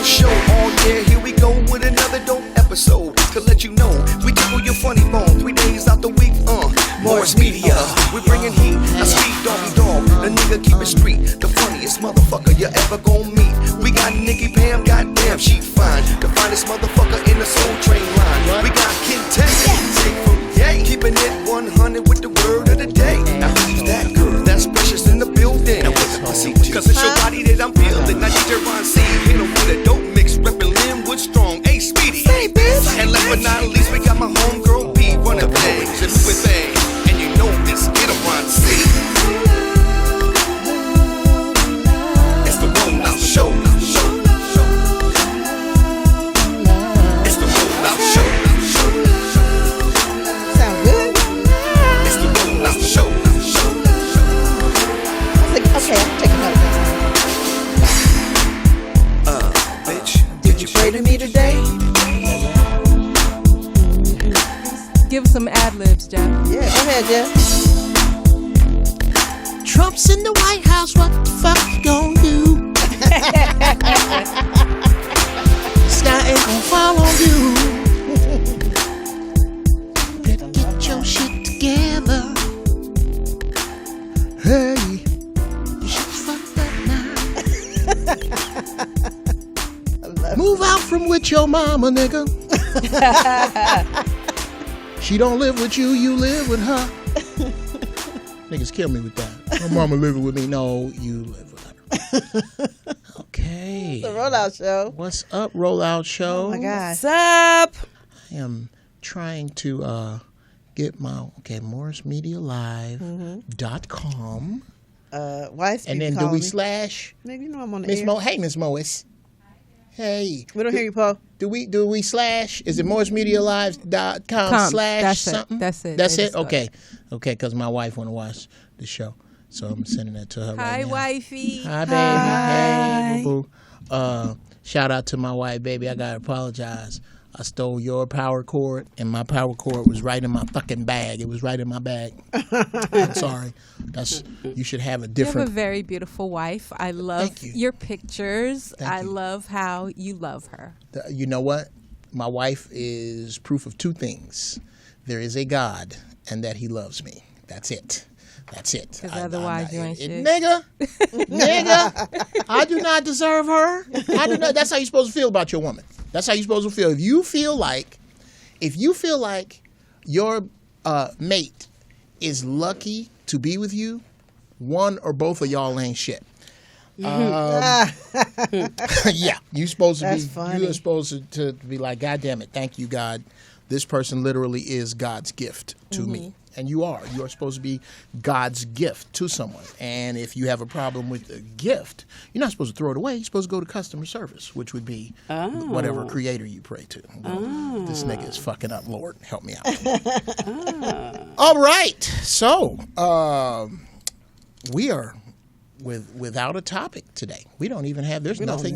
Loud Show. Oh yeah, here we go with another dope episode to let you know we tickle your funny bone 3 days out the week. Morris Media, we bringing heat. A speed doggy dog, the nigga keep it street. The funniest motherfucker you ever gon' meet. We got Nikki Pam, goddamn she fine. The finest motherfucker in the Soul Train line. We got Tangie, keeping it 100 with the word of the day. Now who's that girl? That's Precious in the building. Now what's the procedure? Cause it's your body that I'm feeling. Now DJ Ron C, hit him with a dope mix, reppin' Linwood strong. Hey Speedy, hey bitch. And last but not least, we got my homegirl P running things and moving things. And you know this, get him Ron C. It's the Rollout Show. It's the Rollout Show. Sound good? It's the Rollout Show. Okay, I'm taking notes. Bitch, did you pray to me today? Give us some ad-libs, Jeff. Yeah, go ahead, Jeff. Trump's in the White House, what the fuck you gonna do? Sky ain't gonna fall on you. Better get your shit together. Hey. You should fuck that now. Move out from with your mama, nigga. She don't live with you, you live with her. Niggas kill me with that. My mama living with me. No, you live with her. Okay. The Rollout Show. What's up, Rollout Show? Oh my God. What's up? I am trying to get my morrismedialive.com. Why is And then do we slash Maybe you know I'm on the Miss air. Mo? Hey, Miss Morris. Hey. We don't hear you, Paul. Do we slash? Is it morrismedialive.com slash That's something? It. That's it. That's They it? just go Okay. Okay, because my wife want to watch the show. So I'm sending that to her right Hi, now. wifey. Hi, baby. Hi. Hey, boo-boo. Shout out to my wife, baby. I got to apologize. I stole your power cord, and my power cord was right in my fucking bag. It was right in my bag. I'm sorry. You should have a You different... have a very beautiful wife. I love your pictures. I love how you love her. You know what? My wife is proof of two things. There is a God, and that he loves me. That's it. That's it. Because otherwise you ain't shit. Nigga, I do not deserve her. I do not. That's how you're supposed to feel about your woman. That's how you're supposed to feel. If you feel like your mate is lucky to be with you, one or both of y'all ain't shit. Yeah, you're supposed to That's be. funny. You're supposed to be like, God damn it, thank you, God. This person literally is God's gift to me. And you are supposed to be God's gift to someone. And if you have a problem with the gift, you're not supposed to throw it away. You're supposed to go to customer service, which would be whatever creator you pray to. This nigga is fucking up. Lord, help me out. All right. So we are without a topic today. We don't even have. There's nothing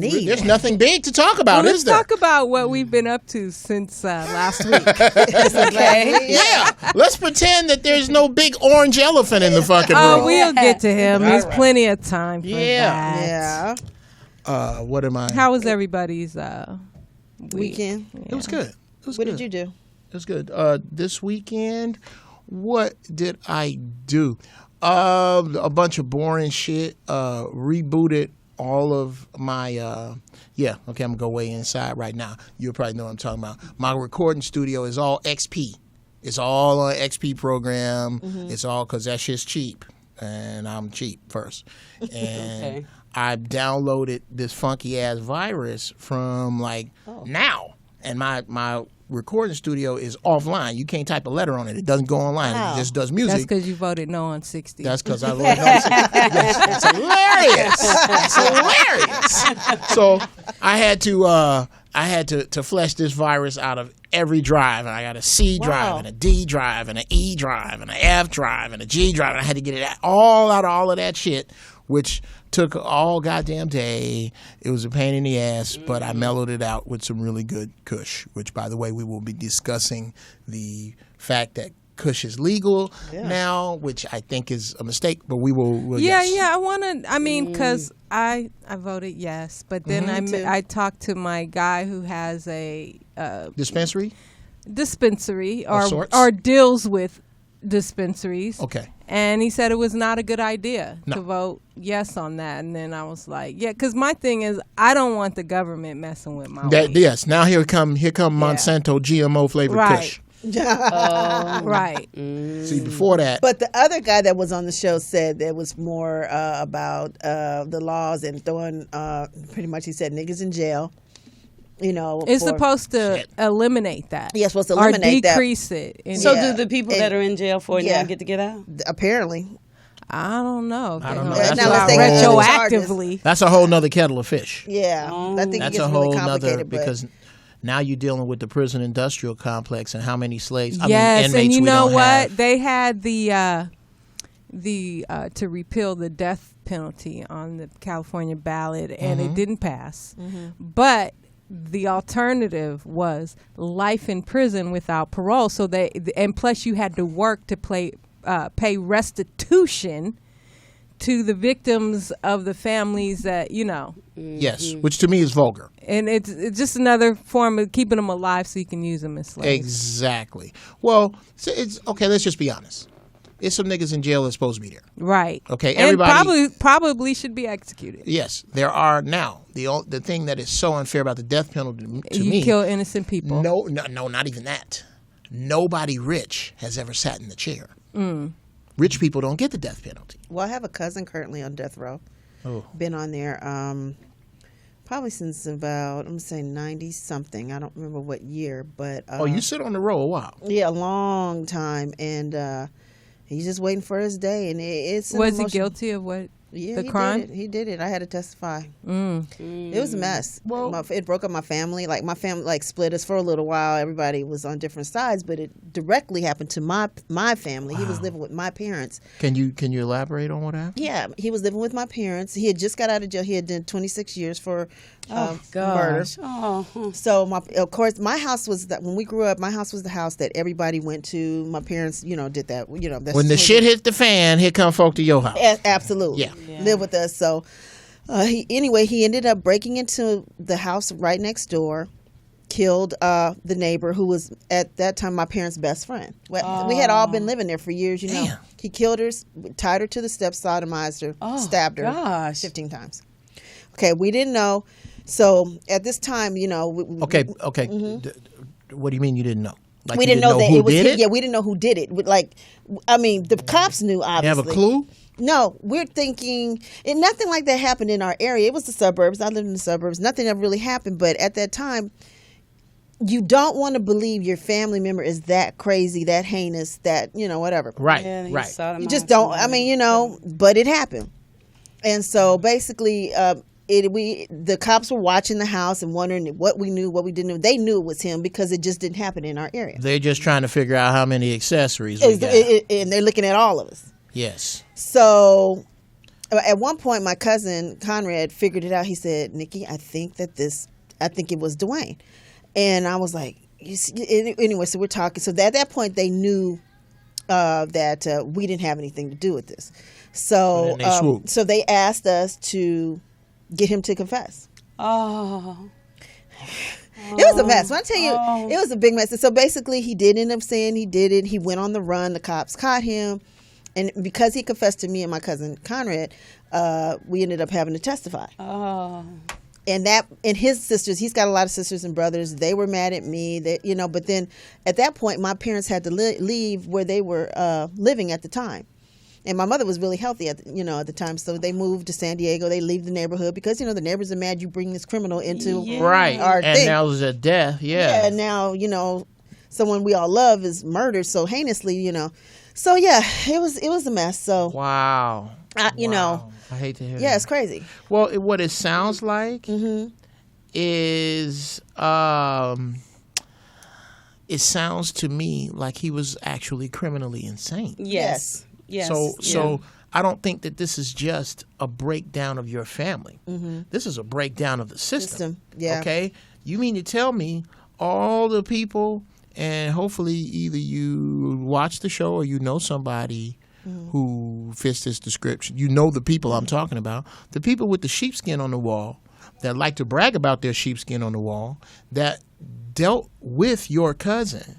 big to talk about. Well, is there? let's talk about what we've been up to since last week. That's okay. Yeah, let's pretend that there's no big orange elephant in the fucking room. Oh, we'll get to him. There's plenty of time for that. Yeah. What am I? How was everybody's Weekend. Yeah. It was good. What did you do? It was good. This weekend, what did I do? A bunch of boring shit. Rebooted all of my. I'm gonna go way inside right now. You'll probably know what I'm talking about. My recording studio is all XP. It's all on XP program. It's all because that shit's cheap, and I'm cheap first. And I downloaded this funky ass virus from now, and my recording studio is offline. You can't type a letter on it. It doesn't go online. Wow. It just does music. That's because you voted no on 60. That's because I voted no on 60. Yes, it's hilarious. It's hilarious. So I had to flesh this virus out of every drive, and I got a C drive and a D drive and an E drive and an F drive and a G drive, and I had to get it all out of all of that shit, which took all goddamn day. It was a pain in the ass, but I mellowed it out with some really good kush, which, by the way, we will be discussing the fact that Kush is legal now, which I think is a mistake, but we'll Yeah, yes. yeah. I want to. I mean, because I voted yes, but then I talked to my guy who has a dispensary or deals with dispensaries. Okay. And he said it was not a good idea to vote yes on that. And then I was like, yeah, because my thing is I don't want the government messing with my weed. Yes. Now here come Monsanto GMO flavored Kush. Right. See, before that. But the other guy that was on the show said there was more about the laws and throwing, pretty much he said niggas in jail. It's supposed to eliminate that. Yeah, it's supposed to eliminate that. Or decrease it. So do the people that are in jail for it now get to get out? Apparently. I don't know. I don't know. Retroactively. That's a whole nother kettle of fish. Yeah. I think that's it gets a whole really complicated. because now you're dealing with the prison industrial complex and how many slaves, inmates and you know what? Have. They had the to repeal the death penalty on the California ballot, and it didn't pass. But the alternative was life in prison without parole. So and plus you had to work to pay restitution to the victims of the families that Yes, which to me is vulgar. And it's just another form of keeping them alive so you can use them as slaves. Exactly. Well, it's okay. Let's just be honest. It's some niggas in jail that's supposed to be there. Right. Okay. Everybody and probably should be executed. Yes, there are now. The thing that is so unfair about the death penalty to me. You kill innocent people. No, not even that. Nobody rich has ever sat in the chair. Rich people don't get the death penalty. Well, I have a cousin currently on death row. Oh. Been on there probably since about, I'm going to say 90-something. I don't remember what year, but... you sit on the row a while. Yeah, a long time. And he's just waiting for his day. And it's Was he guilty of what? Yeah, the crime? He did it. I had to testify. It was a mess. Well, it broke up my family. Like, my family split us for a little while. Everybody was on different sides, but it directly happened to my family. Wow. He was living with my parents. Can you elaborate on what happened? Yeah, he was living with my parents. He had just got out of jail. He had done 26 years for murder. So, of course, my house was that when we grew up. My house was the house that everybody went to. My parents, did that. That's when the shit hit the fan, here come folk to your house. Absolutely. Yeah. Live with us. So he ended up breaking into the house right next door, killed the neighbor who was at that time my parents' best friend. We had all been living there for years. Damn. He killed her, tied her to the steps, sodomized her, stabbed her 15 times. Okay, we didn't know. So at this time, Okay. What do you mean you didn't know? Like we didn't know that it was him. Yeah, we didn't know who did it. The cops knew, obviously. You have a clue? No, we're thinking nothing like that happened in our area. It was the suburbs. I lived in the suburbs. Nothing ever really happened. But at that time, you don't want to believe your family member is that crazy, that heinous, that, whatever. Right, yeah, right. You just don't. But it happened. And so basically, the cops were watching the house and wondering what we knew, what we didn't know. They knew it was him because it just didn't happen in our area. They're just trying to figure out how many accessories we got. And they're looking at all of us. Yes. So at one point, my cousin Conrad figured it out. He said, "Nikki, I think it was Dwayne." And I was like, anyway, so we're talking. So at that point, they knew that we didn't have anything to do with this. So they asked us to get him to confess. Oh. It was a mess. When I tell you, it was a big mess. And so basically, he did end up saying he did it. He went on the run. The cops caught him. And because he confessed to me and my cousin Conrad, we ended up having to testify. Oh. And his sisters, he's got a lot of sisters and brothers. They were mad at me, but then at that point, my parents had to leave where they were living at the time. And my mother was really healthy at the time. So they moved to San Diego. They leave the neighborhood because, the neighbors are mad you bring this criminal into our thing. And now there's a death. Yeah. And now, someone we all love is murdered so heinously, So yeah, it was a mess. So wow, I hate to hear. Yeah, that. it's crazy. Well, what it sounds like is, it sounds to me like he was actually criminally insane. Yes. Yes. So I don't think that this is just a breakdown of your family. This is a breakdown of the system. Yeah. Okay. You mean to tell me all the people and hopefully either you watch the show or you know somebody who fits this description. You know the people I'm talking about. The people with the sheepskin on the wall that like to brag about their sheepskin on the wall that dealt with your cousin.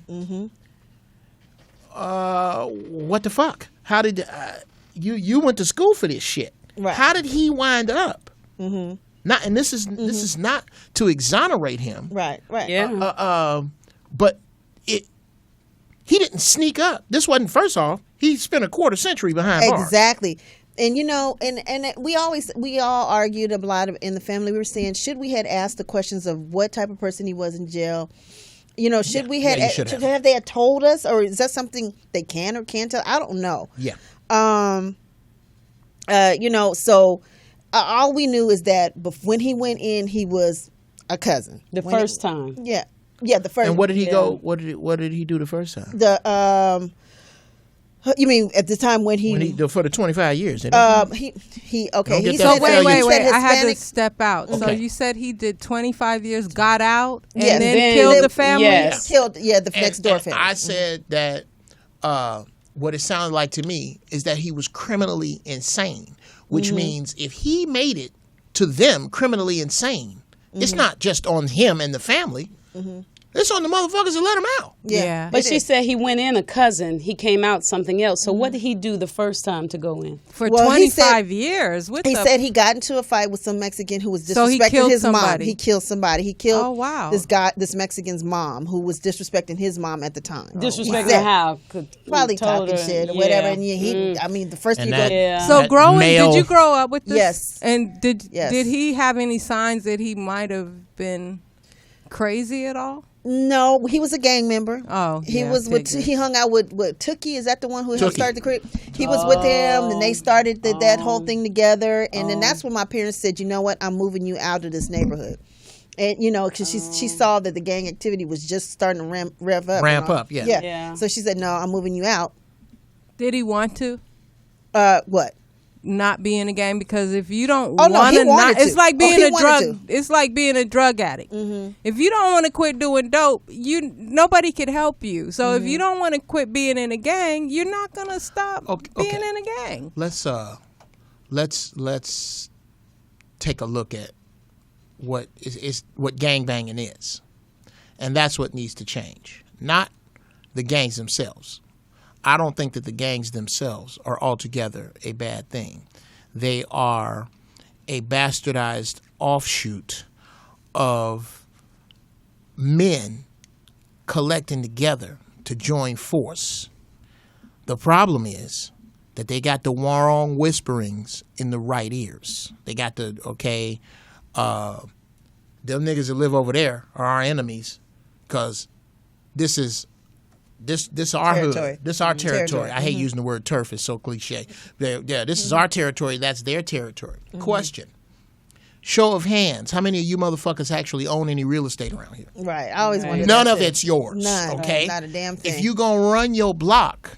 What the fuck? How did you went to school for this shit? Right. How did he wind up? Not, and this is not to exonerate him. Right. Yeah. But he didn't sneak up. This wasn't, first off, he spent a quarter century behind bars. Exactly. And and we all argued a lot in the family. We were saying, should we had asked the questions of what type of person he was in jail? Should we have they had told us, or is that something they can or can't tell? I don't know. Yeah. So all we knew is that when he went in, he was a cousin. The first time. Yeah. Yeah, the first. And what did he go? What did he do the first time? You mean at the time when he for the 25 years? he Don't he get said that Wait. Hispanic. I had to step out. So Okay. you said he did 25 years, got out, and Yes. then Then- killed the family? Yes. Killed the next door family. I said that what it sounded like to me is that he was criminally insane, which means if he made it to them criminally insane, it's not just on him and the family. It's on the motherfuckers that let him out. Yeah. But she said he went in a cousin. He came out something else. So what did he do the first time to go in? For Well, he 25 years. He said he got into a fight with some Mexican who was So he disrespecting killed his mom. somebody. He killed somebody. He killed Oh, wow. this Mexican's mom who was disrespecting his mom at the time. Disrespecting He said- how? Probably Told talking her, shit or yeah. whatever. And I mean, the first And thing that- Yeah. So that growing, male- did you grow up with this? Yes. And Yes. did he have any signs that he might have been crazy at all? No, he was a gang member. Oh, he yeah, was with. figured. He hung out with Tookie. Is that the one who helped Tookie. start the crib? He was with him, and they started that whole thing together. And then that's when my parents said, "You know what? I'm moving you out of this neighborhood." And because she saw that the gang activity was just starting to rev up. Ramp up, yeah. Yeah. So she said, "No, I'm moving you out." Did he want to What? not be in a gang? Because if you don't Oh, no, want he to, wanted it's to. like being he a wanted drug. to. It's like being a drug addict. If you don't want to quit doing dope, nobody could help you. So if you don't want to quit being in a gang, you're not gonna stop being in a gang. Let's take a look at what is what gangbanging is, and that's what needs to change. Not the gangs themselves. I don't think that the gangs themselves are altogether a bad thing. They are a bastardized offshoot of men collecting together to join force. The problem is that they got the wrong whisperings in the right ears. They got them niggas that live over there are our enemies because this is our Territory. hood. This our territory. Territory. I hate using the word turf. It's so cliche. This is our territory. That's their territory. Question. Show of hands. How many of you motherfuckers actually own any real estate around here? Right. I always wondered. None that, of too. it's yours. None. Okay? Not a damn thing. If you gonna run your block,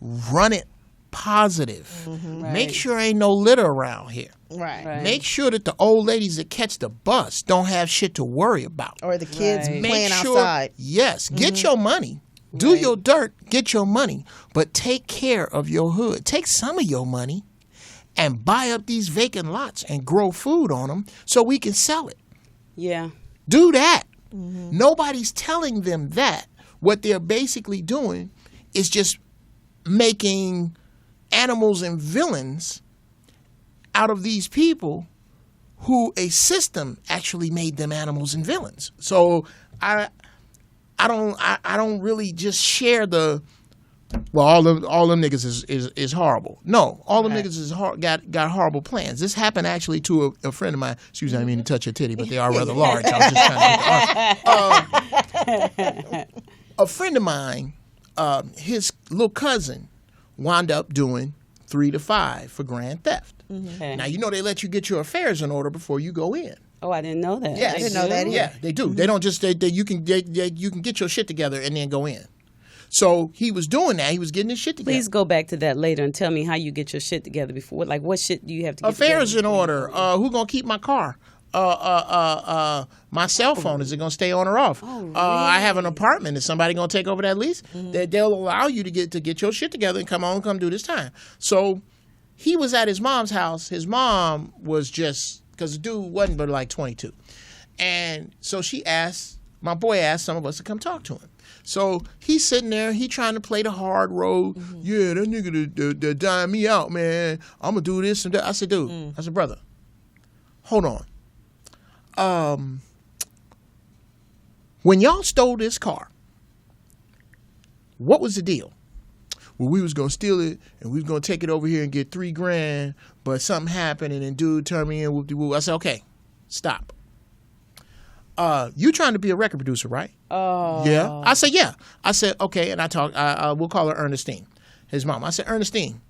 run it positive. Make sure ain't no litter around here. Right. Make sure that the old ladies that catch the bus don't have shit to worry about. Or the kids Right. playing Make sure, outside. yes, get your money. Do your dirt, get your money, but take care of your hood. Take some of your money and buy up these vacant lots and grow food on them so we can sell it. Yeah. Do that. Nobody's telling them that. What they're basically doing is just making animals and villains out of these people who a system actually made them animals and villains. So I don't really just share the all them niggas is horrible. No, all them niggas is got horrible plans. This happened actually to a friend of mine. Excuse me, I didn't mean to touch your titty, but they are rather large. I was just trying to a friend of mine, his little cousin wound up doing 3 to 5 for grand theft. Okay. Now you know they let you get your affairs in order before you go in. Oh, I didn't know that. Yes. I didn't know that either. Yeah, they do. They don't just you can get your shit together and then go in. So he was doing that. He was getting his shit together. Please go back to that later and tell me how you get your shit together before. Like, what shit do you have to get Affairs together? in order. Who gonna keep my car? my cell phone, is it going to stay on or off? I have an apartment. Is somebody going to take over that lease? They'll allow you to get your shit together and come do this time. So he was at his mom's house. His mom was just, because the dude wasn't but like 22. And so my boy asked some of us to come talk to him. So he's sitting there, he trying to play the hard road. Yeah, that nigga that dime me out, man. I'm going to do this and that. I said, dude, I said, brother, hold on. When y'all stole this car, what was the deal? Well, we was going to steal it, and we was going to take it over here and get $3,000, but something happened, and then dude turned me in, whoop-de-whoop. I said, okay, stop. You trying to be a record producer, right? Oh. Yeah. I said, yeah. I said, okay, and we'll call her Ernestine, his mom. I said, Ernestine,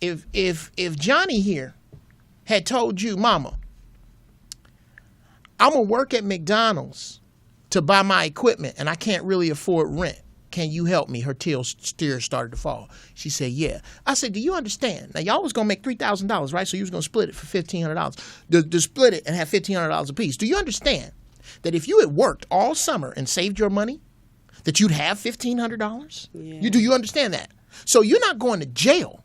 if Johnny here had told you, Mama, I'm going to work at McDonald's to buy my equipment, and I can't really afford rent. Can you help me? Her tears started to fall. She said, yeah. I said, do you understand? Now, y'all was going to make $3,000, right? So you was going to split it for $1,500. To split it and have $1,500 apiece. Do you understand that if you had worked all summer and saved your money, that you'd have $1,500? Yeah. Do you understand that? So you're not going to jail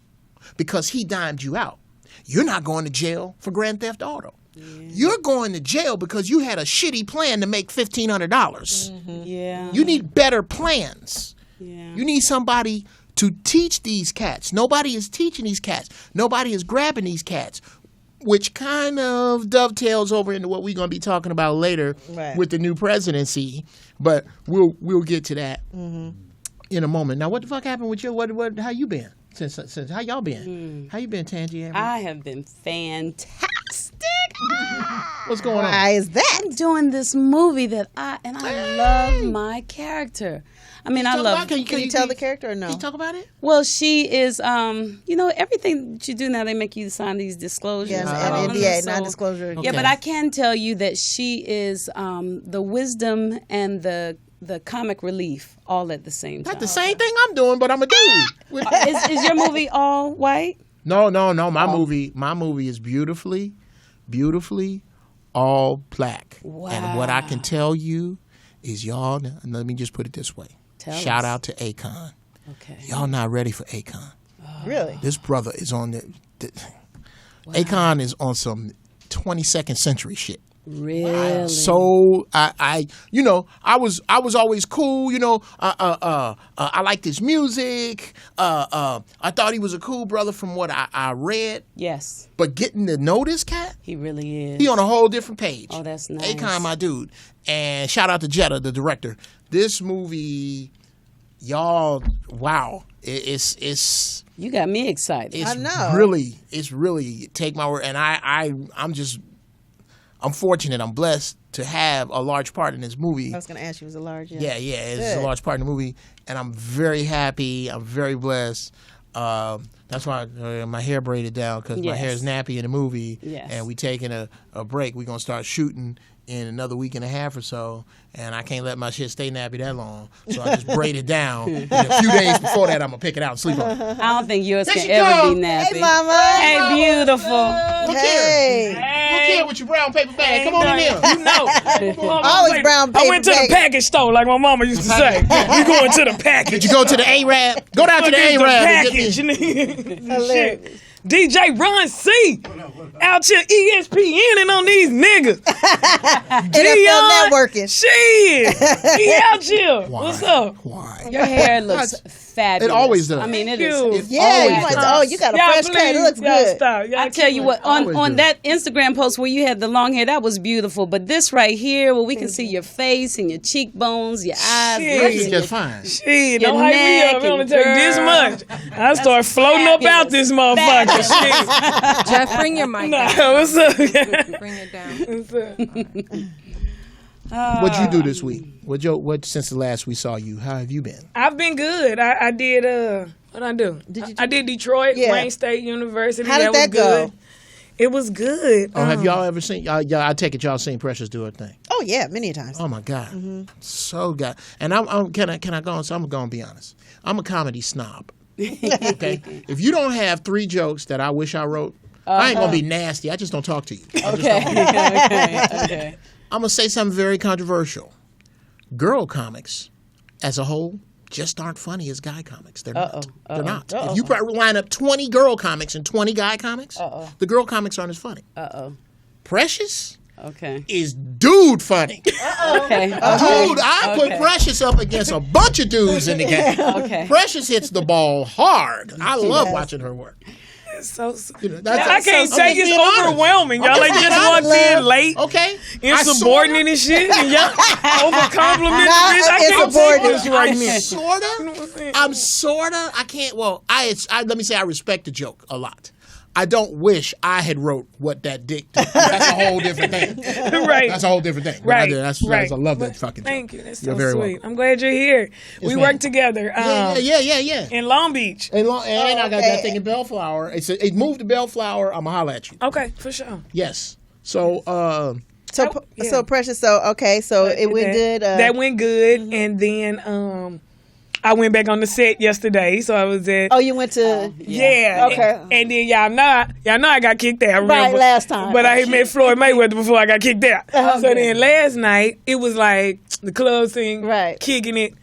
because he dimed you out. You're not going to jail for Grand Theft Auto. Yeah. You're going to jail because you had a shitty plan to make $1,500. Yeah. You need better plans. Yeah. You need somebody to teach these cats. Nobody is teaching these cats. Nobody is grabbing these cats, which kind of dovetails over into what we're going to be talking about later with the new presidency. But we'll get to that in a moment. Now, what the fuck happened with you? How you been? Since how y'all been? How you been, Tangie? I have been fantastic. What's going on? Why is that? I'm doing this movie that I love my character. I mean, I love. Can you tell the character or no? Can you talk about it? Well, she is. Everything that you do now, they make you sign these disclosures. Yes, and NDA, non-disclosure. Okay. Yeah, but I can tell you that she is the wisdom and the comic relief all at the same time. That's the same thing I'm doing, but I'm a dude. Is your movie all white? No. My movie is beautifully all black. Wow. And what I can tell you is y'all, let me just put it this way. Shout out to Akon. Okay. Y'all not ready for Akon. Really? This brother is on Akon is on some 22nd century shit. Really? So I was always cool. I liked his music. I thought he was a cool brother from what I read. Yes. But getting to know this cat, he really is. He on a whole different page. Oh, that's nice. Akon, my dude. And shout out to Jetta, the director. This movie, y'all, wow. It's you got me excited. I know. It's really take my word. And I'm fortunate. I'm blessed to have a large part in this movie. I was going to ask you, was it large? Yeah, it's a large part in the movie, and I'm very happy. I'm very blessed. That's why my hair braided down because my hair is nappy in the movie. Yes. And we taking a break. We're gonna start shooting in another week and a half or so, and I can't let my shit stay nappy that long, so I just braid it down. And a few days before that, I'm gonna pick it out and sleep on it. I don't think yours can ever be nappy. Hey, mama. Hey, beautiful. Hey. Look here with your brown paper bag. Come on in here. You know. Always brown paper I went to the package store, like my mama used to say. You going to the package. Did you go to the A-Rab? Go down to the A-Rab. Shit. DJ Ron C. Out here ESPNing on these niggas. NFL networking. Shit. He out here. Why? What's up? Why? Your hair looks fabulous. It always does. I mean, it Thank is. you. You got a fresh cut. It looks good. I tell you what, on that Instagram post where you had the long hair, that was beautiful. But this right here, where we can see your face and your cheekbones, your eyes, Shit. Just fine. Shit, Your don't hype me neck up. It only and take this girl. much. I start floating up out this motherfucker. Shit. Jeff, bring your mic Nah, down. what's up? Bring it down. What'd you do this week? What since the last we saw you? How have you been? I've been good. I did what I do? I did Detroit, Wayne State University. How did that was good. go? It was good. Oh, have y'all ever seen? I take it y'all seen Precious do her thing. Oh yeah, many times. Oh my God, so good. And I'm can I go on? So I'm gonna be honest. I'm a comedy snob. Okay, if you don't have 3 jokes that I wish I wrote, I ain't gonna be nasty. I just don't talk to you. Okay. I'm gonna say something very controversial. Girl comics, as a whole, just aren't funny as guy comics. They're not. They're not. If you line up 20 girl comics and 20 guy comics, the girl comics aren't as funny. Precious is dude funny. Dude, I put Precious up against a bunch of dudes in the game. Precious hits the ball hard. I love watching her work. So I can't take it. It's overwhelming. Y'all like just walked in late. Insubordinate and shit. And y'all over complimenting this. I can't take this right now. I'm sorta. I can't. Well, let me say I respect the joke a lot. I don't wish I had wrote what that dick did. That's a whole different thing. Right. That's a whole different thing. Right. I love that fucking joke. Thank you. That's so you're very sweet. welcome. I'm glad you're here. We work together. Yeah. In Long Beach. And I got that thing in Bellflower. It moved to Bellflower. I'm going to holler at you. Okay, for sure. Yes. So, So Precious. So it went good. That went good, and then I went back on the set yesterday, so I was at. Oh, you went to. Yeah. Okay. And then y'all know I got kicked out. Remember? Right, last time. But I had met Floyd Mayweather before I got kicked out. So then last night it was like the club thing, kicking it.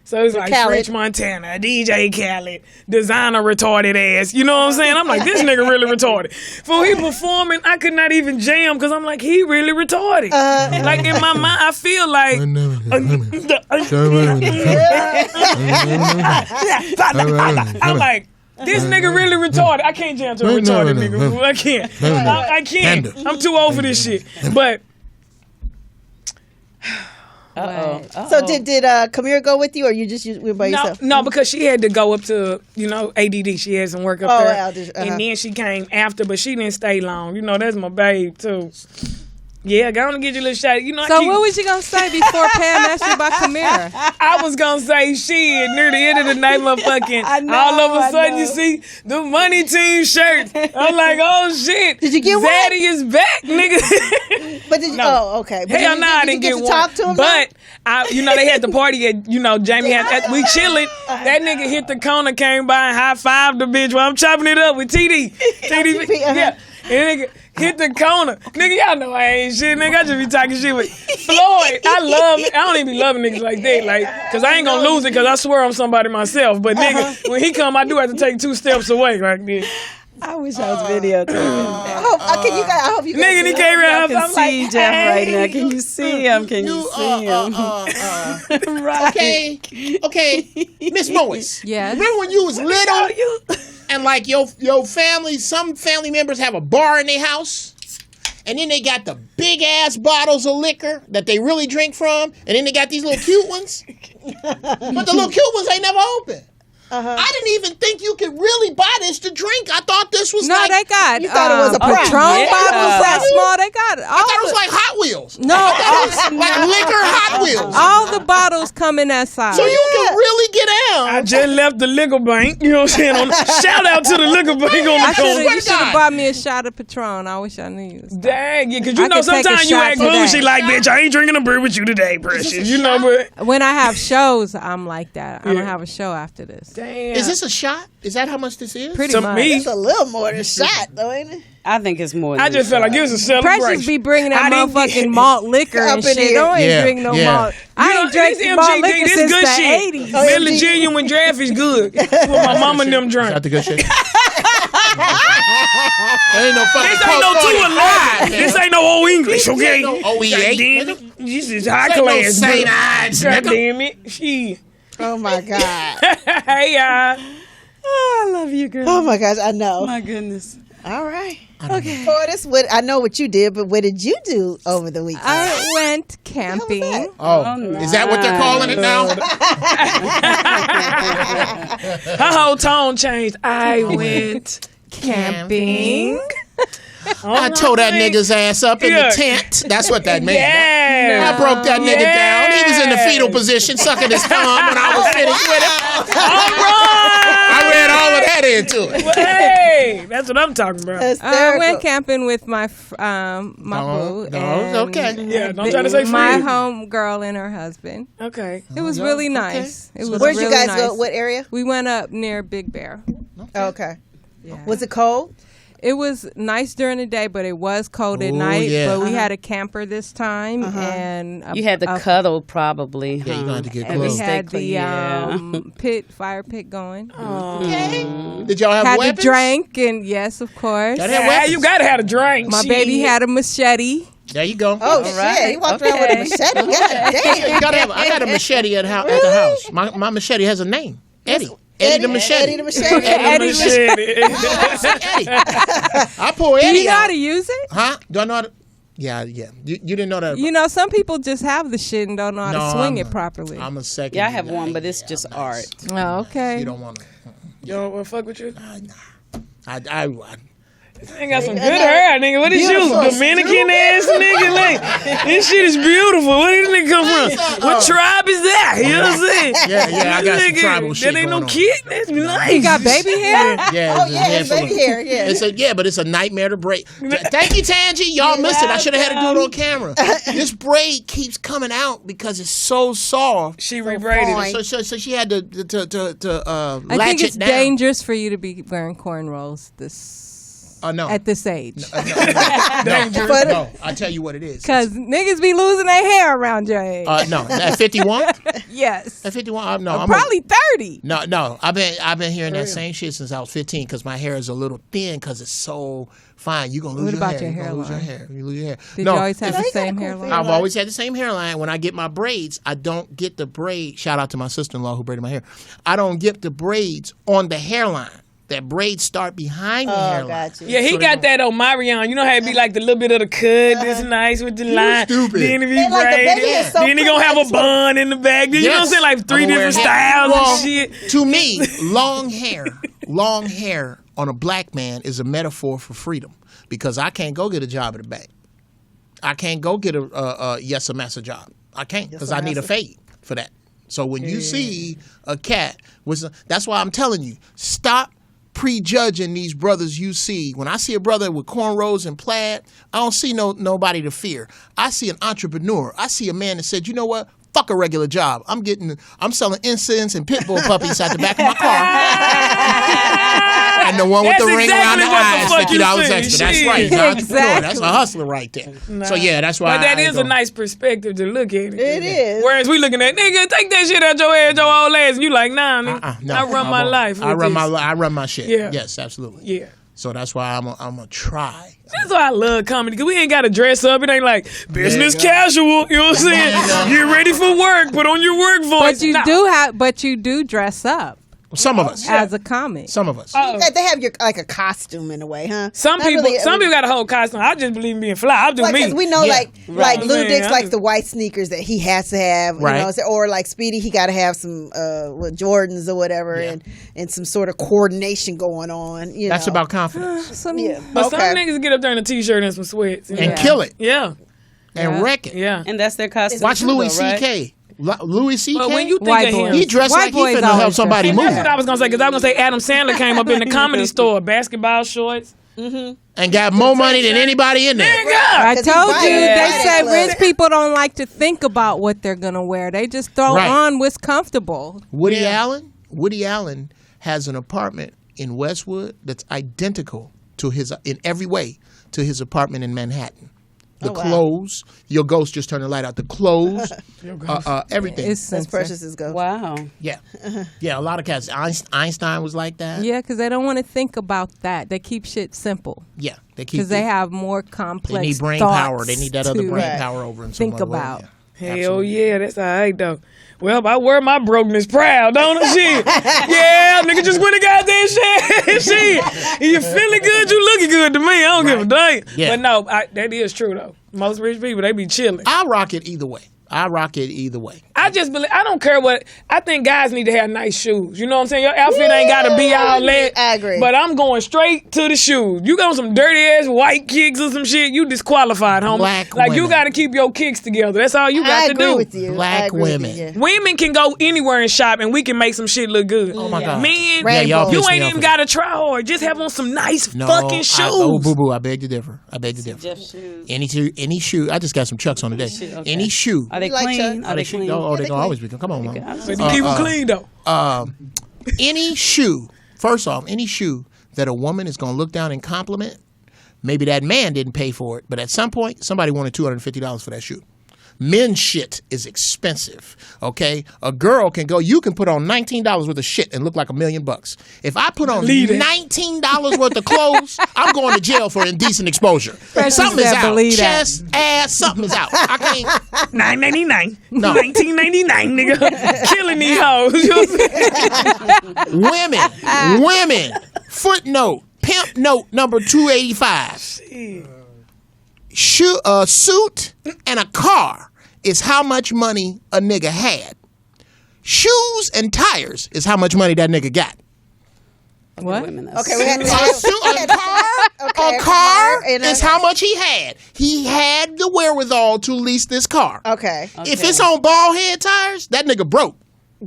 So it was like French Montana, DJ Khaled, designer retarded ass. You know what I'm saying? I'm like, this nigga really retarded. For he performing, I could not even jam because I'm like, he really retarded. Like in my mind, I feel like. I'm like, this nigga really retarded. I can't jam to a retarded nigga. I can't. I can't. I'm too old for this shit. But. So did Kamira go with you, or you just went by yourself? No, because she had to go up to ADD. She had some work up there, and then she came after, but she didn't stay long. That's my babe too. Yeah, go on and get your little shot. So what was you gonna say before Pam asked you about Kamira? I was gonna say shit near the end of the night, motherfucking. All of a sudden, you see the Money Team shirt. I'm like, oh shit! Did you get one? Zaddy is back, nigga. But did you? No. Oh, okay. But hell no, I didn't get one. Talk to him, but they had the party at Jamie had. We chilling. That nigga hit the corner, came by and high fived the bitch while I'm chopping it up with TD. Yeah, and nigga. Hit the corner. Nigga, y'all know I ain't shit, nigga. I just be talking shit with Floyd. I don't even be loving niggas like that. Like, cause I ain't gonna lose it cause I swear I'm somebody myself. But nigga, when he come, I do have to take 2 steps away like this. I wish I was videotaping. I hope you guys nigga, he came around. I can see Geoff right now. Can you see him? Can you see him? Right. Okay. Miss Mois. Yes. Remember when you was little and like your family, some family members have a bar in their house? And then they got the big ass bottles of liquor that they really drink from, and then they got these little cute ones. But the little cute ones ain't never open. I didn't even think you could really buy this to drink. I thought this was no, they got. You thought it was a Patron bottles that small. They got it. I thought it was like Hot Wheels. No, I thought it was like liquor Hot Wheels. All the bottles come in that size. So you can really get out. I just left the liquor bank. You know what I'm saying? Shout out to the liquor bank on the corner. You should have bought me a shot of Patron. I wish I knew you. Dang, yeah, because sometimes you act bougie like, bitch, I ain't drinking a beer with you today, Precious. But when I have shows, I'm like that. I don't have a show after this. Damn. Is this a shot? Is that how much this is? Pretty much. It's a little more than a shot, though, ain't it? I think it's more than I just felt like it was a celebration. Precious be bringing that motherfucking malt liquor and shit. here. Don't ain't drink no malt. I ain't drank malt liquor since the 80s. Miller Genuine Draft is good. That's what my mama and them Is drank. that the good shit? Ain't no fucking This ain't no 211. This ain't no old English, okay? No OE8. Damn it. This is high This ain't no class. St. Ides, God nigga. damn it. She. Oh my God. Hey, y'all. Oh, I love you, girl. Oh my gosh, I know. My goodness. All right. Okay. Poetess, I know what you did, but what did you do over the weekend? I went camping. Is that what they're calling it now? Her whole tone changed. I went Camping. I tore that nigga's ass up in the tent. That's what that meant. Yeah. I broke that nigga down. He was in the fetal position, sucking his thumb when I was finished with him. All right. I read all of that into it. Well, hey, that's what I'm talking about. I went camping with my boo. And okay. Yeah, don't try to say my free. home girl and her husband. Okay. It was really nice. It was Where'd really you guys nice. go? What area? We went up near Big Bear. Okay. Yeah. Was it cold? It was nice during the day, but it was cold at Ooh, night. yeah. But we had a camper this time, and You had the cuddle probably. Yeah, you're gonna have to get and we close. had the Yeah. fire pit going. Okay. Did y'all have Had weapons? the drink, and yes, of course. Y'all had Yeah, weapons? you gotta have a drink. My Shit. baby had a machete. There you go. Oh, right. shit. He walked around with a machete. God damn. You gotta have. I got a machete at the house. My machete has a name. Eddie. Eddie the machete. Eddie the machete. Eddie Shit. Eddie. I pull Do Eddie you know how out. to use it? Huh? Do I know how to? Yeah. You didn't know that? You know, some people just have the shit and don't know how to swing it properly. I'm a second. Yeah, I have one, but it's just art. Oh, okay. You don't want to. Yo, what fuck with you? I Ain't got some good hair, nigga. What is you? Dominican ass nigga? Like, this shit is beautiful. Where did this nigga come from? What tribe is that? You know what I'm saying? Yeah, I got some tribal shit That ain't going no on. kid. That's nice. You got baby hair? Yeah, Oh, yeah, it's baby hair. Yeah. But it's a nightmare to break. Thank you, Tangie. Y'all missed it. I should have had to do it on camera. This braid keeps coming out because it's so soft. She rebraided it. So she had to I latch think it's it down. dangerous for you to be wearing cornrows No. at this age. No, I tell you what it is. Because niggas be losing their hair around your age. No, at 51. Yes. At 51, no, I'm Probably 30. No. I've been hearing that same shit since I was 15 because my hair is a little thin because it's so fine. You gonna lose What your about hair. your You gonna lose your hairline? hair. You lose your hair. Did no, you always have it's- the same hairline? I've always had the same hairline. When I get my braids, I don't get the braid. Shout out to my sister-in-law who braided my hair. I don't get the braids on the hairline. That braids start behind the hairline. Gotcha. Yeah, he got that on Marion. You know how it be like the little bit of the cut that's nice with the line. stupid. Then if he They like the braided, baby is so then he gonna have a pretty. bun in the back. Then you know what I'm saying? Like three I'm gonna wear different hair. styles Well, and shit. To me, long hair on a black man is a metaphor for freedom because I can't go get a job at a bank. I can't go get a yes or massa job. I can't because I need a fade for that. So when you see a cat that's why I'm telling you, stop prejudging these brothers you see. When I see a brother with cornrows and plaid, I don't see nobody to fear. I see an entrepreneur. I see a man that said, you know what? Fuck a regular job. I'm selling incense and pit bull puppies at the back of my car. And the one with That's the ring around the exactly what the eyes, fuck you $50 see. extra. That's Shit. right. He's an entrepreneur. Exactly. That's a hustler right there. So yeah, that's why. But that I is go- a nice perspective to look at it. It is. Whereas we looking at, nigga, take that shit out your head, your old ass, and you like, nah, nigga, No, I run my won't. life. I with this. I run my shit. Yeah. Yes, absolutely. Yeah. So that's why I'm gonna try. That's why I love comedy, because we ain't got to dress up. It ain't like business casual. You know what I'm saying? Get ready for work. Put on your work voice. But you do dress up Some of us. as a comic. Some of us. They have like a costume in a way, huh? Some Not people, really- some people got a whole costume. I just believe in being fly. I'll do Like, me. 'cause we know, Yeah. like Lou Man, Dix I likes just- the white sneakers that he has to have, Right. you know, or like Speedy, he got to have some Jordans or whatever, Yeah. and some sort of coordination going on. You That's know. about confidence. Yeah. But some Okay. niggas get up there in a t-shirt and some sweats. And kill it. Yeah. And wreck it. Yeah. And that's their costume. Watch too, Louis though, right? C.K. Louis C.K. But when you think White of him, boys. he dressed White like he boys finna help always somebody dress move. that's what I was going to say, because I was going to say Adam Sandler came up in the comedy store, basketball shorts. And got more money than anybody in there. I 'Cause he told buy you, it. they Yeah. say Yeah. rich people don't like to think about what they're going to wear. They just throw Right. on what's comfortable. Woody Allen has an apartment in Westwood that's identical to in every way to his apartment in Manhattan. The clothes, your ghost just turned the light out. The clothes, everything. It's That's sensitive. Precious's go. Wow. Yeah, a lot of cats. Einstein was like that. Yeah, because they don't want to think about that. They keep shit simple Yeah, they keep. because they have more complex. They need brain thoughts power. They need that other to brain power over in some think other way. about. Yeah. Hell Absolutely. yeah, that's all right, though. Well, I wear my brokenness proud, don't I? Shit. Yeah, nigga, just win the goddamn shit. Shit. You feeling good, you looking good to me. I don't give a damn. Yeah. But no, that is true, though. Most rich people, they be chilling. I rock it either way. I just believe, I don't care what, I think guys need to have nice shoes. You know what I'm saying? Your outfit ain't got to be all that. I agree. But I'm going straight to the shoes. You got some dirty ass white kicks or some shit, you disqualified, homie. Black like, you women. got to keep your kicks together. That's all you got I to agree do. with you. Black I agree with women. you, yeah. Women can go anywhere and shop, and we can make some shit look good. Oh my God. Men, Yeah, y'all you piss me ain't off even with got to try hard. Just have on some nice No, fucking shoes. Oh, boo boo! I beg to differ. Jeff shoes. Any shoe. I just got some Chucks on today. Okay. Any shoe. Are they You like clean? Chuck? Are they clean? Oh, they gonna always be. Come on, man. But you keep them clean, though. Any shoe. First off, any shoe that a woman is going to look down and compliment? Maybe that man didn't pay for it, but at some point, somebody wanted $250 for that shoe. Men's shit is expensive, okay? A girl can go, you can put on $19 worth of shit and look like $1 million. If I put on $19 worth of clothes, I'm going to jail for indecent exposure. Something is out. Chest, ass, something is out. I can't. $9.99. No. $19.99, nigga. Killing these hoes. Women. Footnote, pimp note number 285. A suit and a car is how much money a nigga had. Shoes and tires is how much money that nigga got. What? Okay, we had a car is how much he had. He had the wherewithal to lease this car. Okay. If it's on bald head tires, that nigga broke.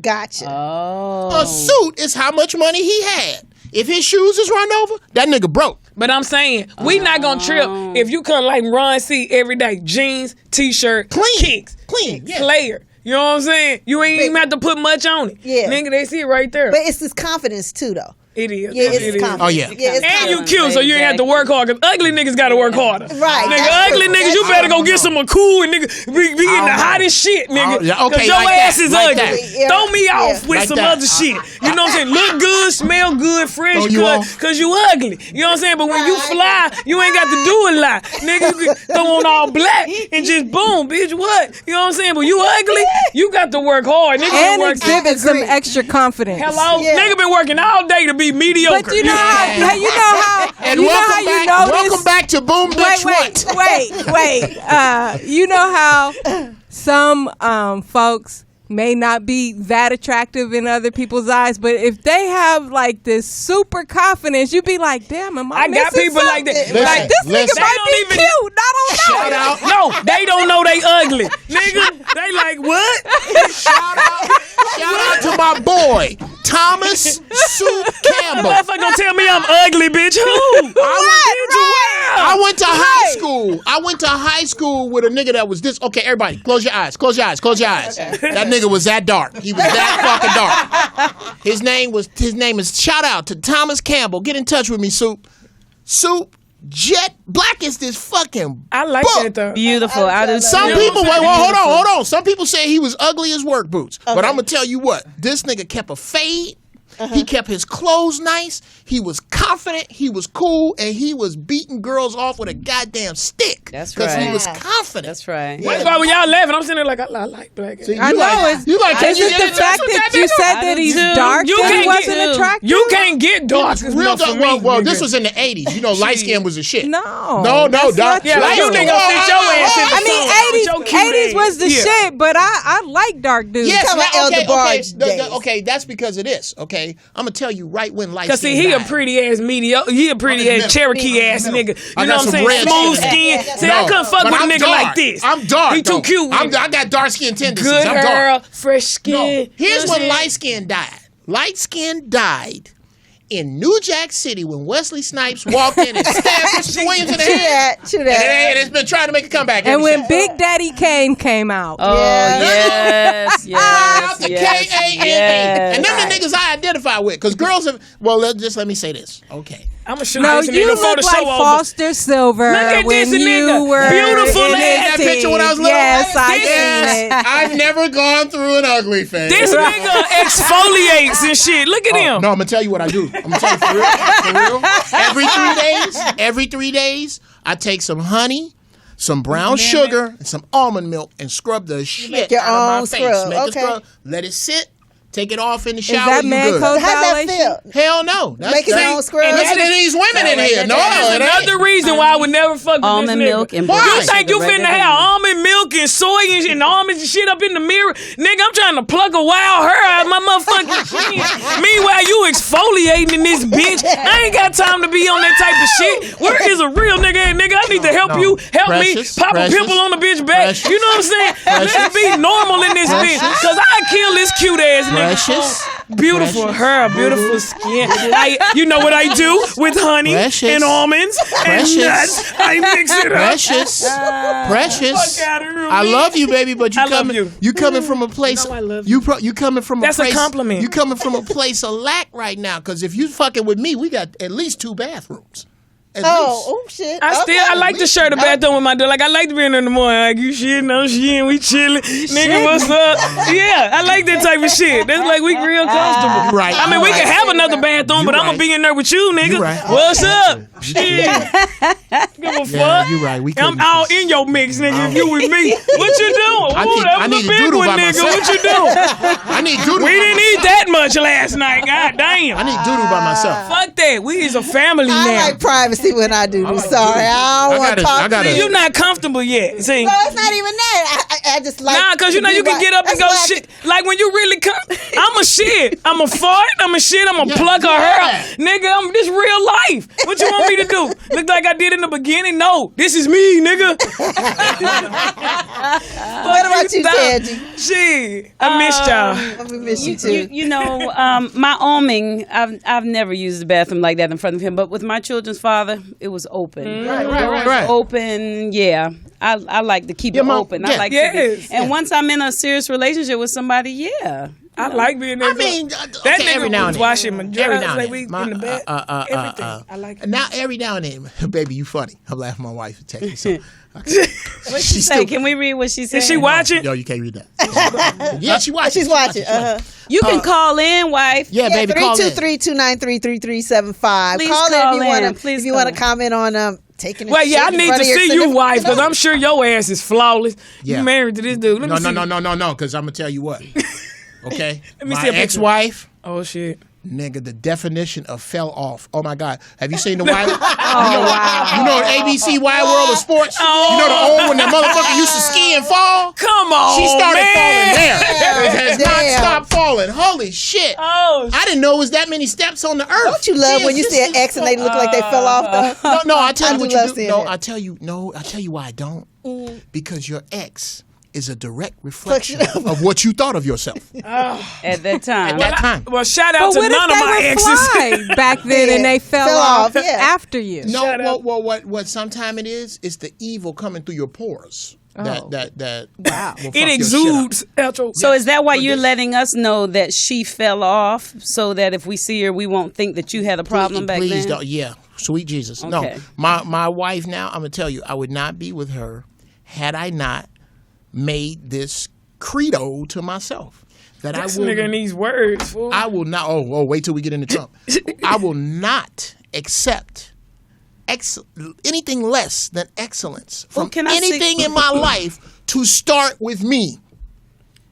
Gotcha. Oh. A suit is how much money he had. If his shoes is run over, that nigga broke. But I'm saying, we not gonna trip if you come like Ron C every day. Jeans, t-shirt, kicks. Clean. Yeah. Player. You know what I'm saying? You ain't even have to put much on it. Yeah. Nigga, they see it right there. But it's this confidence too, though. It is. Yeah, It it's is. confidence. Oh, yeah. It's And you confidence. cute, so you ain't have to work hard. Cause ugly niggas gotta work harder. Right. Nigga, That's ugly true. niggas, you That's better true. go get some cool and nigga be getting the hottest shit, nigga. Yeah, okay, Cause your like ass that, is like ugly. that. Yeah. Throw me off with Like some that. other shit. You know what I'm saying? Look good, smell good, fresh, Throw you good. off. Cause you ugly. You know what I'm saying? But when you fly, you ain't got to do a lot. Nigga, you can throw on all black and just boom, bitch, what? You know what I'm saying? But you ugly, you got to work hard. Nigga And been working. exhibit some extra confidence. Hello? Yeah. Nigga been working all day to be mediocre. But you know how And you know welcome how you back. know Welcome this? back to Boom Bitch What? Wait. You know how some folks may not be that attractive in other people's eyes, but if they have like this super confidence, you be like, damn, am I I got missing people like that. something? Listen, Like this listen. nigga might They be don't even- cute. I don't know. Shout out. No, they don't know they ugly. Nigga, they like, what? Shout out to my boy, Thomas Soup Campbell. Motherfucker gonna tell me I'm ugly, bitch. Who? I went to high school with a nigga that was this. Okay, everybody, close your eyes. That nigga was that dark. He was that fucking dark. His name is shout out to Thomas Campbell. Get in touch with me, Soup. Jet black is this fucking I like book. that though. Beautiful. I do Some too. people, hold on. Some people say he was ugly as work boots. But I'm going to tell you what. This nigga kept a fade. He kept his clothes nice. He was confident. He was cool. And he was beating girls off with a goddamn stick. That's Because he right. was confident. That's right. That's why when y'all laughing, I'm sitting there like, I like black. See, I you know like, it's you like, can is you it get the in touch fact with that that you nigga? said I that do he's too. dark You that he can't wasn't get- attractive? You can't get dark Real enough for talk. me. Well, nigga. this was in the 80s. You know, light skin was a shit. No, No, that's dark. not Yeah, true. like you nigga sit your ass in the I mean, sun with your cute 80s ass. was the Yeah. shit, but I like dark dudes. Yes, talking about okay, Elder okay, Barge days. okay, that's because of this. Okay, I'm gonna tell you right when light Cause skin see, he a died. pretty ass mediocre. He a pretty ass Cherokee ass nigga. I You got know what I'm some saying? red Smooth skin. skin. See, I couldn't fuck but with a I'm nigga dark. like this. I'm dark. He too though. cute. I got dark skin tendencies. Good I'm dark. girl, fresh No, skin. here's You know when what I'm light skin died. Light skin died in New Jack City when Wesley Snipes walked in and stabbed Mr. Williams in the head. True And that. it's been trying to make a comeback. And ever when since. Big Daddy Kane came out, Oh, yes. Shout out to yes, K-A-N-A. yes. And them the niggas I identify with. Because girls have, well, let me say this. Okay. I'm gonna shoot no, this you nigga before look the like show over. Foster Silver Look at when this you nigga. were Beautiful in ass. his That picture when I was teens. little? Yes, I Yes. seen it. I've never gone through an ugly phase. This nigga exfoliates and shit. Look at him. No, I'm gonna tell you what I do. I'm gonna tell you for real. Every 3 days, I take some honey, some brown sugar, and some almond milk, and scrub the shit your out of my own face. scrub, Make okay. a scrub. Let it sit. Take it off in the Is shower. that you man good. code How's that violation? feel? Hell no. That's Make his own scrub. Listen to these women in here. No, That's it ain't. another reason why I would never fuck with Almond this nigga. milk and Why? You bullshit, think you the finna regular have thing. almond milk and soy and almonds and shit up in the mirror? Nigga, I'm trying to pluck a wild hair out of my motherfucking chin. Meanwhile, you exfoliating in this bitch. I ain't got time to be on that type of shit. Where is a real nigga at, nigga? I need to help you. Help Precious, me pop precious, a pimple on the bitch back. precious, You know what I'm saying? Let's be normal in this bitch. Cause I kill this cute ass nigga. Precious. Beautiful Precious. hair, beautiful skin. You know what I do with honey Precious. and almonds Precious. and nuts? I mix it up. Precious. Fuck outta here, I man. love you, baby, but I love you. you coming from a place. You know I love you coming from That's a place. a compliment. You coming from a place of lack right now. Because if you fucking with me, we got at least 2 bathrooms. At least. Oh shit. I like to share the bathroom with my daughter. Like, I like to be in there in the morning. Like, you shitting, I'm shitting, we chilling. Nigga, what's up? Yeah, I like that type of shit. That's like, we real comfortable. You right. I mean, we can have another bathroom, but I'm going to be in there with you, nigga. You right. What's up? Shit. Give a fuck. You right. We I'm couldn't all just- in your mix, nigga. If you with me, what you doing? I need That was a to big doodle one, by nigga. myself. What you doing? I need doodle. We didn't eat that much last night. God damn. I need doodle by myself. Fuck that. We is a family I now. like privacy when I do this. Sorry, I don't want to talk to you. You're not comfortable yet. See? No, it's not even that. I just like. Nah, because you know to you be can get up and that's go why I- shit. Like when you really come, I'm a shit. I'm a fart. I'm a shit. I'm a pluck her hair out. Nigga, I'm this real life. What you want me to do? Look like I did in the beginning? No, this is me, nigga. What about you, Tangie? Shit, I missed y'all. I miss you too. You know, my oming, I've never used the bathroom like that in front of him, but with my children's father, it was open. Right. Open, yeah. I like to keep Yeah, it Mom, open. yeah. I like to Yes. be, and once I'm in a serious relationship with somebody, yeah. I like being there. I mean, that okay, nigga every now and was then. washing my Every dress. now and Like then. we in My- the bed. Everything. I like it. Now, every now and then, baby, you funny. I'm laughing. My wife is texting. So, What she say? Can we read what she said? Is she watching? Yo, you can't read that. Yeah, she watching. She's watching. You can call in, wife. Yeah, baby, call in. 323-293-3375. Please Call call in in. if Please you call want to in. comment on taking. Well, yeah, I shit in need front to of your see you, significant wife, because other. I'm sure your ass is flawless. Yeah. You married to this dude. Let me see. No, because I'm going to tell you what. Okay? Let me My see a picture. ex-wife, Oh, shit. nigga, the definition of fell off. Oh, my God. Have you seen the Wild? You know ABC Wide World of Sports? You know the old one that motherfucker used to ski and fall? Come on, She started man. falling there. It has not Damn. stopped falling. Holy shit. Oh, I didn't know it was that many steps on the earth. Don't you love when you see an ex and they look like they fell off though? No, I tell I you do what love you do. seeing No, that. I tell you why I don't. Because your ex is a direct reflection of what you thought of yourself At that time. at that time. well, shout out But to what none if of my they were exes. fly back then and they fell off yeah. after you? No, what sometimes it is, it's the evil coming through your pores. That wow. It exudes. So is that why you're letting us know that she fell off, so that if we see her, we won't think that you had a problem back Please then? don't. Yeah, sweet Jesus. Okay. No, my wife now. I'm gonna tell you, I would not be with her had I not made this credo to myself that This I will. nigga in these words, fool. I will not. Oh, wait till we get into Trump. I will not accept anything less than excellence from can I anything see- in my life to start with me.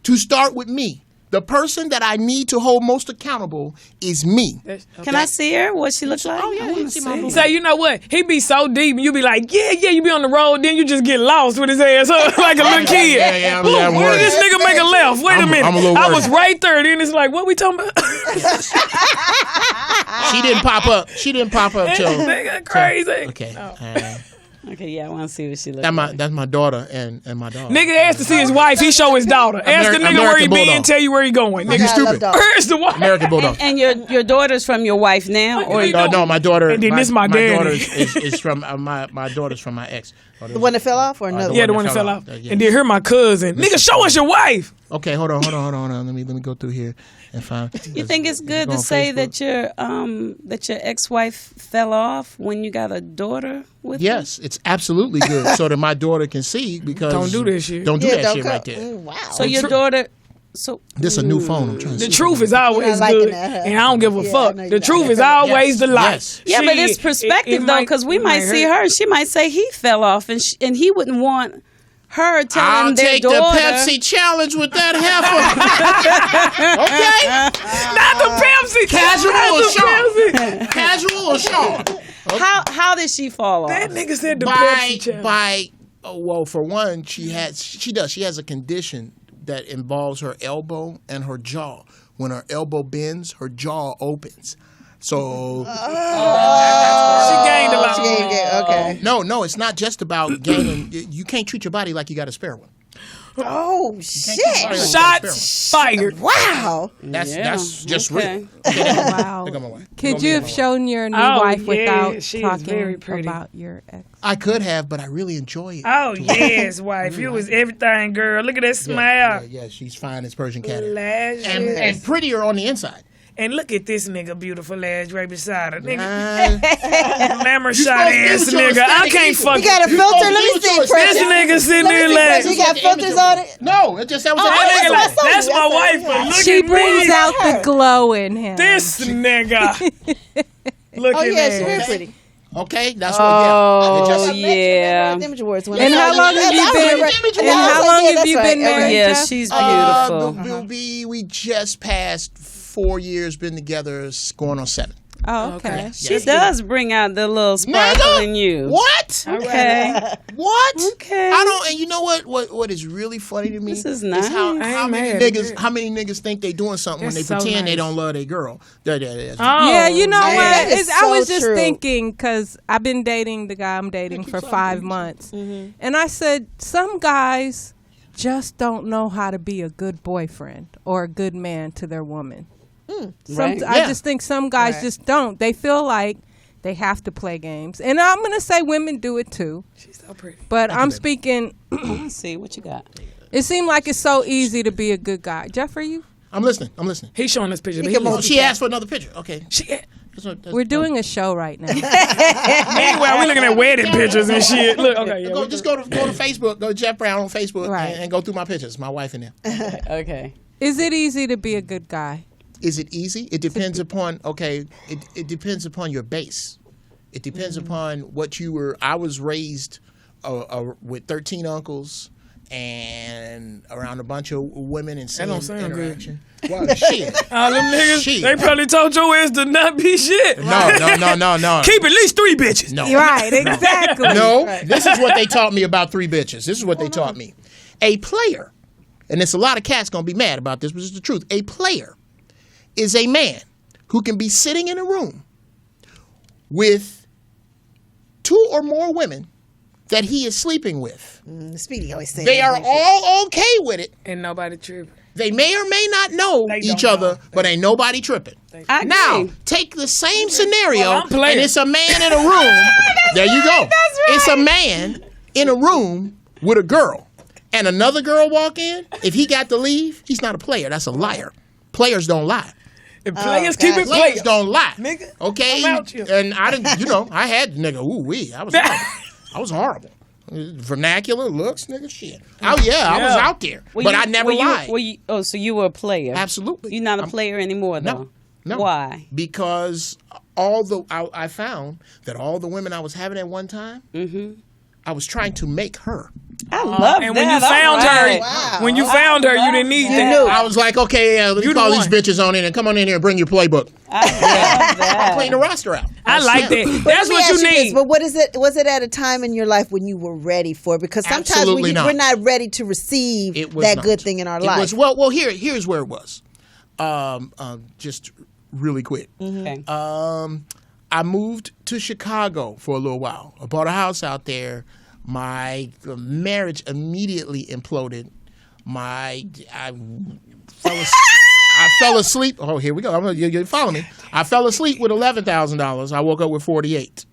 To start with me. The person that I need to hold most accountable is me. Can I see her? What she looks like? Oh, yeah, I wanna you see my boo. So you know what? He be so deep, and you be like, yeah, you be on the road, then you just get lost with his ass up like a little kid. Yeah, I'm Ooh, worried. where did this nigga make a left? Wait a minute. I'm a little I worried. was right there. Then it's like, what we talking about? She didn't pop up. She didn't pop up till. Nigga crazy. Okay. Okay, yeah, I want to see what she looks like. That's my daughter and my dog. Nigga asked to see his wife. He show his daughter. Ask the nigga where he American been. Bulldog. Tell you where he going. Nigga, God, I love stupid. dogs. where's the wife? American Bulldog. And your daughter's from your wife now, or No, my daughter. And then this my daddy. daughter is from my daughter's from my ex. The one that fell off or another? Yeah, the one that fell off. And then here my cousin. Nigga, show us your wife. Okay, hold on. Let me go through here and find. you think it's good Go to on say Facebook. that your ex-wife fell off when you got a daughter with her? Yes, it's absolutely good, so that my daughter can see. Because Don't do this shit. Don't do Yeah, that don't shit come- right there. Wow. So your daughter. So This is a new phone. I'm trying to The see. truth is always liking good, that, huh? and I don't give a Yeah, I fuck. know you The like truth that. is always the lie. Yes. yeah, but it's Shit, perspective it though, might- because we it might see hurt. her and she might say he fell off, and he wouldn't want her telling I'll their take daughter. the Pepsi challenge with that heifer. Okay, Not the Pepsi. casual or Not the Sean? Casual or Sean? How did she fall off? That nigga said the By Pepsi challenge. well, for one, she has a condition that involves her elbow and her jaw. When her elbow bends, her jaw opens. So She gained a lot. Okay. no, it's not just about gaining. You can't treat your body like you got a spare one. Oh shit! Shots fired. Wow. That's just okay. real. Wow. There go my wife. Could you have shown your new Oh, wife yeah, without she is very talking pretty. about your ex? I could have, but I really enjoy it. Oh yes, wife. You was everything, girl. Look at that smile. Yeah, she's fine as Persian cat. Lashes. And prettier on the inside. And look at this nigga, beautiful ass right beside her. Nigga, Uh, glamour you shot supposed to ass be with your nigga. I aesthetic can't equal. fuck You got a You filter? supposed Let to me be see, with Precious. this nigga sitting there Precious, laughing. you got filters on it? No, it just that was That an nigga that's like, what I that's saw my you. wife, That's but look She at brings me. out the glow in him. This nigga. Look Oh at yeah, she's very that. pretty. Okay, that's what. Yeah. It just, yeah. Image awards. And how long have you been? And how long have you been married? Yeah, Jeff? she's beautiful. we just passed 4 years, been together, going on 7. Oh, okay. She does bring out the little sparkle in you. What? Okay. What? Okay. I don't. And you know what? What is really funny to me? This is Is how, nice. I how ain't many mad at niggas? that. How many niggas think they doing something when they That's so pretend they nice. don't love their girl? Oh, Yeah, you know man, what? that is I was so just true. thinking because I've been dating the guy I'm dating for 5 months, and I said some guys just don't know how to be a good boyfriend or a good man to their woman. Right. I Yeah. just think some guys just don't. They feel like they have to play games, and I'm gonna say women do it too. She's so pretty. But I'm speaking. Let's see what you got. It seemed like it's so easy to be a good guy. Jeff, are you? I'm listening. I'm listening. He's showing us pictures. can Oh, she asked for another picture. Okay. We're doing a show right now. Meanwhile, we looking at wedding pictures and shit. Look, okay, yeah. Just go to Facebook. Go to Geoff Brown on Facebook Right. and go through my pictures. My wife in there. Okay. Is it easy to be a good guy? Is it easy? It depends upon it depends upon your base. It depends upon what you were. I was raised with 13 uncles and around a bunch of women and seeing don't sound good. interaction. Well, shit. All them niggas, Shit. they probably told your ass to not be shit. No. Keep at least 3 bitches. No. Right, exactly. No, this is what they taught me about 3 bitches. This is what they taught me. A player, and there's a lot of cats gonna be mad about this, but it's the truth. A player is a man who can be sitting in a room with 2 or more women that he is sleeping with. Speedy always saying They are all okay with it. And nobody tripping. They may or may not know They each don't other, know. but ain't nobody tripping. I agree. Now, take the same scenario, Well, I'm playing. and it's a man in a room. There you go. It's a man in a room with a girl, and another girl walk in. If he got to leave, he's not a player. That's a liar. Players don't lie. If players God. keep it Players players. don't lie. Nigga, Okay? I'm out you. And I didn't, I had nigga, ooh-wee. I was horrible. Vernacular looks, nigga, shit. Oh, yeah, I was Yeah. out there. But I never lied. So you were a player. Absolutely. You're not a player anymore, though. No. Why? Because I found that all the women I was having at one time, I was trying to make her. I love And that. when you found All right. her, when you found her, you didn't need that. I was like, okay, let me You the call these one. bitches on in and come on in here and bring your playbook. I love that. Clean the roster out. I like that. That's what you need. But what is it? Was it at a time in your life when you were ready for it? Because sometimes Absolutely not. we're not ready to receive It was that not. good thing in our It life. was, well, here's where it was. Just really quick. Okay. I moved to Chicago for a little while. I bought a house out there. My marriage immediately imploded. I fell asleep. Oh, here we go. You follow me. I fell asleep with $11,000. I woke up with 48.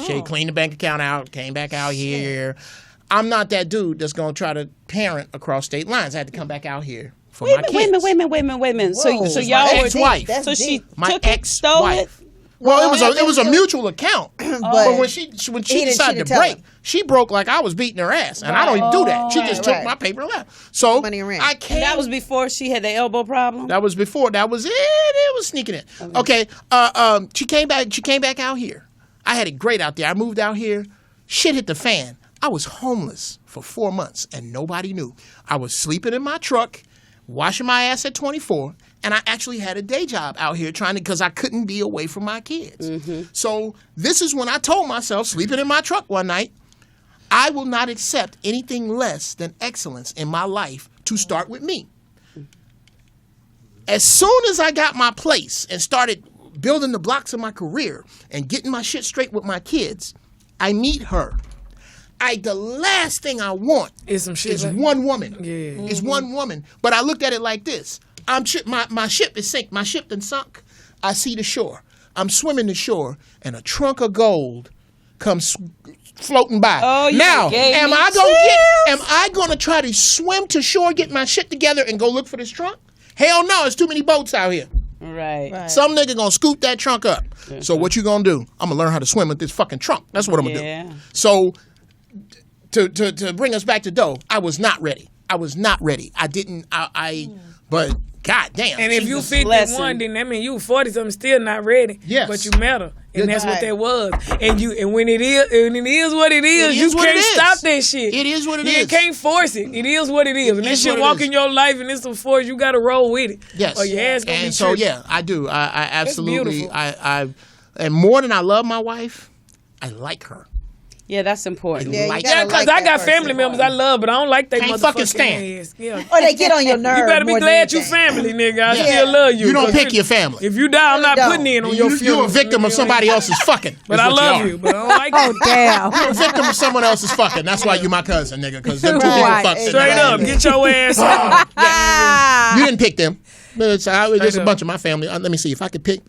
She cleaned the bank account out, came back out here. I'm not that dude that's going to try to parent across state lines. I had to come back out here for my kids. Wait a minute. So Whoa. so That's y'all my were ex-wife. That's so she deep. My took it, stole it. ex-wife. Well, it was a mutual account. But when she decided to tell break, him. she broke like I was beating her ass, and I don't even do that. She just took right. my paper and left. So Money and rent. I came. And that was before she had the elbow problem. That was before. That was it. It was sneaking in. Okay. She came back. She came back out here. I had it great out there. I moved out here. Shit hit the fan. I was homeless for 4 months, and nobody knew. I was sleeping in my truck, washing my ass at 24, and I actually had a day job out here because I couldn't be away from my kids. So this is when I told myself, sleeping in my truck one night, I will not accept anything less than excellence in my life to start with me. As soon as I got my place and started building the blocks of my career and getting my shit straight with my kids, I meet her. the last thing I want It's some shit. is like- one woman. Yeah. It's one woman. But I looked at it like this. My ship is sink. My ship done sunk. I see the shore. I'm swimming the shore, and a trunk of gold comes floating by. Oh, you now, gave am me I gonna try to swim to shore, get my shit together, and go look for this trunk? Hell no, there's too many boats out here. Right. Some nigga gonna scoop that trunk up. So what you gonna do? I'm gonna learn how to swim with this fucking trunk. That's what I'm gonna Yeah. do. So to bring us back to Doe, I was not ready. I didn't. But goddamn. And if she you was- 51, blessing. then that mean you 40 something still not ready. Yes. But you met her. And that's what Right. that was. And when it is what it is, you is what can't it is. stop that shit. It is what it You is. can't force it. It is what it is. And that is shit what it walk is. in your life and it's some force, you gotta roll with it. Yes. Or your ass gonna be and so tripping. yeah, I do. I absolutely. beautiful. I and more than I love my wife, I like her. Yeah, that's important. Yeah, you Like- gotta Yeah, because like I that got person. family members I love, but I don't like they Can't motherfucking fucking stand. ass. Yeah. Or they get on your nerves. You better be more than glad you anything. family, nigga. I Yeah. still love you. You don't 'Cause pick your family. If you die, I'm not don't. putting in on your funeral. You're a victim of somebody else's fucking. But is I what love are. you. But I don't like Oh, damn. You're a victim of someone else's fucking. That's why you my cousin, nigga. Because them two Right. people fucked. Straight up, get your ass on. Ah. You didn't pick them. But it's a up. bunch of my family. Let me see if I could pick.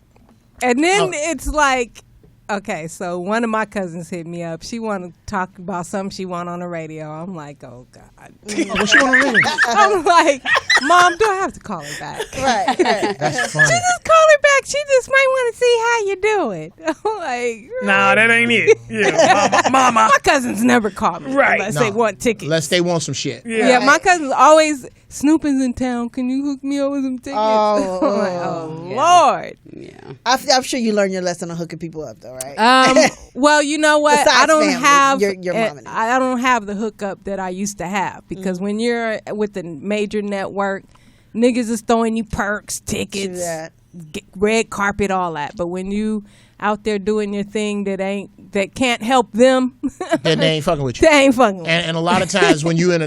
And then Oh. it's like, okay, so one of my cousins hit me up. She want to talk about something she want on the radio. I'm like, oh God. What you want to read? I'm like, Mom, do I have to call her back? Right. That's funny. Just call her back. She just might want to see how you doing. I'm like, Nah, that ain't it. Yeah, mama. my cousins never call me Right. unless No. they want tickets. Unless they want some shit. Yeah, my cousins always, Snooping's in town. Can you hook me up with some tickets? Oh, I'm like, oh Lord. Yeah. I'm sure you learned your lesson on hooking people up, though, right? Well, you know what? Besides I don't family, have your mom and I don't have the hookup that I used to have because when you're with the major network, niggas is throwing you perks, tickets, that. red carpet, all that. But when you out there doing your thing that can't help them, Then they ain't fucking with you. they ain't fucking. with And a lot of times when you at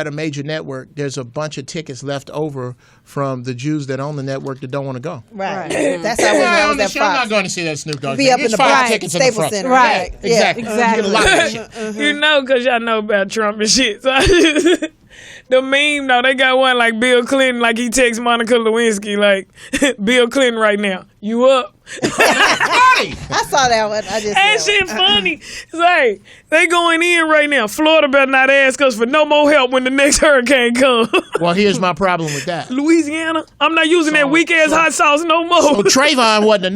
a major network, there's a bunch of tickets left over from the Jews that own the network that don't want to go. Right. That's how we know I'm that not Fox. going to see that Snoop Dogg. Be thing. up in It's the 5 box, tickets in the Staples front. Center. Right. Yeah, Exactly. exactly. You get a lot of that shit. You know, because y'all know about Trump and shit. So the meme, though, they got one like Bill Clinton, like he texts Monica Lewinsky, like, Bill Clinton right now, you up? I saw that one. I just That shit funny. It's like, they going in right now. Florida better not ask us for no more help when the next hurricane comes. Well, here's my problem with that. Louisiana, I'm not using that weak-ass hot sauce no more. So Trayvon wasn't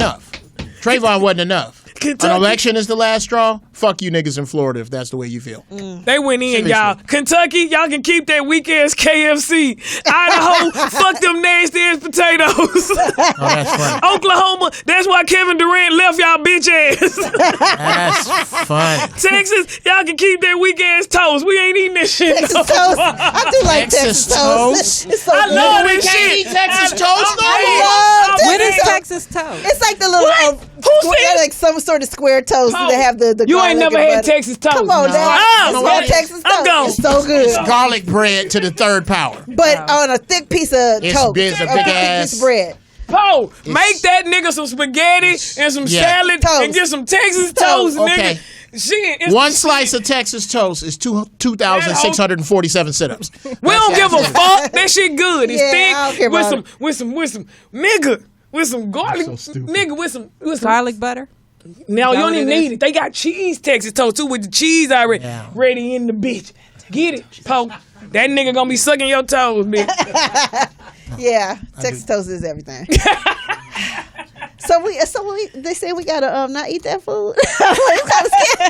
enough. Kentucky. An election is the last straw. Fuck you niggas in Florida if that's the way you feel. They went in, Seriously. y'all. Kentucky, y'all can keep that weak ass KFC. Idaho, fuck them nasty ass potatoes. Oh, that's funny. Oklahoma, that's why Kevin Durant left y'all bitch ass. That's funny. Texas, y'all can keep that weak ass toast. We ain't eating this shit. Texas no toast. more. I do like Texas Texas toast. It's so I good. love We this can't shit. eat Texas toast no I more. love What is Texas toast. Texas toast? It's like the little Who said- like some sort of square toast Oh, that have the you ain't garlic never and had butter. Texas toast. Come on, No. now. Oh, It's well, called Texas I'm toast. gone. It's so good. Garlic bread to the third power. But on a thick piece of It's toast, big- it's a a big thick ass- piece of bread. Poe, make that nigga some spaghetti and some Yeah. salad Toast. and get some Texas toast, Okay. nigga. Shit, it's One slice of Texas toast is 2,647 sit-ups. we don't give a fuck. That shit good. It's Yeah, I don't thick care with about some nigga with some garlic, so stupid. nigga with some Garlic butter? Now you that don't even what it need it. They got cheese Texas toast too with the cheese already Yeah. ready in the bitch. Get it, Poe. That nigga gonna be sucking your toes, bitch. Yeah, Texas toast is everything. So they say we gotta not eat that food.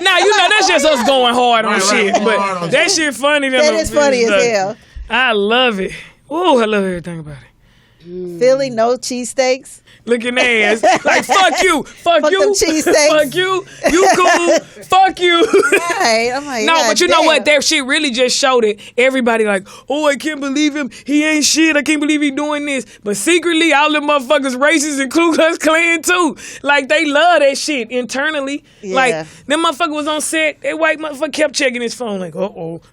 Now you know that's just us going hard on Right, shit, going but hard on that shit funny. That is funny as hell. I love it. Ooh, I love everything about it. Philly, no cheesesteaks. Looking ass. Like, fuck you. Fuck Fuck you. them cheesesteaks. Fuck you. You cool. Fuck you. Right. I'm like, No, God but you know damn. what? That shit really just showed it. Everybody like, oh, I can't believe him. He ain't shit. I can't believe he doing this. But secretly, all them motherfuckers racist and Ku Klux Klan too. Like, they love that shit internally. Yeah. Like, them motherfucker was on set. That white motherfucker kept checking his phone. Like,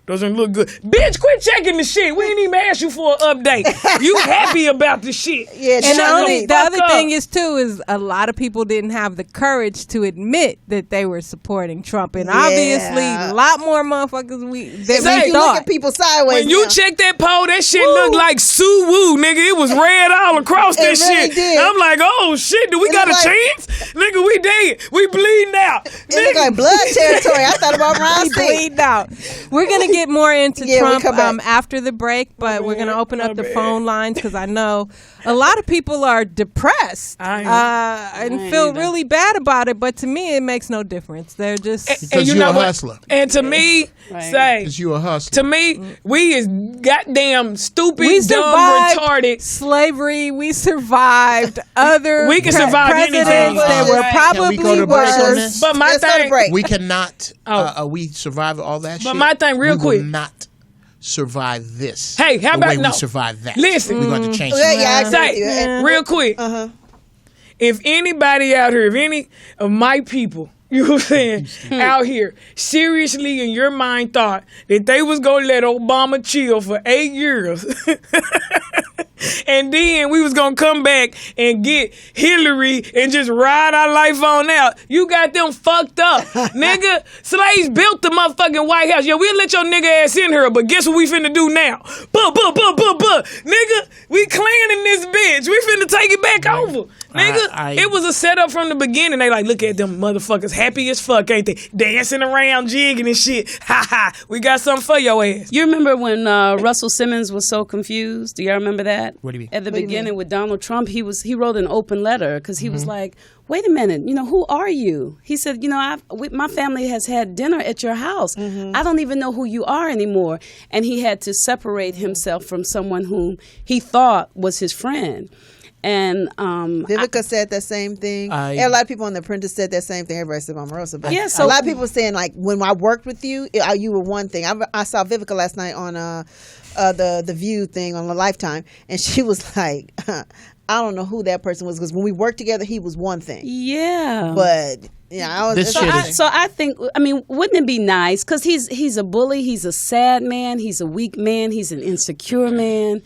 doesn't look good. Bitch, quit checking the shit. We ain't even ask you for an update. You happy about the the shit. Yeah, And definitely. the other thing is too is a lot of people didn't have the courage to admit that they were supporting Trump, and obviously a lot more motherfuckers than we You look thought. at people sideways. When you now. check that poll, that shit looked like Sue Woo, nigga. It was red all across that really shit. did. I'm like, oh shit, do we got a looked like- chance? Nigga, we dead. We bleeding out. It looked like blood territory. I thought about Ron C. Bleeding out. We're gonna get more into Yeah, we'll Trump come back. after the break, but we're gonna open up the phone lines because I know a lot of people are depressed and feel really bad about it. But to me, it makes no difference. They're just Because you're a hustler. And to me, say, Because you're a hustler. to me, we is goddamn stupid, we dumb, survived retarded. slavery. We survived other We can survive presidents anything. that were Can we go probably to break on worse. this? But my Let's go to thing, break. We cannot. We survive all that shit. But my thing, real we quick. will not survive this. Hey, how the about way no? we survive that? Listen. we're going to change. Yeah, it. yeah, I agree Say, with you. And- real quick. If anybody out here, if any of my people, you know what I'm saying, out here, seriously in your mind thought that they was going to let Obama chill for 8 years and then we was going to come back and get Hillary and just ride our life on out, you got them fucked up. Nigga, slaves built the motherfucking White House. Yo, we'll let your nigga ass in here, but guess what we finna do now? Nigga, we cleaning this bitch. We finna take it back over. Nigga, it was a setup from the beginning. They like, look at them motherfuckers, happy as fuck, ain't they? Dancing around, jigging and shit. Ha ha, we got something for your ass. You remember when Russell Simmons was so confused? Do y'all remember that? What do you mean? At the beginning with Donald Trump, he wrote an open letter because he was like, wait a minute, who are you? He said, my family has had dinner at your house. I don't even know who you are anymore. And he had to separate himself from someone whom he thought was his friend. And Vivica said that same thing. And a lot of people on The Apprentice said that same thing. Everybody said Omarosa. But Yeah, so- a lot of people saying, like, when I worked with you, you were one thing. I saw Vivica last night on the View thing on the Lifetime, and she was like, I don't know who that person was, because when we worked together, he was one thing. yeah. But I was. This shit is- So I think, wouldn't it be nice? Because he's a bully, he's a sad man, he's a weak man, he's an insecure man.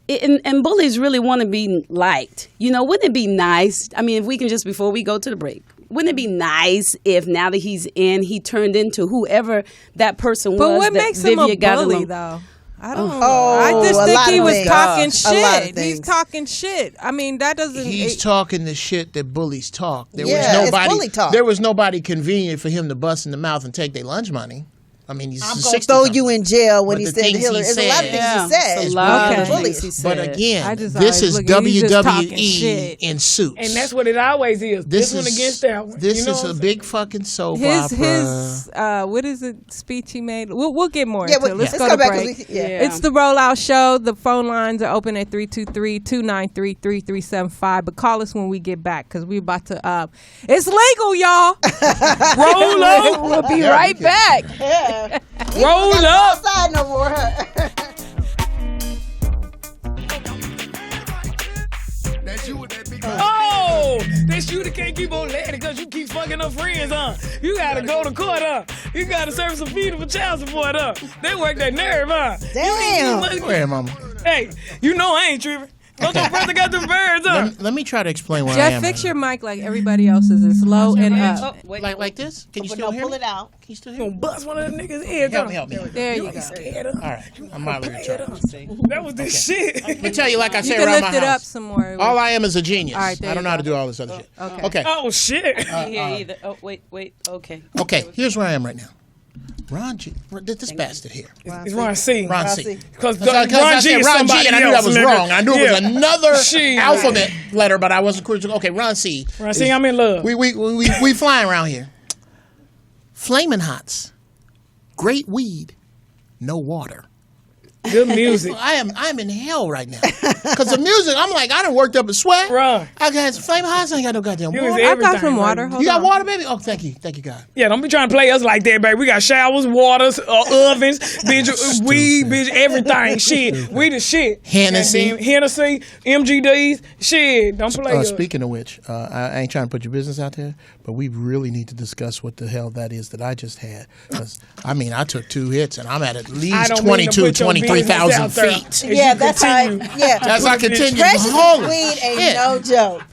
And bullies really want to be liked. Wouldn't it be nice? If we can just, before we go to the break, wouldn't it be nice if now that he's in, he turned into whoever that person was? But what that makes him a Vivian got bully, along- though? I don't know. Oh, I just a think lot he of was things. talking A lot of shit. things. He's talking shit. That doesn't. He's talking the shit that bullies talk. Yeah, it's bully talk. There was nobody convenient for him to bust in the mouth and take their lunch money. He's I'm 60 going to throw you in jail when But he the said things Hillary. he There's a lot of things Yeah, he said. it's a lot Okay. of things he said. But I again, just this always is look at- he's just talking WWE shit. in suits. And that's what it always is. This one against that one. This You know is what a I'm big fucking soap His opera. what is it speech he made? We'll get more Yeah, into it. but Let's let's go go to back. break. 'Cause Yeah. It's the Rollout Show. The phone lines are open at 323-293-3375. But call us when we get back because we're about to. It's legal, y'all. Roll up. We'll be right back. Yeah. Roll up. Outside no more. Oh, that's you that can't keep on laughing because you keep fucking up friends, huh? You gotta go to court, huh? You gotta serve some feet for child support, huh? They work that nerve, huh? Damn. Go ahead, mama. Hey, I ain't tripping. Don't your brother got them birds, huh? Let me try to explain where I Jeff, am. fix your mic like everybody else's. It's low and up. like this? Can you still hear Pull me? it out. Can you still You hear gonna me? bust one of them niggas' heads, Help me. There you go. Scared of? All right, I'm mildly retarded. That was this shit. Let me tell you, like I You say can around lift my it up house, some more. all I am is a genius. All right, there I don't you know how go. to do all this other shit. Okay. Oh shit. Here either. Oh, wait. Okay. Okay, here's where I am right now. Ron G, this bastard here. It's Ron C. Ron C. Because I Ron G said is Ron G somebody and I knew else, that was nigga. wrong. I knew it was Yeah. another Shit. alphabet letter, but I wasn't crucial. Okay, Ron C. Ron C, I'm in love. We flying around here. Flaming Hots, great weed, no water. Good music. I'm in hell right now because the music. I'm like I done worked up a sweat. Right. I got some Flaming Hots. I ain't got no goddamn It was water. I got everything, some water. right? Hold You got on. water, baby? Oh, thank you, God. Yeah, don't be trying to play us like that, baby. We got showers, waters, ovens, bitch, weed, bitch, everything. Shit, we the shit. Hennessy. Goddamn, Hennessy, MGDs. Shit, don't play us. Speaking of which, I ain't trying to put your business out there, but we really need to discuss what the hell that is that I just had. 'Cause, I took 2 hits and I'm at I least don't mean to 22, put your 23 3,000 feet. Yeah, that's how. Yeah, As I continue. Precious Holy weed ain't shit. no joke.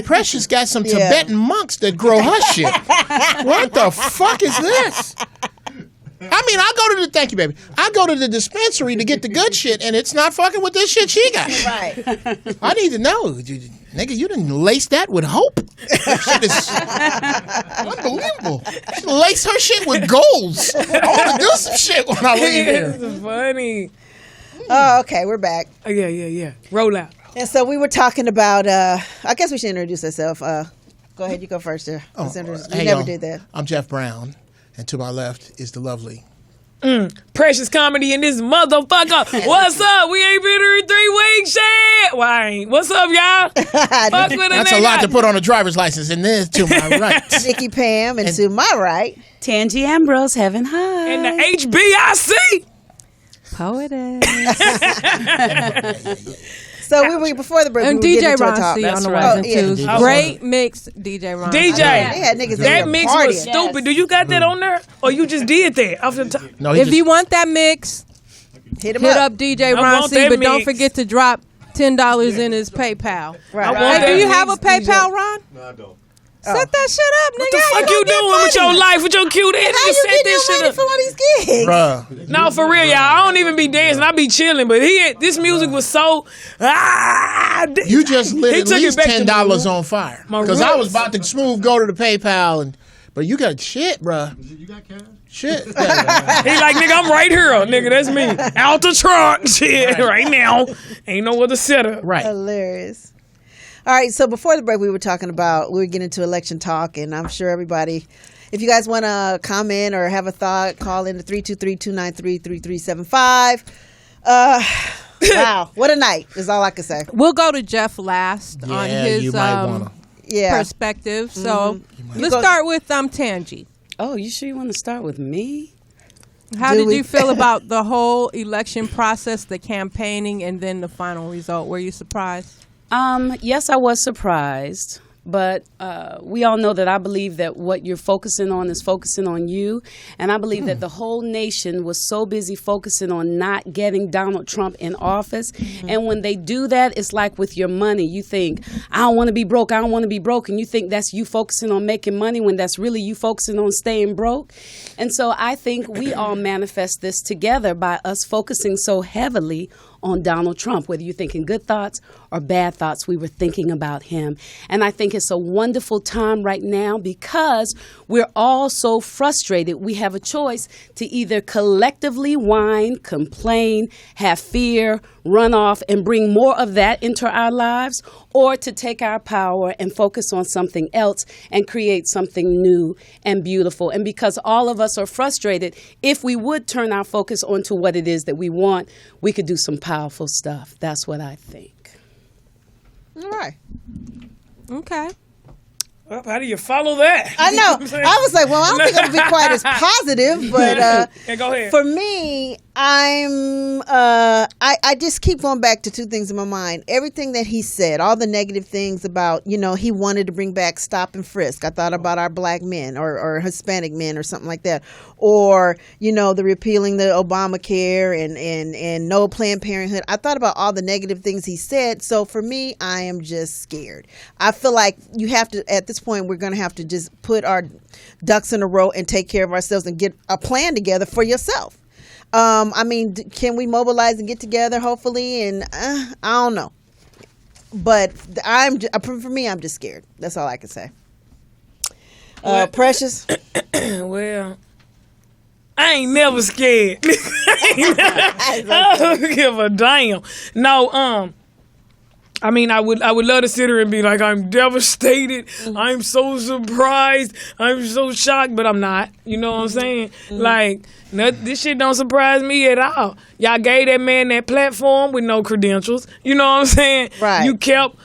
Precious got some Tibetan monks that grow her shit. What the fuck is this? I mean, thank you, baby. I go to the dispensary to get the good shit, and it's not fucking with this shit she got. Right. I need to know. Nigga, you didn't lace that with hope. That shit is unbelievable. She lace her shit with golds. I want to do some shit when I leave here. It's funny. Oh, okay, we're back. Oh, yeah. Roll out. And so we were talking about. I guess we should introduce ourselves. Go ahead, you go first. There. We Hey, never y'all. did that. I'm Geoff Brown, and to my left is the lovely. Precious comedy in this motherfucker. What's up? We ain't been here in 3 weeks, shit. Well, I ain't. What's up, y'all? Fuck with a That's nigga. a lot to put on a driver's license, and then to my right. Nikki Pam, and to my right. Tangie Ambrose, heaven high. And the HBIC. Poetess. So we were before the break. And we were getting DJ into a Ron talk. C on the right. ones and twos. Oh, yeah. Great mix, DJ Ron. DJ. They had niggas in That there mix partying. was stupid. Do you got that on there? Or you just did that off the top? No, he If just- you want that mix, Hit him hit up. up DJ I Ron want C, that but don't mix. forget to drop $10 in his PayPal. Right. I want Hey, that do you have a mix, PayPal, DJ. Ron? No, I don't. Set that shit up, nigga. What the fuck you doing with your life, with your cute ass? How You you set getting this your shit money up. for all these gigs? Bruh. No, for real, y'all. I don't even be dancing. I be chilling. But this music was so. You just lit He at took it least back to $10 my on fire. my Because I was roots. about to smooth go to the PayPal, but you got shit, bruh. You got cash? Shit. He like, nigga, I'm right here. Nigga, that's me. Out the trunk. Shit, right now. Ain't no other setup. Right. Hilarious. All right, so before the break, we were getting into election talk, and I'm sure everybody, if you guys want to comment or have a thought, call in to 323-293-3375. Wow, what a night is all I can say. We'll go to Jeff last on Yeah, his you might want to. Yeah. perspective. So let's go- start with Tangie. Oh, you sure you want to start with me? How Do did we- you feel about the whole election process, the campaigning, and then the final result? Were you surprised? Yes, I was surprised, but we all know that I believe that what you're focusing on is focusing on you, and I believe that the whole nation was so busy focusing on not getting Donald Trump in office, and when they do that, it's like with your money. You think, I don't want to be broke, I don't want to be broke, and you think that's you focusing on making money when that's really you focusing on staying broke. And so I think we all manifest this together by us focusing so heavily on Donald Trump, whether you're thinking good thoughts or bad thoughts, we were thinking about him. And I think it's a wonderful time right now because we're all so frustrated. We have a choice to either collectively whine, complain, have fear, run off, and bring more of that into our lives, or to take our power and focus on something else and create something new and beautiful. And because all of us are frustrated, if we would turn our focus onto what it is that we want, we could do some powerful stuff. That's what I think. All right. Okay. Well, how do you follow that? I know. I was like, well, I don't think I'm gonna be quite as positive, but Yeah, go ahead. for me, I just keep going back to two things in my mind. Everything that he said, all the negative things about, he wanted to bring back stop and frisk. I thought about our black men or Hispanic men or something like that. Or, the repealing the Obamacare and no Planned Parenthood. I thought about all the negative things he said. So for me, I am just scared. I feel like you have to, at this point, we're going to have to just put our ducks in a row and take care of ourselves and get a plan together for yourself. Can we mobilize and get together, hopefully? And I don't know. But for me, I'm just scared. That's all I can say. Precious? Well, I ain't never scared. I don't give a damn. No, I would love to sit here and be like, I'm devastated. Mm-hmm. I'm so surprised. I'm so shocked, but I'm not. You know what I'm saying? Mm-hmm. Like, this shit don't surprise me at all. Y'all gave that man that platform with no credentials. You know what I'm saying? Right. You kept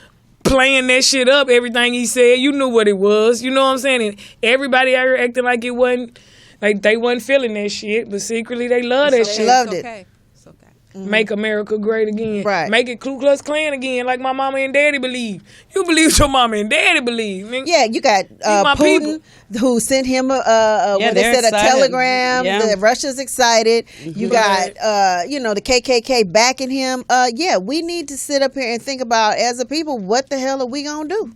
playing that shit up, everything he said. You knew what it was. You know what I'm saying? And everybody out here acting like it wasn't, like they wasn't feeling that shit, but secretly they love that They shit. loved it. Okay. It's okay. Make America great again. Right. Make it Ku Klux Klan again, like my mama and daddy believe. You believe what your mama and daddy believe. Nigga. Yeah, you got my Putin, who sent him when they they're said a excited. telegram. Yeah. Russia's excited. You got the KKK backing him. We need to sit up here and think about, as a people, what the hell are we gonna do?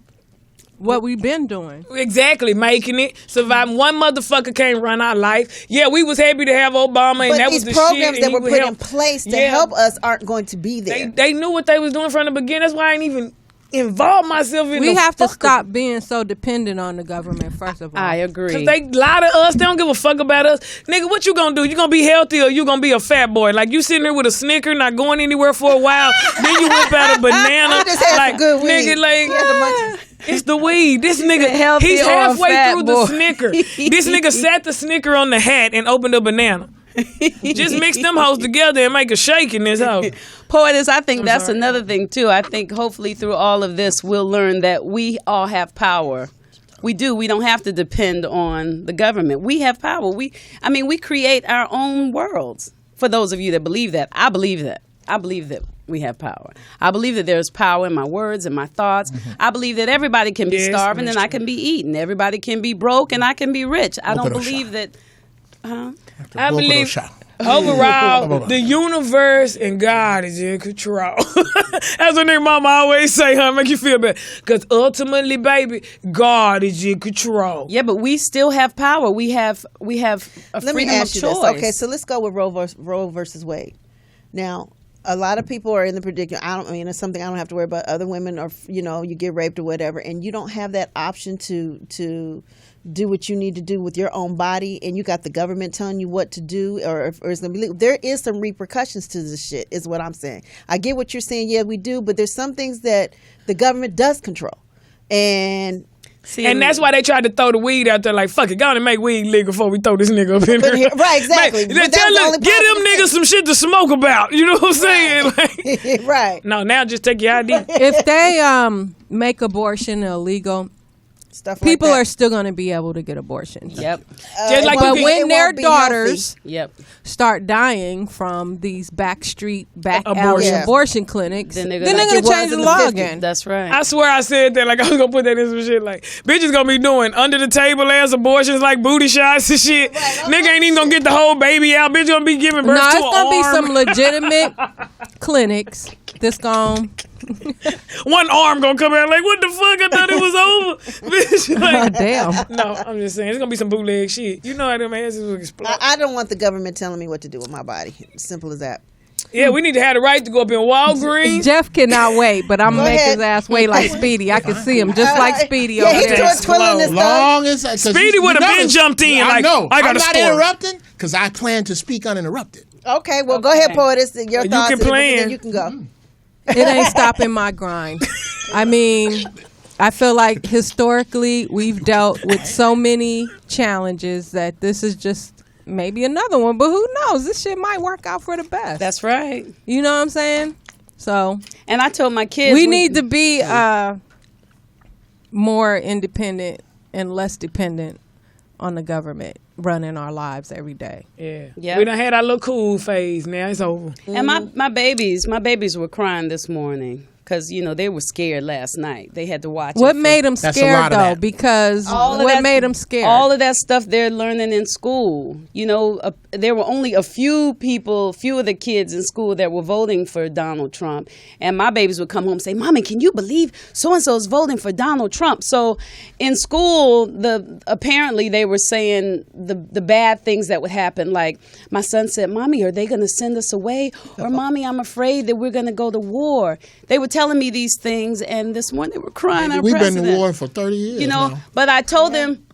What we've been doing. Exactly, making it, surviving. One motherfucker can't run our life. Yeah, we was happy to have Obama, and But that these was the programs shit. that and were he would put help. in place to Yeah. help us aren't going to be there. They knew what they was doing from the beginning. That's why I ain't even involve myself in We the have to fuck stop being so dependent on the government, first of all. I agree. Cause they lie to us. They don't give a fuck about us. Nigga, what you gonna do? You gonna be healthy or you gonna be a fat boy? Like you sitting there with a Snicker, not going anywhere for a while. Then you whip out a banana. I just had like, some good weed. nigga, like, He had the munchies. it's the weed. This nigga, healthy he's or a halfway fat through boy. the Snicker. This nigga sat the Snicker on the hat and opened a banana. Just mix them hoes together and make a shake in this house. Poetess, I think that's another thing too. I think hopefully through all of this, we'll learn that we all have power. We do. We don't have to depend on the government. We have power. We create our own worlds. For those of you that believe that, I believe that. I believe that we have power. I believe that there's power in my words and my thoughts. I believe that everybody can be Yes, starving that's and I true. can be eating. Everybody can be broke and I can be rich. I don't believe that. I believe overall, the universe and God is in control. That's what their mama always say, huh? Make you feel bad. Because ultimately, baby, God is in control. Yeah, but we still have power. We have a Let freedom me ask of you choice. this. Okay, so let's go with Roe versus Wade. Now, a lot of people are in the predicament. It's something I don't have to worry about. Other women are, you get raped or whatever, and you don't have that option to do what you need to do with your own body, and you got the government telling you what to do, or it's gonna be legal. There is some repercussions to this shit, is what I'm saying. I get what you're saying. Yeah, we do, but there's some things that the government does control, and. See, And that's why they tried to throw the weed out there like, fuck it, go on and make weed legal before we throw this nigga up in But there. here- right, exactly. Get But that was the only them possible niggas some shit to smoke about. You know what I'm saying? Like, right. no, now just take your ID. If they make abortion illegal, Stuff like people that. are still going to be able to get abortions. Yep. Just like But you when it their won't be daughters Yep. start dying from these back alley Abortions. abortion clinics, Then then they're they're gonna- going to Like it change was the in law the 50s. again. That's right. I swear I said that like I was gonna put that in some shit like bitches gonna be doing under the table ass abortions like booty shots and shit. Nigga ain't even gonna get the whole baby out. Bitch gonna be giving birth No, to it's an going to be arm. some legitimate clinics that's going One arm gonna come out like what the fuck? I thought it was over. Bitch, like, damn. no, I'm just saying it's gonna be some bootleg shit. You know how them asses will explode. I don't want the government telling me what to do with my body. Simple as that. Yeah, we need to have the right to go up in Walgreens. Jeff cannot wait, but I'm Go going to make ahead. his ass wait like Speedy. I can see him just like Speedy Yeah, over he's there. doing twiddling his thumb. Long as Speedy would have been jumped in. I like, know. I got I'm a not story. interrupting because I plan to speak uninterrupted. Okay, well, go ahead, Poetess. Your You thoughts. can and plan. then you can go. It ain't stopping my grind. I mean, I feel like historically we've dealt with so many challenges that this is just maybe another one. But who knows? This shit might work out for the best. That's right. You know what I'm saying? So And I told my kids we need to be more independent and less dependent on the government running our lives every day. Yeah. Yeah. We done had our little cool phase. Now it's over. And my babies were crying this morning because they were scared last night. They had to watch. What it made them That's a scared lot of though? that. Because All of what that- made them scared? All of that stuff they're learning in school. There were only a few of the kids in school that were voting for Donald Trump. And my babies would come home and say, Mommy, can you believe so-and-so is voting for Donald Trump? So in school, apparently they were saying the bad things that would happen. Like my son said, Mommy, are they going to send us away? Or Mommy, I'm afraid that we're going to go to war. They were telling me these things, and this morning they were crying. Our We've been president. in war for 30 years now. But I told them,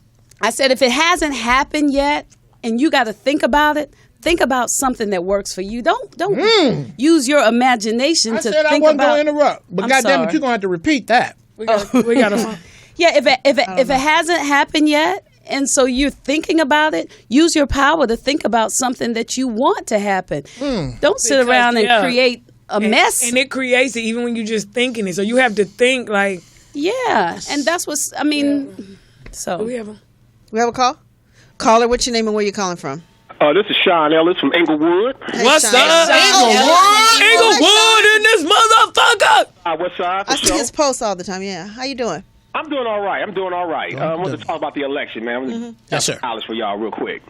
I said, if it hasn't happened yet, and you got to think about it, think about something that works for you. Don't use your imagination I to said I think wasn't about. going to interrupt, but I'm goddamn sorry. it, you're going to have to repeat that. We got Yeah, if it hasn't happened yet, and so you're thinking about it, use your power to think about something that you want to happen. Don't sit Because, around and yeah. create a mess. And it creates it even when you're just thinking it. So you have to think like, Yeah, and that's what's. I mean, so do we have a We have a call? Caller, what's your name and where you calling from? This is Sean Ellis from Inglewood. What's Sean. up? Inglewood in this motherfucker. What's up? I see his posts all the time. Yeah, how you doing? I'm doing all right. I want to talk about the election, man. Yes, sir. Knowledge for y'all real quick.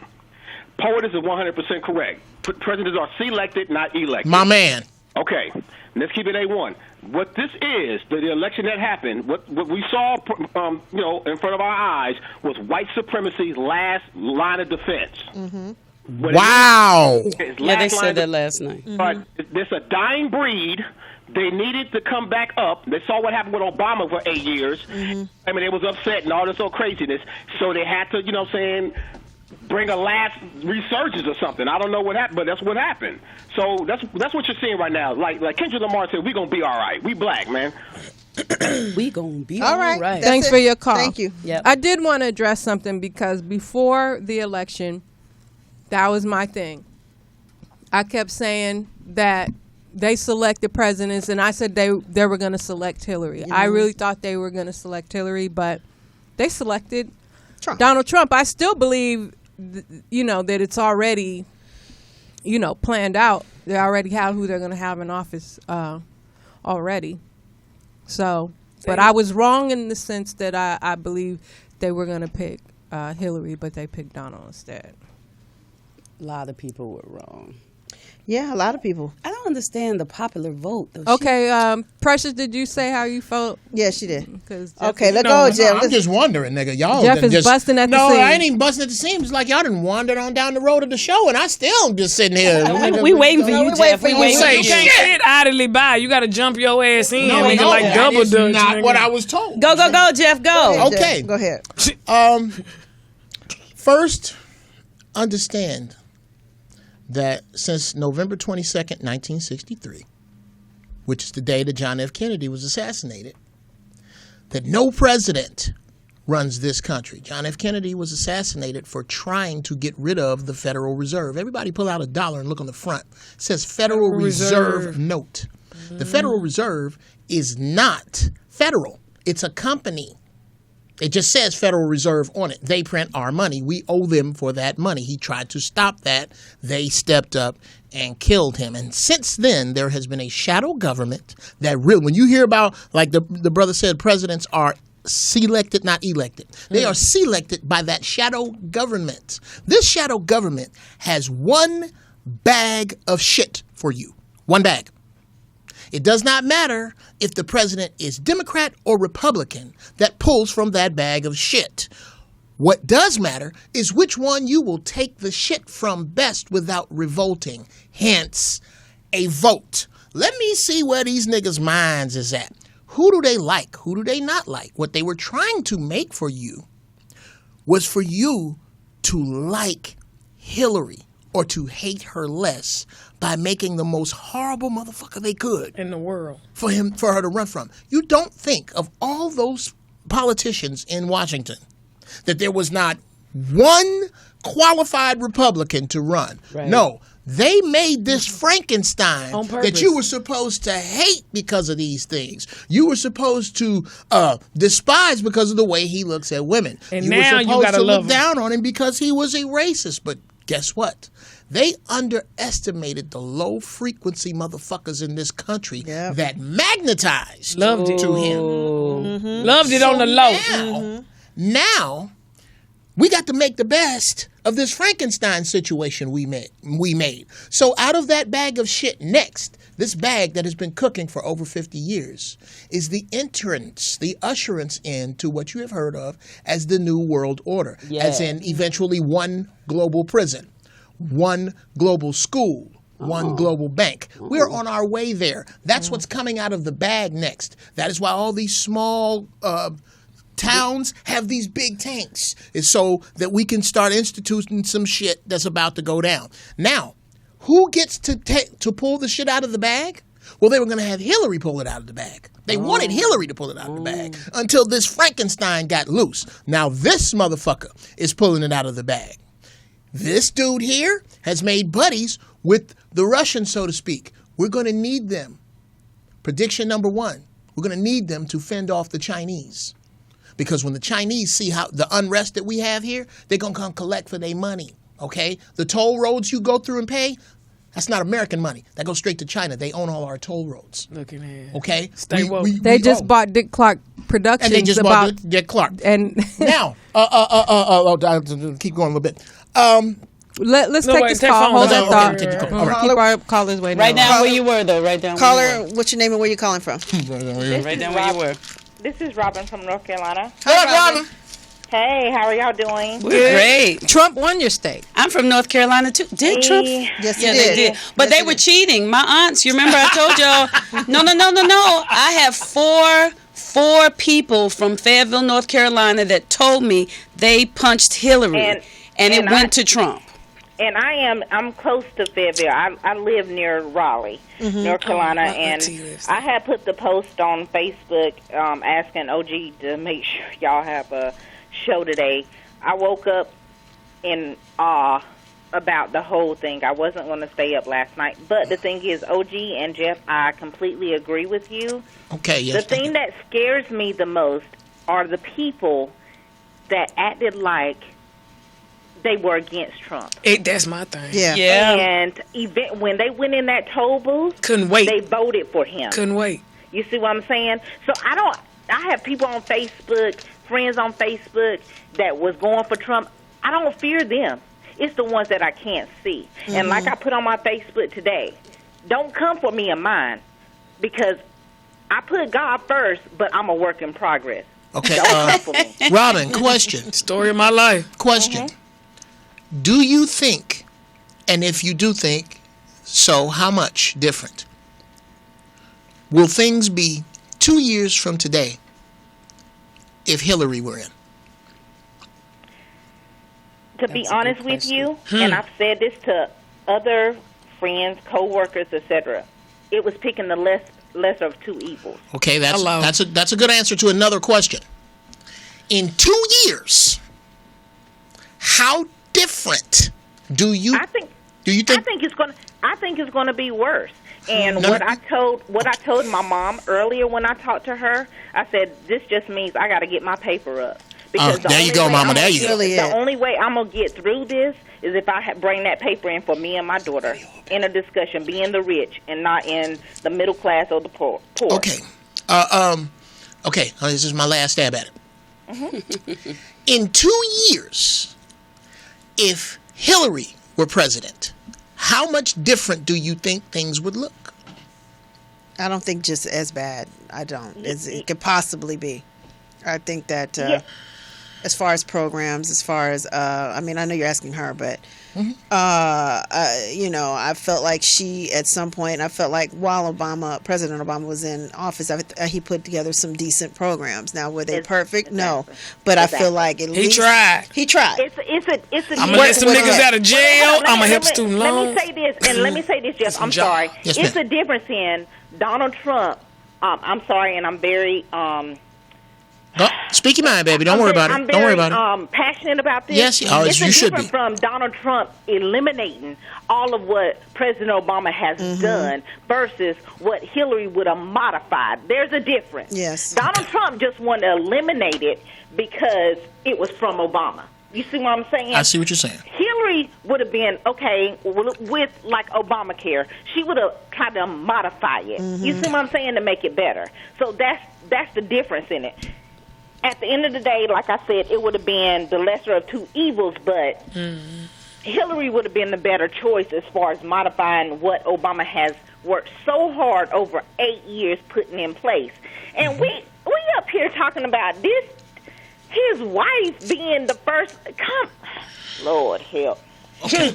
Poetess is 100% correct. Presidents are selected, not elected. My man. Okay, let's keep it A1. What this is, the election that happened, what we saw, in front of our eyes was white supremacy's last line of defense. Mm-hmm. Wow. Yeah, they said that last night. But there's a dying breed. They needed to come back up. They saw what happened with Obama for 8 years. Mm-hmm. I mean, they was upset and all this old craziness. So they had to, bring a last resurgence or something. I don't know what happened, but that's what happened. So that's what you're seeing right now. Like Kendrick Lamar said, we gonna be all right. We black, man. We gonna be all right. Thanks for your call. Thank you. Yep. I did want to address something because before the election, that was my thing. I kept saying that they selected presidents, and I said they were going to select Hillary. I really thought they were going to select Hillary, but they selected Donald Trump. I still believe, that it's already, planned out. They already have who they're going to have in office already. So, but I was wrong in the sense that I believe they were going to pick Hillary, but they picked Donald instead. A lot of people were wrong. Yeah, a lot of people. I don't understand the popular vote, though. Okay, Precious, did you say how you felt? Yeah, she did. Jeff, okay, let's go, Jeff. I'm just wondering, nigga. Y'all Jeff is just busting at the seams. No, I ain't even busting at the seams. It's like y'all done wandered on down the road of the show, and I still just sitting here. We waiting for you, Jeff. We waiting for You you. can't sit idly by. You got to jump your ass in, No, nigga, like that double is dutch. not nigga. what I was told. Go, Jeff, go. Okay. Go ahead. First, understand that since November 22nd, 1963, which is the day that John F. Kennedy was assassinated, that no president runs this country. John F. Kennedy was assassinated for trying to get rid of the Federal Reserve. Everybody pull out $1 and look on the front. It says Federal Reserve Note. The Federal Reserve is not federal. It's a company. It just says Federal Reserve on it. They print our money. We owe them for that money. He tried to stop that. They stepped up and killed him. And since then, there has been a shadow government that really, when you hear about, like the brother said, presidents are selected, not elected. They are selected by that shadow government. This shadow government has one bag of shit for you. One bag. It does not matter if the president is Democrat or Republican that pulls from that bag of shit. What does matter is which one you will take the shit from best without revolting. Hence, a vote. Let me see where these niggas' minds is at. Who do they like? Who do they not like? What they were trying to make for you was for you to like Hillary or to hate her less by making the most horrible motherfucker they could in the world for her to run from. You don't think of all those politicians in Washington that there was not one qualified Republican to run. Right. No, they made this Frankenstein that you were supposed to hate because of these things. You were supposed to despise because of the way he looks at women. And you now were supposed you gotta to love look down on him because he was a racist. But guess what? They underestimated the low-frequency motherfuckers in this country that magnetized loved it to him. Mm-hmm. Loved it on the low. Now, we got to make the best of this Frankenstein situation we made. So out of that bag of shit next, this bag that has been cooking for over 50 years, is the entrance, the usherance into what you have heard of as the New World Order, as in eventually one global prison, one global school, one global bank. We're on our way there. That's what's coming out of the bag next. That is why all these small towns have these big tanks, is so that we can start instituting some shit that's about to go down. Now, who gets to pull the shit out of the bag? Well, they were going to have Hillary pull it out of the bag. They wanted Hillary to pull it out of the bag until this Frankenstein got loose. Now this motherfucker is pulling it out of the bag. This dude here has made buddies with the Russians, so to speak. We're going to need them. Prediction number one, we're going to need them to fend off the Chinese. Because when the Chinese see how the unrest that we have here, they're going to come collect for their money. Okay? The toll roads you go through and pay, that's not American money. That goes straight to China. They own all our toll roads. Look at that. Okay? Stay woke. They just bought Dick Clark Productions. And they just bought Dick Clark. And Now, keep going a little bit. let's take this call. Hold that thought. Take the call. All All right. right. Keep our callers waiting. Write down where you were, though. Write down. Caller, what's your name and where you calling from? Write down where you were. This is Robin from North Carolina. Hi, Robin. Hey, how are y'all doing? We're great. Trump won your state. I'm from North Carolina too. Did Trump? Yes, he Yeah, did. they did. But Yes, they he were did. cheating. My aunts, you remember I told y'all, no. I have four people from Fayetteville, North Carolina that told me they punched Hillary and it went to Trump. And I'm close to Fayetteville. I live near Raleigh, North Carolina, and I had put the post on Facebook asking OG to make sure y'all have a show today. I woke up in awe about the whole thing. I wasn't going to stay up last night. But the thing is, OG and Geoff, I completely agree with you. Okay, yes. The thing that scares me the most are the people that acted like they were against Trump. That's my thing. Yeah. And when they went in that toll booth, Couldn't wait. they voted for him. Couldn't wait. You see what I'm saying? So I have people on Facebook, friends on Facebook that was going for Trump. I don't fear them. It's the ones that I can't see. And like I put on my Facebook today, don't come for me and mine because I put God first, but I'm a work in progress. Okay, Don't come for me. Robin, question. Story of my life. Question. Do you think, and if you do think, so how much different? Will things be 2 years from today if Hillary were in? To be honest with you, and I've said this to other friends, co-workers, etc., it was picking the lesser of two evils. Okay, that's a good answer to another question. In 2 years, how different do you think? I think it's going to be worse. And what I told my mom earlier when I talked to her, I said this just means I got to get my paper up. Because there you go, Mama. There you go. The only way I'm going to get through this is if I bring that paper in for me and my daughter in a discussion, being the rich and not in the middle class or the poor. Okay. Okay, this is my last stab at it. In 2 years, if Hillary were president, how much different do you think things would look? I don't think just as bad. I don't. It could possibly be. I think that as far as programs, as far as, I mean, I know you're asking her, but, I felt like she, at some point, I felt like while President Obama was in office, he put together some decent programs. Now, were they perfect? No. But I feel like at least... He tried. It's a I'm going to let some niggas out of jail. I'm going to help student loans. Let me say this, Jeff. I'm sorry. Yes, it's ma'am. a difference in Donald Trump. I'm sorry, and I'm very... Speak your mind, baby. Don't worry about it. Don't worry about it. Passionate about this. Yes, you should be. It's different from Donald Trump eliminating all of what President Obama has done versus what Hillary would have modified. There's a difference. Yes. Donald Trump just wanted to eliminate it because it was from Obama. You see what I'm saying? I see what you're saying. Hillary would have been, okay, with like Obamacare, she would have tried to modify it. You see what I'm saying? To make it better. So that's the difference in it. At the end of the day, like I said, it would have been the lesser of two evils, but Hillary would have been the better choice as far as modifying what Obama has worked so hard over 8 years putting in place. And we up here talking about this, his wife being the first, Lord help. Okay.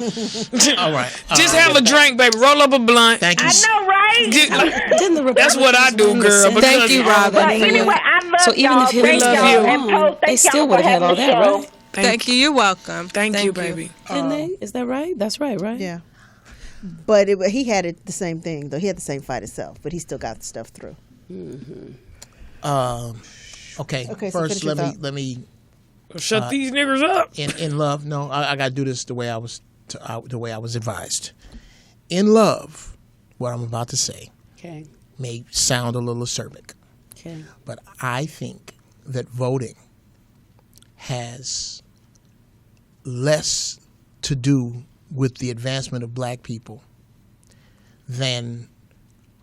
All right. Just have a drink, baby. Roll up a blunt. Thank you. I know, right? That's what I do, girl. Thank you, Robin. But anyway, I love So even y'all. if Hillary Thank love y'all. you. And Poe, They thank still y'all would for have had having all the that, show. right? Thank you. You're welcome. Thank you, baby. Didn't they? Is that right? That's right, right? Yeah. But he had it the same thing, though. He had the same fight itself, but he still got the stuff through. Okay. Okay, so First, finish your thought. let me Shut these niggas up. in love. No, I got to do this the way I was advised. In love, what I'm about to say Okay. may sound a little acerbic, Okay. but I think that voting has less to do with the advancement of black people than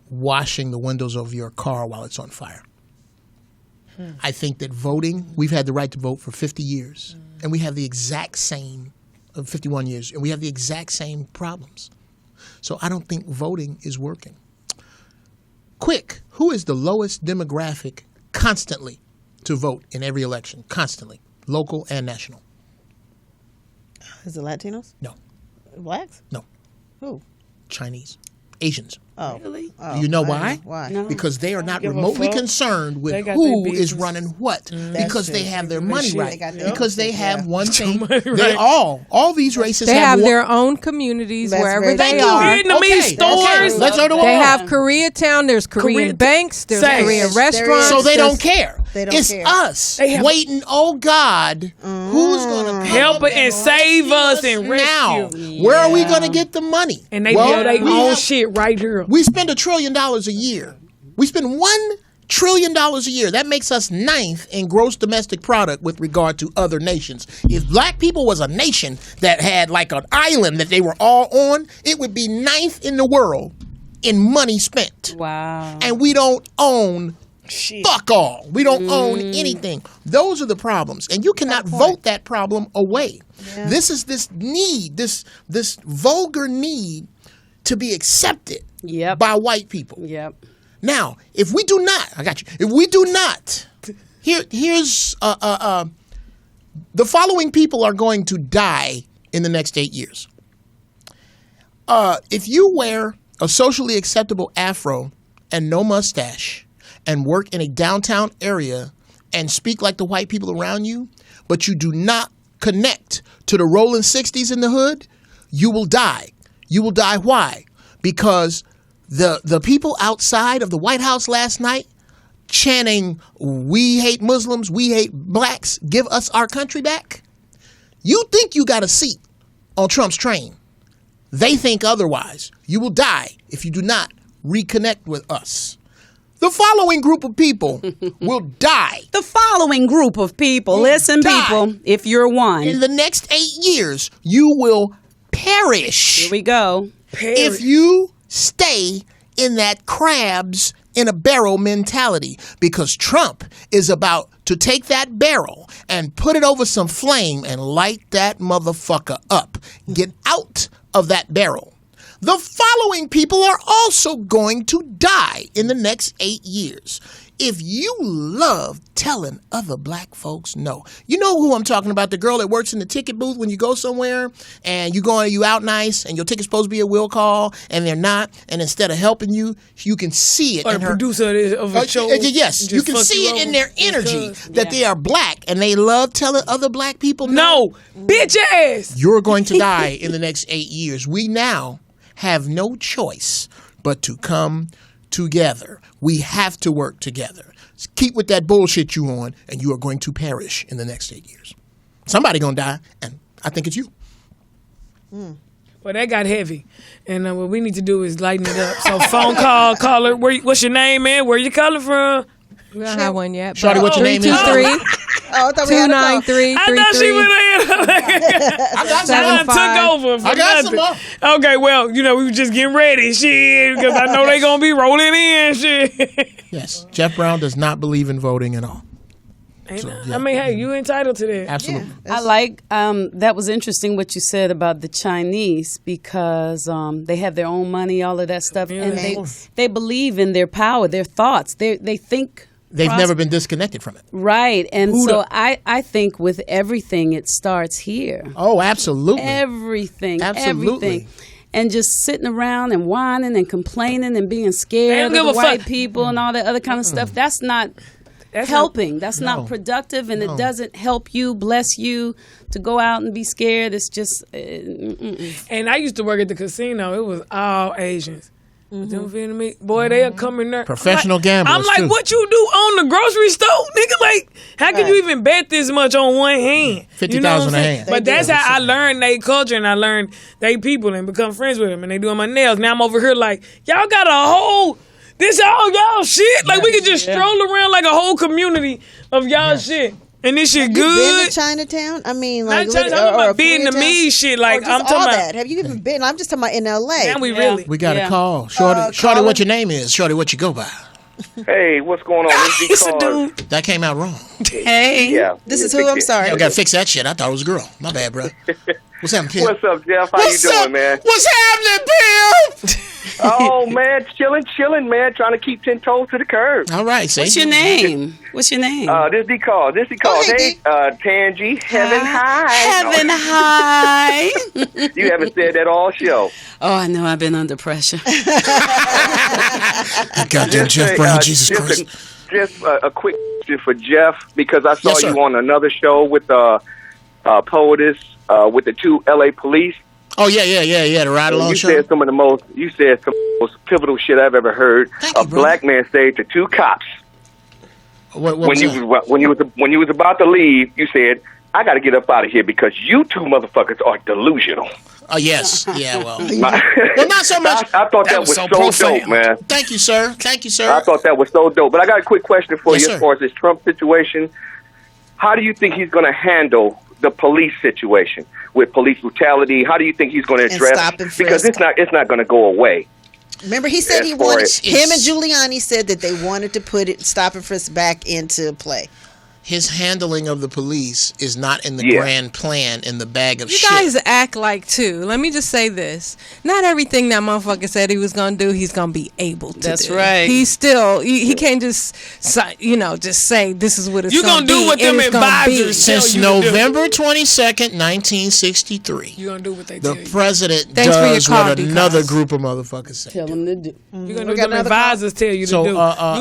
washing the windows of your car while it's on fire. I think that voting, we've had the right to vote for 50 years, and we have the exact same, 51 years, and we have the exact same problems. So I don't think voting is working. Quick, who is the lowest demographic constantly to vote in every election? Constantly, local and national. Is it Latinos? No. Blacks? No. Who? Chinese. Asians. Oh. Really? Oh, Do you know I why? know. Why? No. Because they are not give a remotely fuck. concerned They with got who their is business. running what. Because true. they have their They money shit. right. They got their Because they business, have yeah. one thing. money They right. all these races They have one- their own communities That's wherever very they true. are. Vietnamese stores. Let's go to They war. have Koreatown, there's Korean banks, there's Same. Korean There is. restaurants. So they don't there's- care. They don't it's care. us They have- waiting. Oh God, who's going to Help it and save us and now? rescue. Where are we going to get the money? And they Well, build their we own have- shit right here. We spend $1 trillion a year. We spend $1 trillion a year. That makes us ninth in gross domestic product with regard to other nations. If black people was a nation that had like an island that they were all on, it would be ninth in the world in money spent. Wow. And we don't own Shit. fuck all. We don't own anything. Those are the problems. And you cannot vote that problem away. This is this need, this vulgar need to be accepted Yep. by white people. Yep. Now, if we do not, I got you. If we do not, here's the following people are going to die in the next 8 years. If you wear a socially acceptable afro and no mustache and work in a downtown area and speak like the white people around you, but you do not connect to the rolling 60s in the hood, you will die. You will die. Why? Because the people outside of the White House last night chanting, "We hate Muslims, we hate blacks, give us our country back." You think you got a seat on Trump's train. They think otherwise. You will die if you do not reconnect with us. The following group of people will die The following group of people, listen, die. people, if you're one, in the next 8 years. You will perish. here we go. If you stay in that crabs in a barrel mentality, because Trump is about to take that barrel and put it over some flame and light that motherfucker up. Get out of that barrel. The following people are also going to die in the next 8 years. If you love telling other black folks no, you know who I'm talking about, the girl that works in the ticket booth when you go somewhere and you out nice and your ticket's supposed to be a will call and they're not, and instead of helping you, you can see it Or in the her. producer of a show. Yes, just you can fuck see it over in their energy because- that they are black and they love telling other black people No, bitch ass. You're going to die in the next 8 years. We now have no choice but to come together. We have to work together. Keep with that bullshit you on, and you are going to perish in the next 8 years. Somebody gonna die, and I think it's you. Well, that got heavy, and what we need to do is lighten it up. So phone call, caller. What's your name, man? Where you calling from? We don't have one yet. Shorty, but what's your name is? 323 Oh, I thought we had a call. 293 I thought she went in. I got I some. took over. For I got nothing. some Okay, well, we were just getting ready, shit, because I know they gonna be rolling in, shit. Yes, Geoff Brown does not believe in voting at all. I mean, hey, you entitled to that. Absolutely. I like that was interesting what you said about the Chinese because they have their own money, all of that stuff, and they believe in their power, their thoughts. They think They've never been disconnected from it. right, and so I think with everything it starts here. Oh, absolutely. Everything, Absolutely. everything. And just sitting around and whining and complaining and being scared They of don't the give a white fuck. people and all that other kind of stuff. That's not helping. That's No. not productive, and it doesn't help you, bless you, to go out and be scared. It's just, And I used to work at the casino. It was all Asians. You feel me? Boy, they'll come in there. Professional I'm like, gamblers, I'm like, too. what you do on the grocery store? Nigga, like, how can you even bet this much on one hand? 50,000 You know what I'm a saying? hand. But that's how I learned they culture and I learned they people and become friends with them and they doing my nails. Now I'm over here like, y'all got a whole, this all y'all shit? Like, we could just stroll around like a whole community of y'all shit. And this shit You been good. to Chinatown? I mean, Not like, Chinatown, I'm talking about Vietnamese shit. Like, I'm I'm talking all about. that. Have you even been? I'm just talking about in L.A. Now we really. We got Yeah. a call. Shorty, caller? what your name is? Shorty, what you go by? Hey, what's going on? This It's a because dude. That came out wrong. Hey. yeah, This is who? I'm sorry. I gotta fix that shit. I thought it was a girl. My bad, bro. What's happening, Pim? What's up, Jeff? How What's you doing, up? man? What's happening, Pim? Oh man, chilling, man. Trying to keep 10 toes to the curb. All right, see. What's your name? This D call. Oh, hey, Tangie, heaven high. Heaven high. No, you haven't said that all show. Oh, I know. I've been under pressure. Goddamn Geoff Brown, Jesus Christ. Just a quick question for Jeff because I saw Yes, sir. you on another show with Poetess with the 2 LA police. Oh yeah, the ride along You show. said some of the most pivotal shit I've ever heard. Thank you, A brother. black man said to 2 cops What when was you that? when you was about to leave. You said, "I got to get up out of here because you 2 motherfuckers are delusional." Oh yes, yeah. Well, Well, not so much. I thought that was so dope, man. Thank you, sir. Thank you, sir. I thought that was so dope. But I got a quick question for Yes, you sir. as far as this Trump situation. How do you think he's going to handle the police situation with police brutality? How do you think he's going to And address stop and because frisk. it's not going to go away. Remember, he said he As far wanted as- him and Giuliani said that they wanted to put it stop and frisk back into play. His handling of the police is not in the Yeah. grand plan in the bag of You shit. guys act like too. Let me just say this: not everything that motherfucker said he was gonna do, he's gonna be able to. That's do. right. He's still. He can't just just say this is what it's You gonna gonna do be, what them and it's gonna advisors be. tell Since you to do. November 22nd, 1963, You gonna do what they the tell you. president Thanks for your does call, what D-Cos. another group of motherfuckers say. Tell him to do. You gonna We do got what them another advisors tell you to So, do.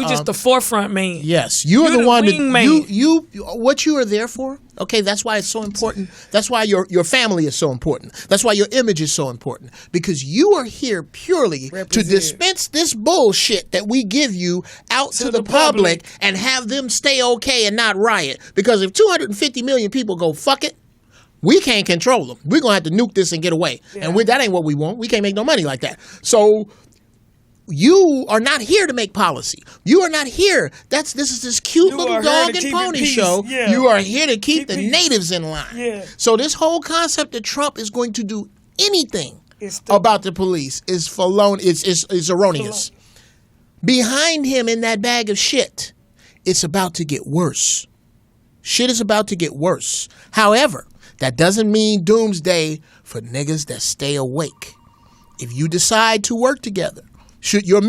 You just the forefront man. Yes, you are You're the the one that wingman. you what you are there for. Okay, that's why it's so important. That's why your family is so important. That's why your image is so important because you are here purely to dispense this bullshit that we give you out to the public and have them stay okay and not riot. Because if 250 million people go fuck it, we can't control them. We're gonna have to nuke this and get away, and that ain't what we want. We can't make no money like that. So. You are not here to make policy. You are not here. This is this cute You little are here dog to and keep pony peace. show. Yeah. You are here to keep the peace. natives in line. Yeah. So this whole concept that Trump is going to do anything It's the- about the police is is erroneous. Behind him in that bag of shit, it's about to get worse. Shit is about to get worse. However, that doesn't mean doomsday for niggas that stay awake. If you decide to work together, should you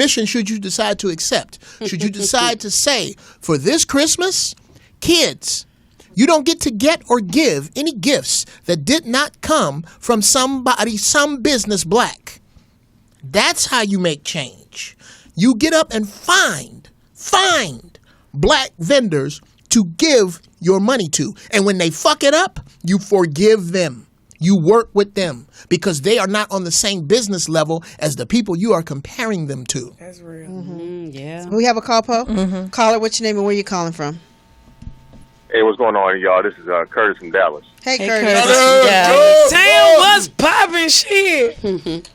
decide to accept, should you decide to say, for this Christmas, kids, you don't get to get or give any gifts that did not come from somebody, some business black. That's how you make change. You get up and find black vendors to give your money to. And when they fuck it up, you forgive them. You work with them because they are not on the same business level as the people you are comparing them to. That's real. Yeah. We have a call, Poe. Caller, what's your name and where you calling from? Hey, what's going on, y'all? This is Curtis from Dallas. Hey, Hey, Curtis. Curtis. Damn, what's popping shit?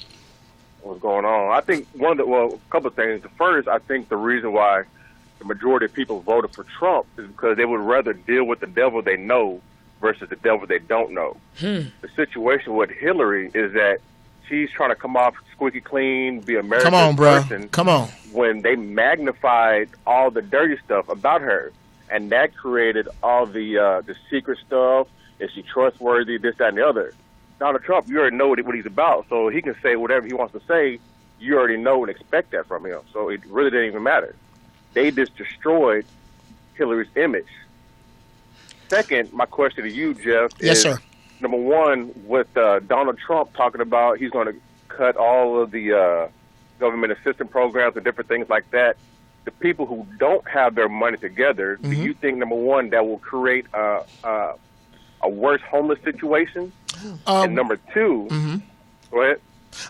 What's going on? I think a couple of things. The first, I think the reason why the majority of people voted for Trump is because they would rather deal with the devil they know versus the devil they don't know. The situation with Hillary is that she's trying to come off squeaky clean, be America's Come on, bro. person. Come on. When they magnified all the dirty stuff about her, and that created all the secret stuff. Is she trustworthy? This, that, and the other. Donald Trump, you already know what he's about, so he can say whatever he wants to say. You already know and expect that from him, so it really didn't even matter. They just destroyed Hillary's image. Second, my question to you, Jeff, Yes, is, sir. number one, with Donald Trump talking about he's going to cut all of the government assistance programs and different things like that, the people who don't have their money together, do you think, number one, that will create a worse homeless situation? And number two, go ahead.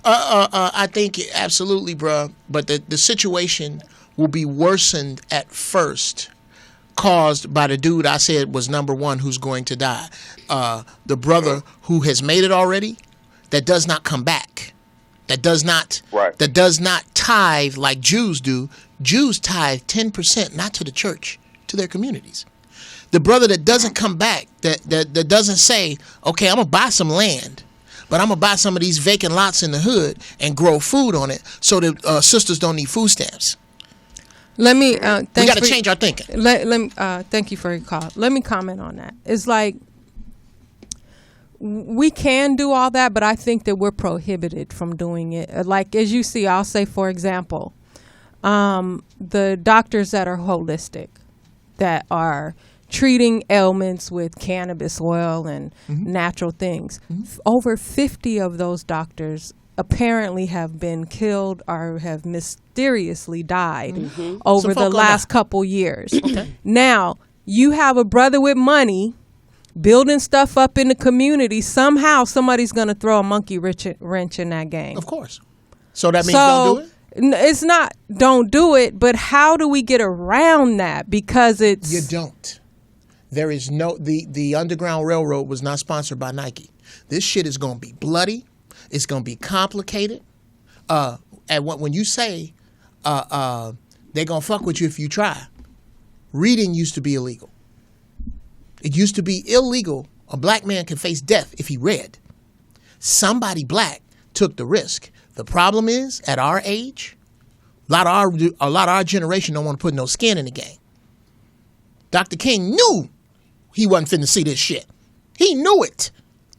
I think absolutely, bro. But the situation will be worsened at first, caused by the dude I said was number one who's going to die. The brother who has made it already, that does not come back. That does not tithe like Jews do. Jews tithe 10%, not to the church, to their communities. The brother that doesn't come back, that doesn't say, okay, I'm going to buy some land, but I'm going to buy some of these vacant lots in the hood and grow food on it so that sisters don't need food stamps. Let me. We got to change our thinking. Let me. Thank you for your call. Let me comment on that. It's like we can do all that, but I think that we're prohibited from doing it. Like as you see, I'll say, for example, the doctors that are holistic, that are treating ailments with cannabis oil and natural things. Over 50 of those doctors apparently have been killed or have mysteriously died over the last couple years. Now, you have a brother with money building stuff up in the community. Somehow somebody's going to throw a monkey wrench in that game. Of course. So that means don't do it? It's not don't do it, but how do we get around that? Because it's... You don't. There is no... The Underground Railroad was not sponsored by Nike. This shit is going to be bloody. It's going to be complicated. And when you say they're going to fuck with you if you try, reading used to be illegal. It used to be illegal. A black man could face death if he read. Somebody black took the risk. The problem is, at our age, a lot of our generation don't want to put no skin in the game. Dr. King knew he wasn't finna see this shit. He knew it.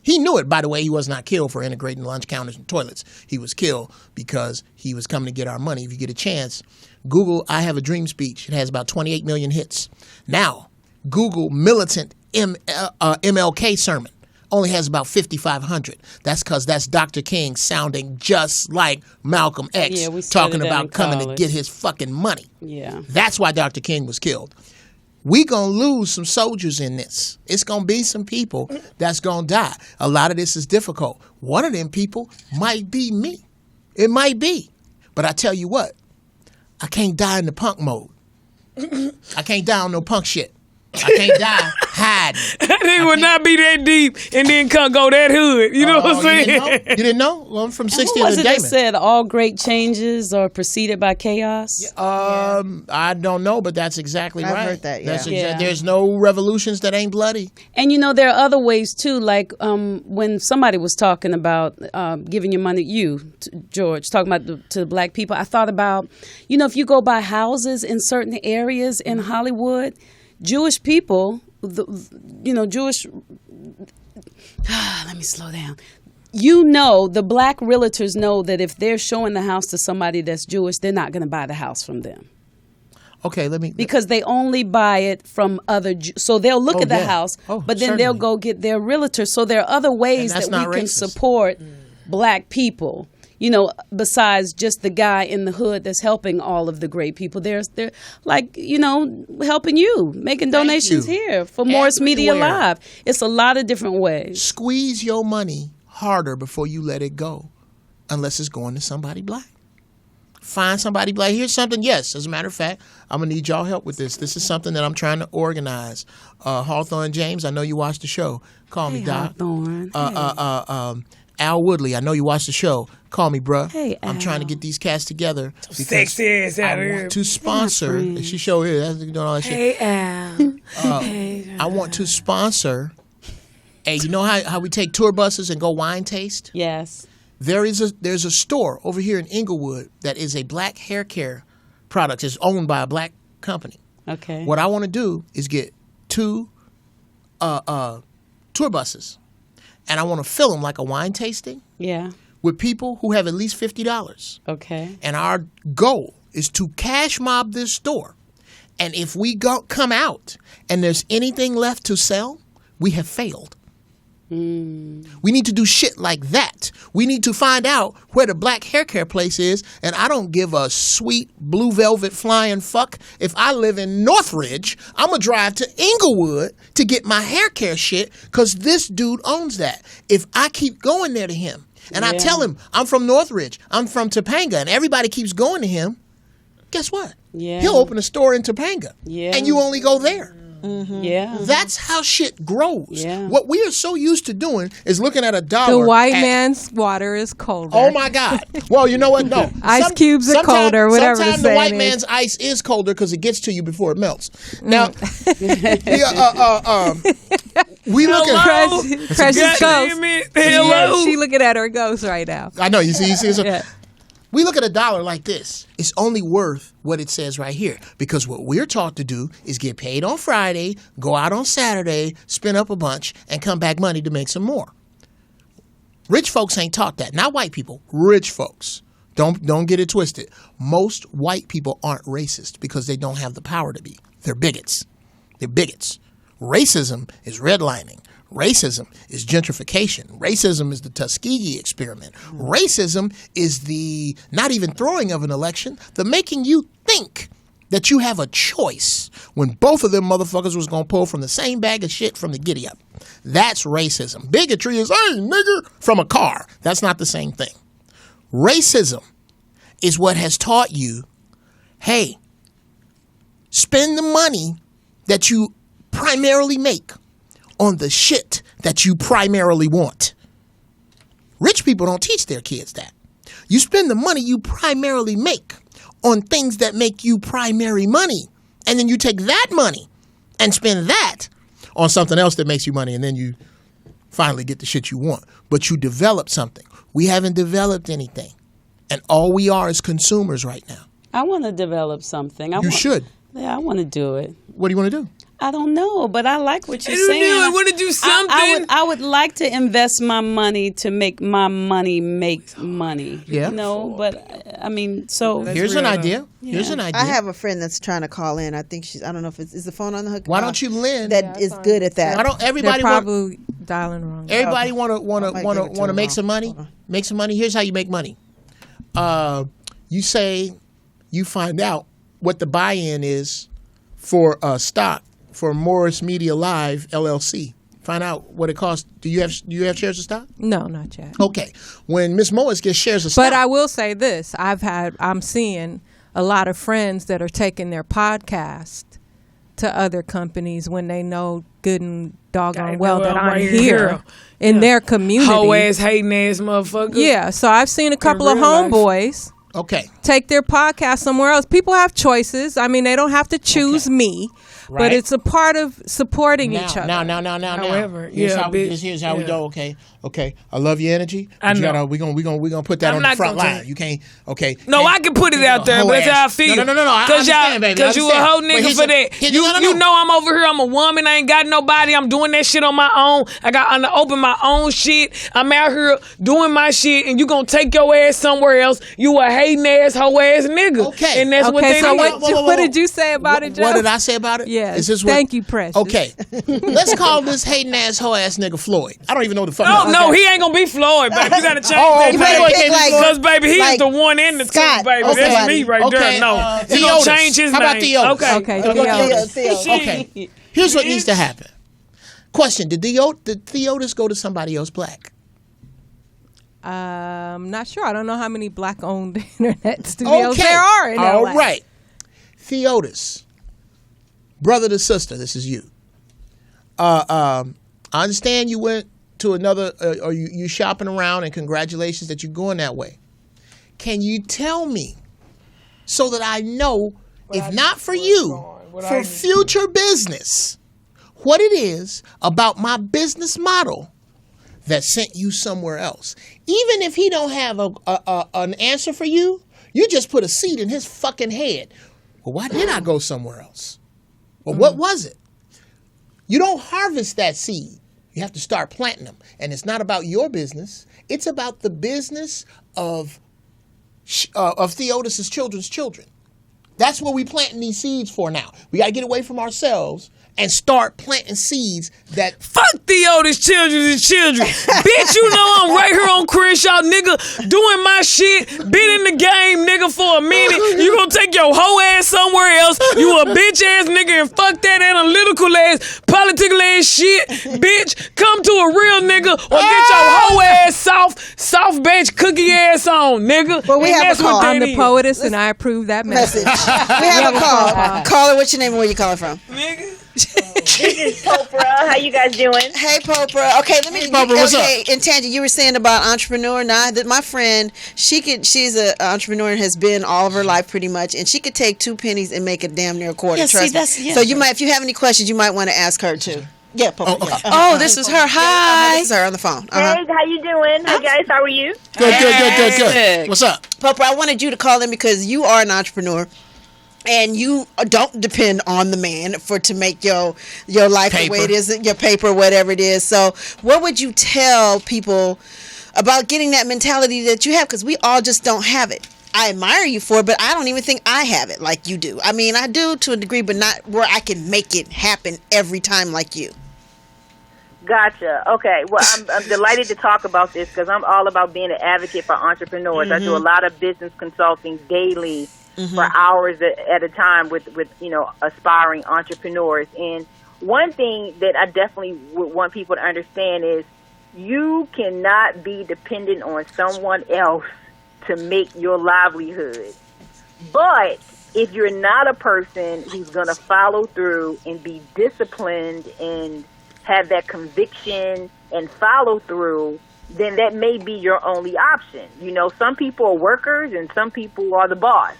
He knew it. By the way, he was not killed for integrating lunch counters and toilets. He was killed because he was coming to get our money. If you get a chance, Google I Have a Dream speech. It has about 28 million hits. Now, Google militant MLK sermon. Only has about 5,500. That's because that's Dr. King sounding just like Malcolm X, talking about coming to get his fucking money. Yeah. That's why Dr. King was killed. We gonna lose some soldiers in this. It's gonna be some people that's gonna die. A lot of this is difficult. One of them people might be me. It might be. But I tell you what, I can't die in the punk mode. I can't die on no punk shit. I can't die hiding. It would not be that deep and then come go that hood. You know what I'm saying? You didn't know? Well, I'm from 60 Who was of it the that Damon. said all great changes are preceded by chaos? I don't know, but that's exactly right. I've heard that, yeah. There's no revolutions that ain't bloody. And you know, there are other ways too, like when somebody was talking about giving your money, George, talking about to black people, I thought about, you know, if you go buy houses in certain areas in Hollywood, Jewish people, Jewish, let me slow down. You know, the black realtors know that if they're showing the house to somebody that's Jewish, they're not going to buy the house from them. Okay, because they only buy it from other so they'll look at the house, but then they'll go get their realtor. So there are other ways that we can support black people. You know, besides just the guy in the hood that's helping all of the great people. They're like, you know, helping you, making donations here for Morris Media Live. It's a lot of different ways. Squeeze your money harder before you let it go, unless it's going to somebody black. Find somebody black. Here's something, yes, as a matter of fact, I'm going to need y'all help with this. This is something that I'm trying to organize. Hawthorne James, I know you watched the show. Call me, Doc. Hawthorne. Al Woodley, I know you watched the show. Call me, bruh. Hey, Al. I'm trying to get these cats together. Sexy ass out here. I want to sponsor. She show here. That's doing all that shit. Hey, Al. I want to sponsor. Hey, you know how we take tour buses and go wine taste? Yes. There's a store over here in Inglewood that is a black hair care product. It's owned by a black company. Okay. What I want to do is get 2 tour buses. And I want to fill them like a wine tasting. Yeah. With people who have at least $50. Okay. And our goal is to cash mob this store. And if we come out and there's anything left to sell, we have failed. We need to do shit like that. We need to find out where the black hair care place is, and I don't give a sweet blue velvet flying fuck. If I live in Northridge, I'm going to drive to Inglewood to get my hair care shit because this dude owns that. If I keep going there to him, and I tell him, I'm from Northridge, I'm from Topanga, and everybody keeps going to him, guess what? Yeah. He'll open a store in Topanga, and you only go there. Yeah. That's how shit grows. Yeah. What we are so used to doing is looking at a dollar. The white man's water is colder. Oh my God! Well, you know what? No, Ice cubes are colder. Whatever the sometimes the saying white is. man's ice is colder because it gets to you before it melts. Now, we look at Precious God Ghost. damn it. Hello. She looking at her ghost right now. I know you see. So Yeah. we look at a dollar like this. It's only worth what it says right here because what we're taught to do is get paid on Friday, go out on Saturday, spend up a bunch, and come back Monday to make some more. Rich folks ain't taught that. Not white people. Rich folks. Don't get it twisted. Most white people aren't racist because they don't have the power to be. They're bigots. They're bigots. Racism is redlining. Racism is gentrification. Racism is the Tuskegee experiment. Racism is the not even throwing of an election, the making you think that you have a choice when both of them motherfuckers was going to pull from the same bag of shit from the giddy up. That's racism. Bigotry is, hey, nigger, from a car. That's not the same thing. Racism is what has taught you, hey, spend the money that you primarily make on the shit that you primarily want. Rich people don't teach their kids that. You spend the money you primarily make on things that make you primary money. And then you take that money and spend that on something else that makes you money. And then you finally get the shit you want. But you develop something. We haven't developed anything. And all we are is consumers right now. I want to develop something. You should. Yeah, I want to do it. What do you want to do? I don't know, but I like what you're I don't saying. know, I wanna do something. I would like to invest my money to make my money make money. Yeah. You know, but I mean, so Here's an idea. Here's an idea. I have a friend that's trying to call in. I think I don't know if is the phone on the hook. Why don't you lend? That is good at that. Why don't They're everybody probably dialing wrong. Everybody Okay. want to make some money. Make some money. Here's how you make money. You say you find out what the buy-in is for stock for Morris Media Live LLC. Find out what it costs. Do you have shares of stock? No, not yet. Okay. When Miss Morris gets shares of stock, But I will say this: I'm seeing a lot of friends that are taking their podcast to other companies when they know good and doggone well that I'm here in their community. Hoe ass, hating ass motherfucker. Yeah, so I've seen a couple of real life. homeboys okay. take their podcast somewhere else. People have choices. I mean, they don't have to choose me, Right. but it's a part of supporting each other. Now. However, here's yeah, how, bitch. here's how we Yeah. go. Okay. I love your energy. I but know. We're gonna put that I'm on the not front gonna line. take- You can't. Okay. No, I can put it out there, but that's how I feel. No. I Cause understand, baby. I cause you a understand. whole But nigga here's for the- that. here's- You no. you know I'm over here. I'm a woman. I ain't got nobody. I'm doing that shit on my own. I'm open my own shit. I'm out here doing my shit, and you gonna take your ass somewhere else. You a hating ass, hoe ass nigga. Okay. And that's what Okay, they so need. what did you say about it, Joe? What did I say about it? Yes. Is this what- Thank you, Precious. Okay. Let's call this hating ass hoe ass nigga Floyd. I don't even know the fuck. Oh no, he ain't gonna be Floyd, baby. You gotta change that. You better name. pick like- Cause baby, he like is the one in the two, Scott. baby. Okay. That's me right Okay, there. No, you Theotis. gonna change his How about name? Theotis? Okay. Okay, How about Theotis. Theo. Okay. Here's what needs to happen. Question: Did Theotis go to somebody else black? Not sure. I don't know how many black-owned internet studios there are in All LA. right. Theotis, brother to sister, this is you. I understand you went to another, or you shopping around, and congratulations that you're going that way. Can you tell me, so that I know, if not for you, for future business, what it is about my business model that sent you somewhere else? Even if he don't have an answer for you, you just put a seed in his fucking head. Well, why did I go somewhere else? Well, what was it? You don't harvest that seed. You have to start planting them. And it's not about your business. It's about the business of Theotis' children's children. That's what we planting these seeds for now. We got to get away from ourselves and start planting seeds that... Fuck Theotis' children. Bitch, you know I'm right here on Crenshaw, nigga, doing my shit, been in the game, nigga, for a minute. You gonna take your hoe ass somewhere else. You a bitch ass nigga, and fuck that analytical ass, political ass shit. Bitch, come to a real nigga or get your hoe ass soft bench cookie ass on, nigga. Well, we And have a that's what call. that I'm the is. poetess, and I approve that message. Message. We have a call. Caller, what's your name and where you calling from? Nigga. This is Popra. How you guys doing? Hey, Popra. Okay, let me. Hey, Popra, what's up? And Tangie, you were saying about entrepreneur. Now that my friend, she's an entrepreneur and has been all of her life pretty much, and she could take 2 pennies and make a damn near quarter. Yeah, see, trust me. that's So you might, if you have any questions, you might want to ask her too. Yeah, Popra. Oh, okay. Oh, this is her. Hi. This is her on the phone. Hey, how you doing? Hi guys, how are you? Good. What's up? Popra, I wanted you to call in because you are an entrepreneur. And you don't depend on the man to make your life Paper. the way it is, your paper, whatever it is. So, what would you tell people about getting that mentality that you have? Because we all just don't have it. I admire you for it, but I don't even think I have it like you do. I mean, I do to a degree, but not where I can make it happen every time like you. Gotcha. Okay. Well, I'm delighted to talk about this because I'm all about being an advocate for entrepreneurs. I do a lot of business consulting daily. For hours at a time with aspiring entrepreneurs. And one thing that I definitely would want people to understand is you cannot be dependent on someone else to make your livelihood. But if you're not a person who's going to follow through and be disciplined and have that conviction and follow through, then that may be your only option. You know, some people are workers and some people are the boss.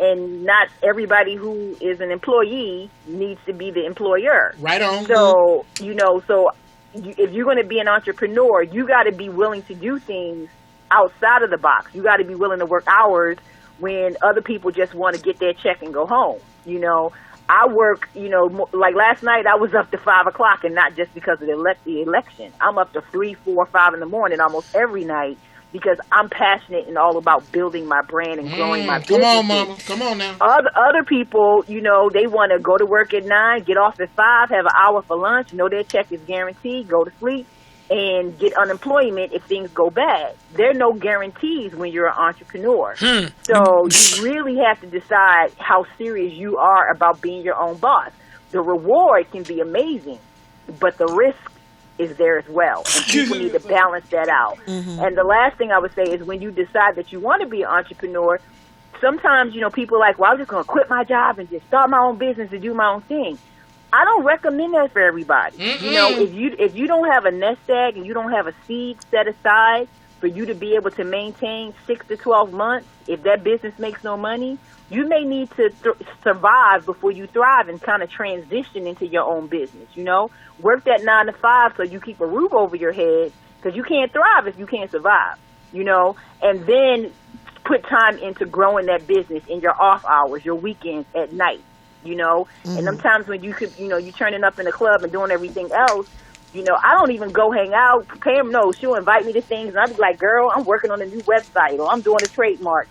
And not everybody who is an employee needs to be the employer. Right on. So, if you're going to be an entrepreneur, you got to be willing to do things outside of the box. You got to be willing to work hours when other people just want to get their check and go home. You know, I work, like last night I was up to 5 o'clock, and not just because of the election. I'm up to 3, 4, 5 in the morning almost every night. Because I'm passionate and all about building my brand and growing my business. Come on, mama. Come on now. Other people, they want to go to work at 9, get off at 5, have an hour for lunch, know their check is guaranteed, go to sleep, and get unemployment if things go bad. There are no guarantees when you're an entrepreneur. So you really have to decide how serious you are about being your own boss. The reward can be amazing, but the risk is there as well. And people need to balance that out. And the last thing I would say is when you decide that you want to be an entrepreneur, sometimes, people are like, well, I'm just going to quit my job and just start my own business and do my own thing. I don't recommend that for everybody. If you don't have a nest egg and you don't have a seed set aside for you to be able to maintain 6 to 12 months, if that business makes no money, you may need to survive before you thrive and kind of transition into your own business, Work that 9 to 5 so you keep a roof over your head because you can't thrive if you can't survive, And then put time into growing that business in your off hours, your weekends, at night, And sometimes when you could, you're turning up in the club and doing everything else, I don't even go hang out. Pam knows. She'll invite me to things, and I'll be like, girl, I'm working on a new website, or I'm doing a trademark.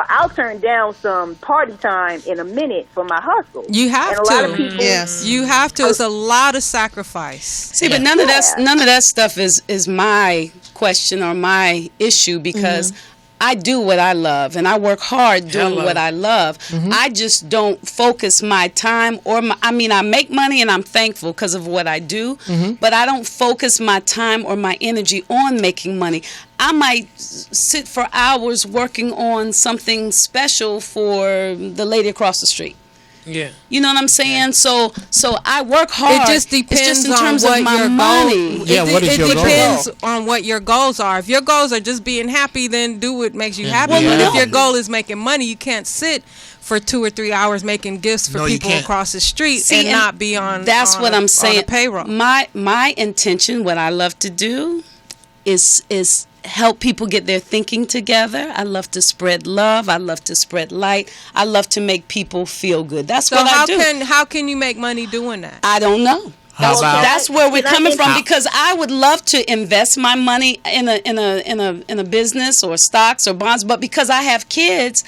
I'll turn down some party time in a minute for my hustle. You have and a to. lot of people, You have to. It's a lot of sacrifice. See, but none of that stuff is my question or my issue because I do what I love and I work hard doing what I love. I just don't focus my time I make money and I'm thankful because of what I do, but I don't focus my time or my energy on making money. I might sit for hours working on something special for the lady across the street. Yeah. You know what I'm saying? So I work hard. It just depends it's just in on terms what of my your money. goal. Yeah, what is your goal? It depends on what your goals are. If your goals are just being happy, then do what makes you happy. Well, But no. if your goal is making money, you can't sit for 2 or 3 hours making gifts for people across the street and not be on. That's what I'm saying. On the payroll. My intention, what I love to do, is help people get their thinking together. I love to spread love. I love to spread light. I love to make people feel good. That's what I do. How can you make money doing that? I don't know. That's where we're coming from because I would love to invest my money in a business or stocks or bonds, but because I have kids,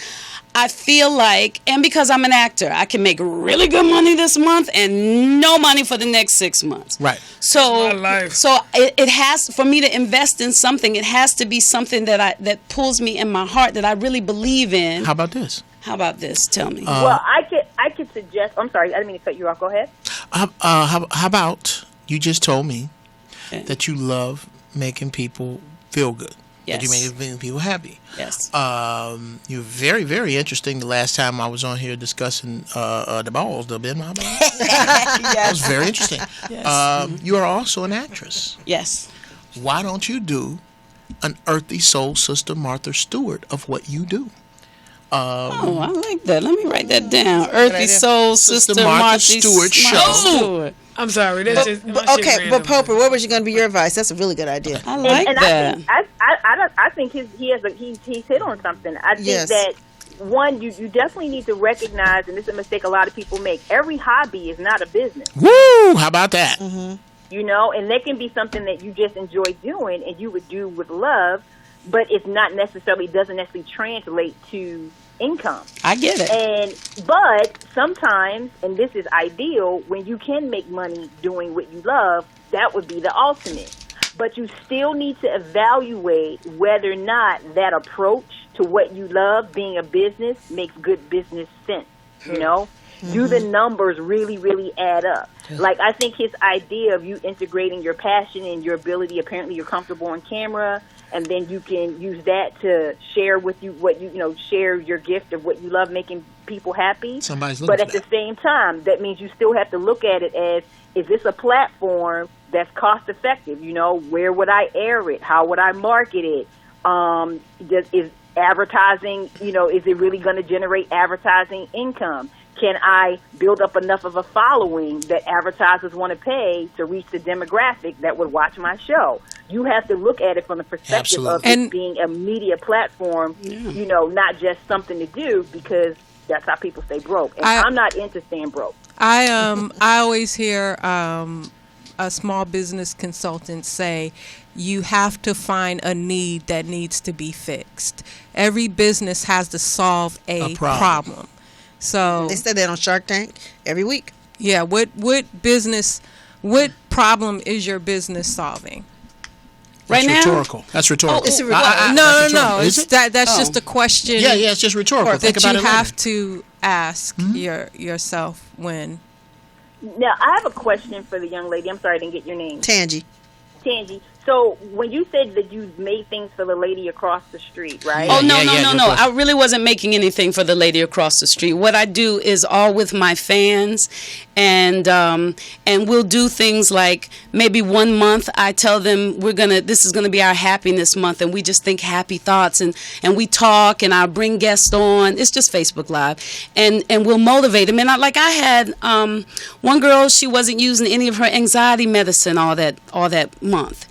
I feel like, and because I'm an actor, I can make really good money this month and no money for the next 6 months. Right. So, My life. so it has, for me to invest in something, it has to be something that pulls me in my heart, that I really believe in. How about this? Tell me. well, I could suggest. I'm sorry, I didn't mean to cut you off. Go ahead. How about you just told me that you love making people feel good. That you make people happy. Yes. You're very, very interesting. The last time I was on here discussing the balls, the been my balls. That was very interesting. Yes. You are also an actress. Yes. Why don't you do an earthy soul sister Martha Stewart of what you do? Oh, I like that. Let me write that down. Earthy Soul Sister Martha Stewart show. I'm sorry. That's just Okay, but Popper, what was going to be your advice? That's a really good idea. I like that. I think he's hit on something. I think that one, you definitely need to recognize, and this is a mistake a lot of people make. Every hobby is not a business. Woo! How about that? Mm-hmm. You know, and that can be something that you just enjoy doing and you would do with love, but it's not necessarily doesn't necessarily translate to income. I get it. But sometimes, and this is ideal, when you can make money doing what you love, that would be the ultimate. But you still need to evaluate whether or not that approach to what you love, being a business, makes good business sense. You know? Mm-hmm. Do the numbers really, really add up? Like, I think his idea of you integrating your passion and your ability, apparently you're comfortable on camera, and then you can use that to share with you what share your gift of what you love, making people happy. Somebody's looking But at the same time, that means you still have to look at it as, is this a platform that's cost effective? You know, where would I air it? How would I market it? Is advertising, is it really going to generate advertising income? Can I build up enough of a following that advertisers want to pay to reach the demographic that would watch my show? You have to look at it from the perspective of it being a media platform, not just something to do, because that's how people stay broke. And I'm not into staying broke. I always hear a small business consultant say, you have to find a need that needs to be fixed. Every business has to solve a problem. So they said that on Shark Tank every week. Yeah, what problem is your business solving? That's rhetorical. That's rhetorical. It's rhetorical. No. That's just a question. Yeah, it's just rhetorical. Think about it later. You have to ask yourself when. Now, I have a question for the young lady. I'm sorry I didn't get your name. Tangie. So when you said that you made things for the lady across the street, right? Oh, no. I really wasn't making anything for the lady across the street. What I do is all with my fans, and we'll do things like maybe 1 month I tell them this is gonna be our happiness month, and we just think happy thoughts, and we talk, and I bring guests on. It's just Facebook Live, and we'll motivate them. And I had one girl, she wasn't using any of her anxiety medicine all that month.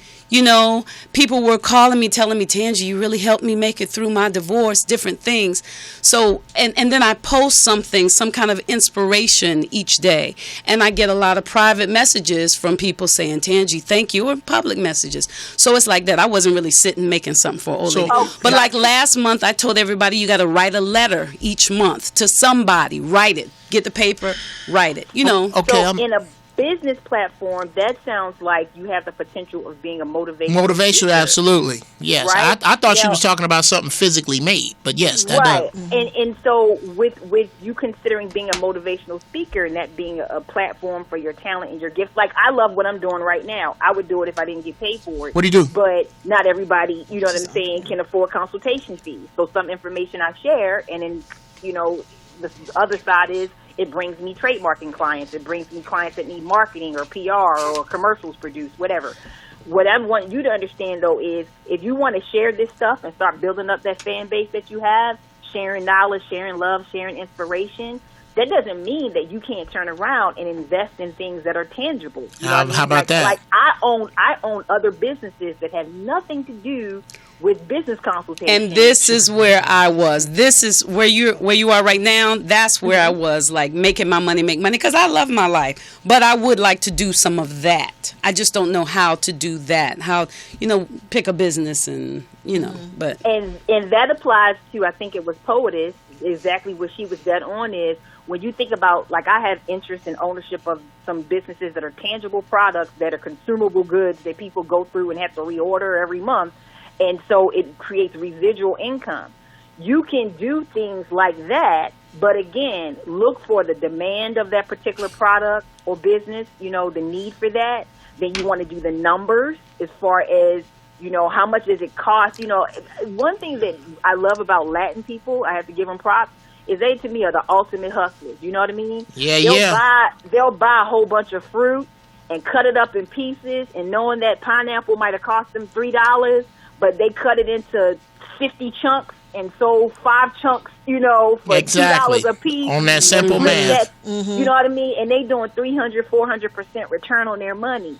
People were calling me, telling me, Tangie, you really helped me make it through my divorce, different things. So, and then I post some kind of inspiration each day. And I get a lot of private messages from people saying, Tangie, thank you, or public messages. So it's like that. I wasn't really sitting making something for old lady. But like last month, I told everybody, you got to write a letter each month to somebody. Write it. Get the paper, write it. Okay. So in a business platform, that sounds like you have the potential of being a motivational speaker. Absolutely, yes. Right? I thought she was talking about something physically made, but yes, that right. does. And so with you considering being a motivational speaker and that being a platform for your talent and your gift, like I love what I'm doing right now. I would do it if I didn't get paid for it. What do you do? But not everybody, you know what I'm saying, can afford consultation fees. So some information I share, and then the other side is, it brings me trademarking clients. It brings me clients that need marketing or PR or commercials produced, whatever. What I want you to understand, though, is if you want to share this stuff and start building up that fan base that you have, sharing knowledge, sharing love, sharing inspiration, that doesn't mean that you can't turn around and invest in things that are tangible. You know how about that? Like I own other businesses that have nothing to do with business consultation. And this is where I was. This is where you are right now. That's where I was, like making my money, because I love my life. But I would like to do some of that. I just don't know how to do that. How, pick a business and, but. And that applies to, I think it was Poetess, exactly what she was dead on is, when you think about, like I have interest in ownership of some businesses that are tangible products, that are consumable goods that people go through and have to reorder every month. And so it creates residual income. You can do things like that, but again, look for the demand of that particular product or business, the need for that. Then you want to do the numbers as far as You know, how much does it cost? You know, one thing that I love about Latin people, I have to give them props, is they to me are the ultimate hustlers. You know what I mean? Yeah, They'll buy a whole bunch of fruit and cut it up in pieces, and knowing that pineapple might have cost them $3, but they cut it into 50 chunks and sold 5 chunks, you know, for $2 a piece. On that simple math. You know what I mean? And they doing 300, 400% return on their money.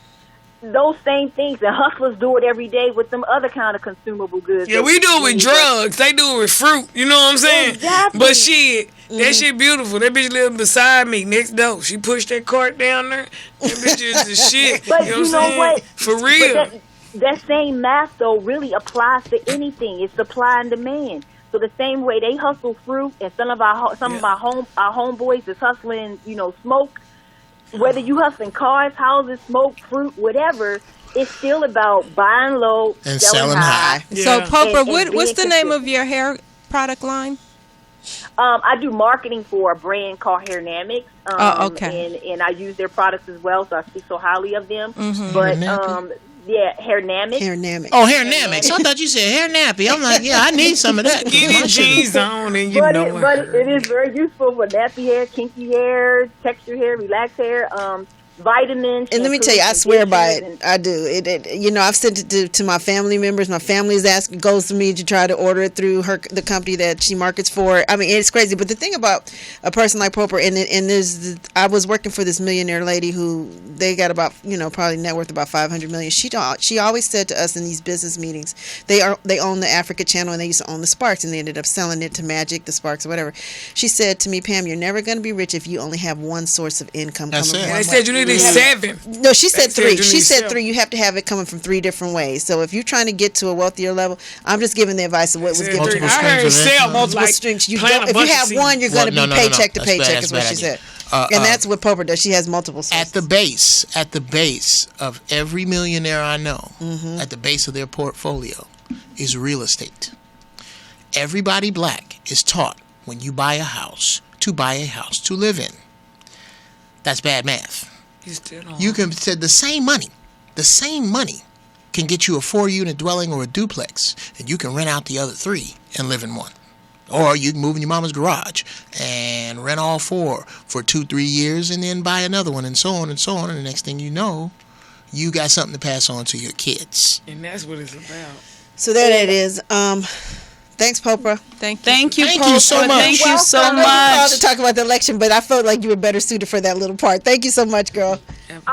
Those same things, and hustlers do it every day with them other kind of consumable goods. Yeah, we do it with drugs. They do it with fruit. You know what I'm saying? Exactly. But shit, that shit beautiful. That bitch living beside me next door. She pushed that cart down there. That bitch is the shit. But you know what? what? For real. But that same math, though, really applies to anything. It's supply and demand. So the same way they hustle fruit, and some of our homeboys is hustling, you know, smoke. Whether you hustling cars, houses, smoke, fruit, whatever, it's still about buying low and selling high. Yeah. So, Popa, and what's the name consistent. of your hair product line? I do marketing for a brand called Hairnamics. Okay. And I use their products as well, so I speak so highly of them. Mm-hmm. But Hairnamics. Hairnamics. Oh, hair namics. I thought you said hair nappy. I'm like, yeah, I need some of that. Get your jeans on and you But know it is very useful for nappy hair, kinky hair, texture hair, relaxed hair, vitamins. And let me tell you, I swear by it. I do. You know, I've sent it to my family members. My family goes to me to try to order it through the company that she markets for. I mean, it's crazy. But the thing about a person like Popa, I was working for this millionaire lady who they got about, you know, probably net worth about $500 million. She always said to us in these business meetings, they own the Africa channel and they used to own the Sparks, and they ended up selling it to Magic, the Sparks, or whatever. She said to me, Pam, you're never going to be rich if you only have one source of income. That's coming it. from They one said you need 7. No, she said 3. you She need said 7. 3. You have to have it coming from 3 different ways. So if you're trying to get to a wealthier level, I'm just giving the advice of what was given to Multiple me. I heard streams of sell income. Multiple like strings. If plant a you bunch of have seeds. one, you're going to be No. paycheck to That's paycheck. bad. Is what That's she bad said. And that's what Popa does. She has multiple sources. At the base of every millionaire I know, at the base of their portfolio, is real estate. Everybody black is taught when you buy a house to live in. That's bad math. You can say the same money can get you a 4-unit dwelling or a duplex, and you can rent out the other 3 and live in one. Or you can move in your mama's garage and rent all 4 for 2-3 years and then buy another one, and so on and so on. And the next thing you know, you got something to pass on to your kids. And that's what it's about. So there it is. Thanks, Popa. Thank you. Thank you, Thank Popa. you so much. Thank you so I know you called much. to talk about the election, but I felt like you were better suited for that little part. Thank you so much, girl.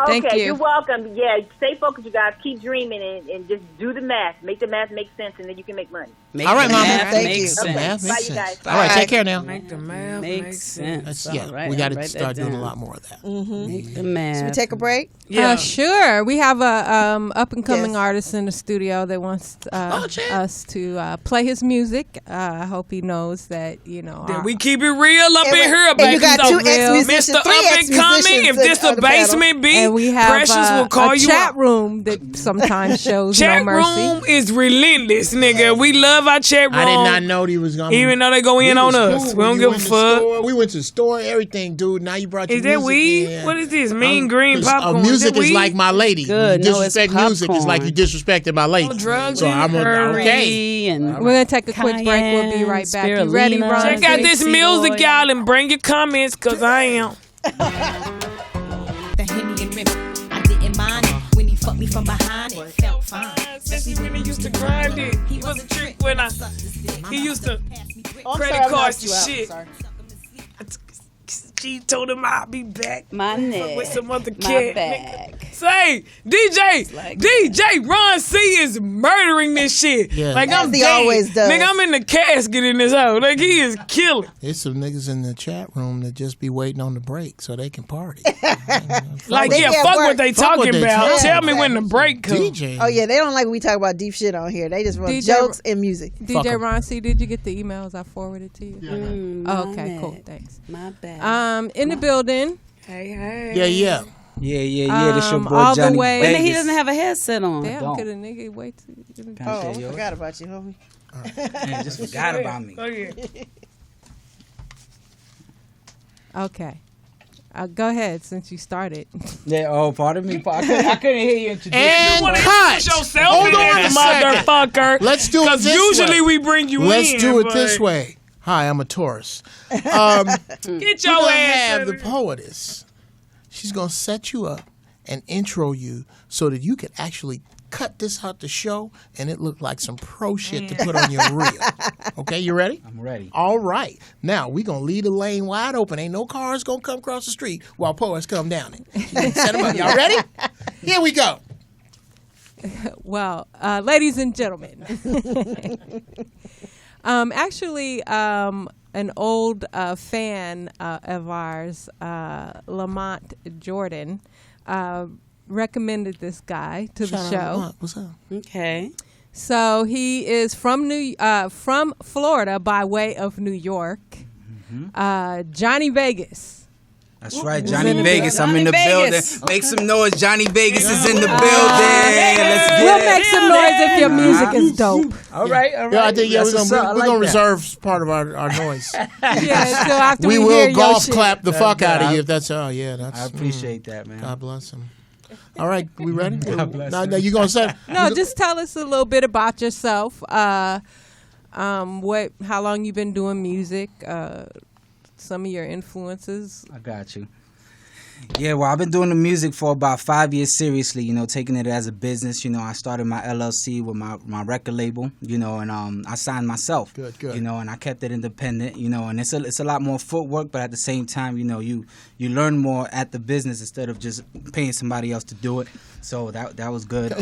Thank Okay, you. you're welcome. Yeah, stay focused, you guys. Keep dreaming and just do the math. Make the math make sense, and then you can make money. Make All right, the Mama. math Thank make you. sense. Okay. Math Bye, makes you sense. guys. All right, take care now. Make the math Makes make sense. sense. Yeah, All right, we got to write that start doing a down. lot more of that. Make the math. Should we take a break? Yeah. Sure. We have a up and coming Yes. artist in the studio that wants us to play his music. I hope he knows that, you know. Then we keep it real up And in here, and baby. you got So, 2 ex-musicians, Mr. 3 Up and Coming, ex-musicians if this on a the panel. basement beat, and we have Precious will call a you chat up. room that sometimes shows no Chat mercy. room is relentless, nigga. We love our chat room. I did not know he was gonna. Even though they go in on us. We don't give a fuck. We went to the store, everything, dude. Now you brought your Is that music weed? in. What is this? Mean green 'Cause, popcorn. music that is weed? like my lady. Good. You No, it's disrespect music is like you disrespected my lady. No drugs so in I'm her. okay. And We're going to take a quick break. We'll be right back. You ready, Spirulina. Ron? Check out this Sexy music, oil. y'all, and bring your comments, because I am. The Henny and Remy, I didn't mind it when he fucked me from behind. It felt fine. Especially when he used to grind it. He was a trick when he used to I'm credit sorry, I cards knocked you to out. shit. Sorry. She told him I'll be back. my neck. With some other My cat. back. Say, DJ Ron C is murdering this shit. Yeah. Like As I'm he dead. always does. Nigga, I'm in the casket in this house. Like he is killing. There's some niggas in the chat room that just be waiting on the break so they can party. Like, They yeah, be at fuck work. what they Fuck what talking they about. talking Tell me about. when the break comes. DJ. Oh, yeah, they don't like when we talk about deep shit on here. They just want DJ jokes and music. Fuck DJ 'em. Ron C, did you get the emails I forwarded to you? My Okay, cool. neck. Thanks. My bad. In the building. Hey. Yeah. Yeah. This your boy all the Johnny way- Wait a minute, he Vegas. doesn't have a headset on. Damn, don't. could a nigga wait to... Oh, I forgot about you, homie. Man, just forgot about me. Oh, yeah. Okay. Go ahead, since you started. Yeah. Oh, pardon me. I couldn't hear you introduce. And You want to cut. introduce yourself Hold in on there, a second. motherfucker. Let's do it Because this usually way. we bring you Let's in. do it but this way. Hi, I'm a Taurus. Get We're your gonna ass. have the poetess. She's gonna set you up and intro you so that you can actually cut this out the show and it looked like some pro shit to put on your reel. Okay, you ready? I'm ready. All right. Now we gonna leave the lane wide open. Ain't no cars gonna come across the street while poets come down it. Set them up. Y'all ready? Here we go. Well, ladies and gentlemen, actually, an old fan of ours, Lamont Jordan, recommended this guy to the Shout out show. Lamont. What's up? Okay. So he is from from Florida by way of New York. Johnny Vegas. That's right, Johnny Vegas. I'm Johnny in the Vegas. building. Make some noise. Johnny Vegas is in the building. Let's get We'll it. make some noise if your music is dope. All right, all right. Yeah, I think That's we're what's gonna up. I we're like gonna that. reserve part of our noise. Yeah, so after We hear will your golf shit. clap the fuck out of good. you if that's that's. I appreciate that, man. God bless him. All right, we ready? bless now, him. now you gonna say No, just tell us a little bit about yourself. How long you've been doing music? Some of your influences. I got you. Yeah, well, I've been doing the music for about 5 years seriously, taking it as a business. I started my LLC with my record label, and I signed myself. Good. And I kept it independent, and it's a lot more footwork, but at the same time, you learn more at the business instead of just paying somebody else to do it. So that was good.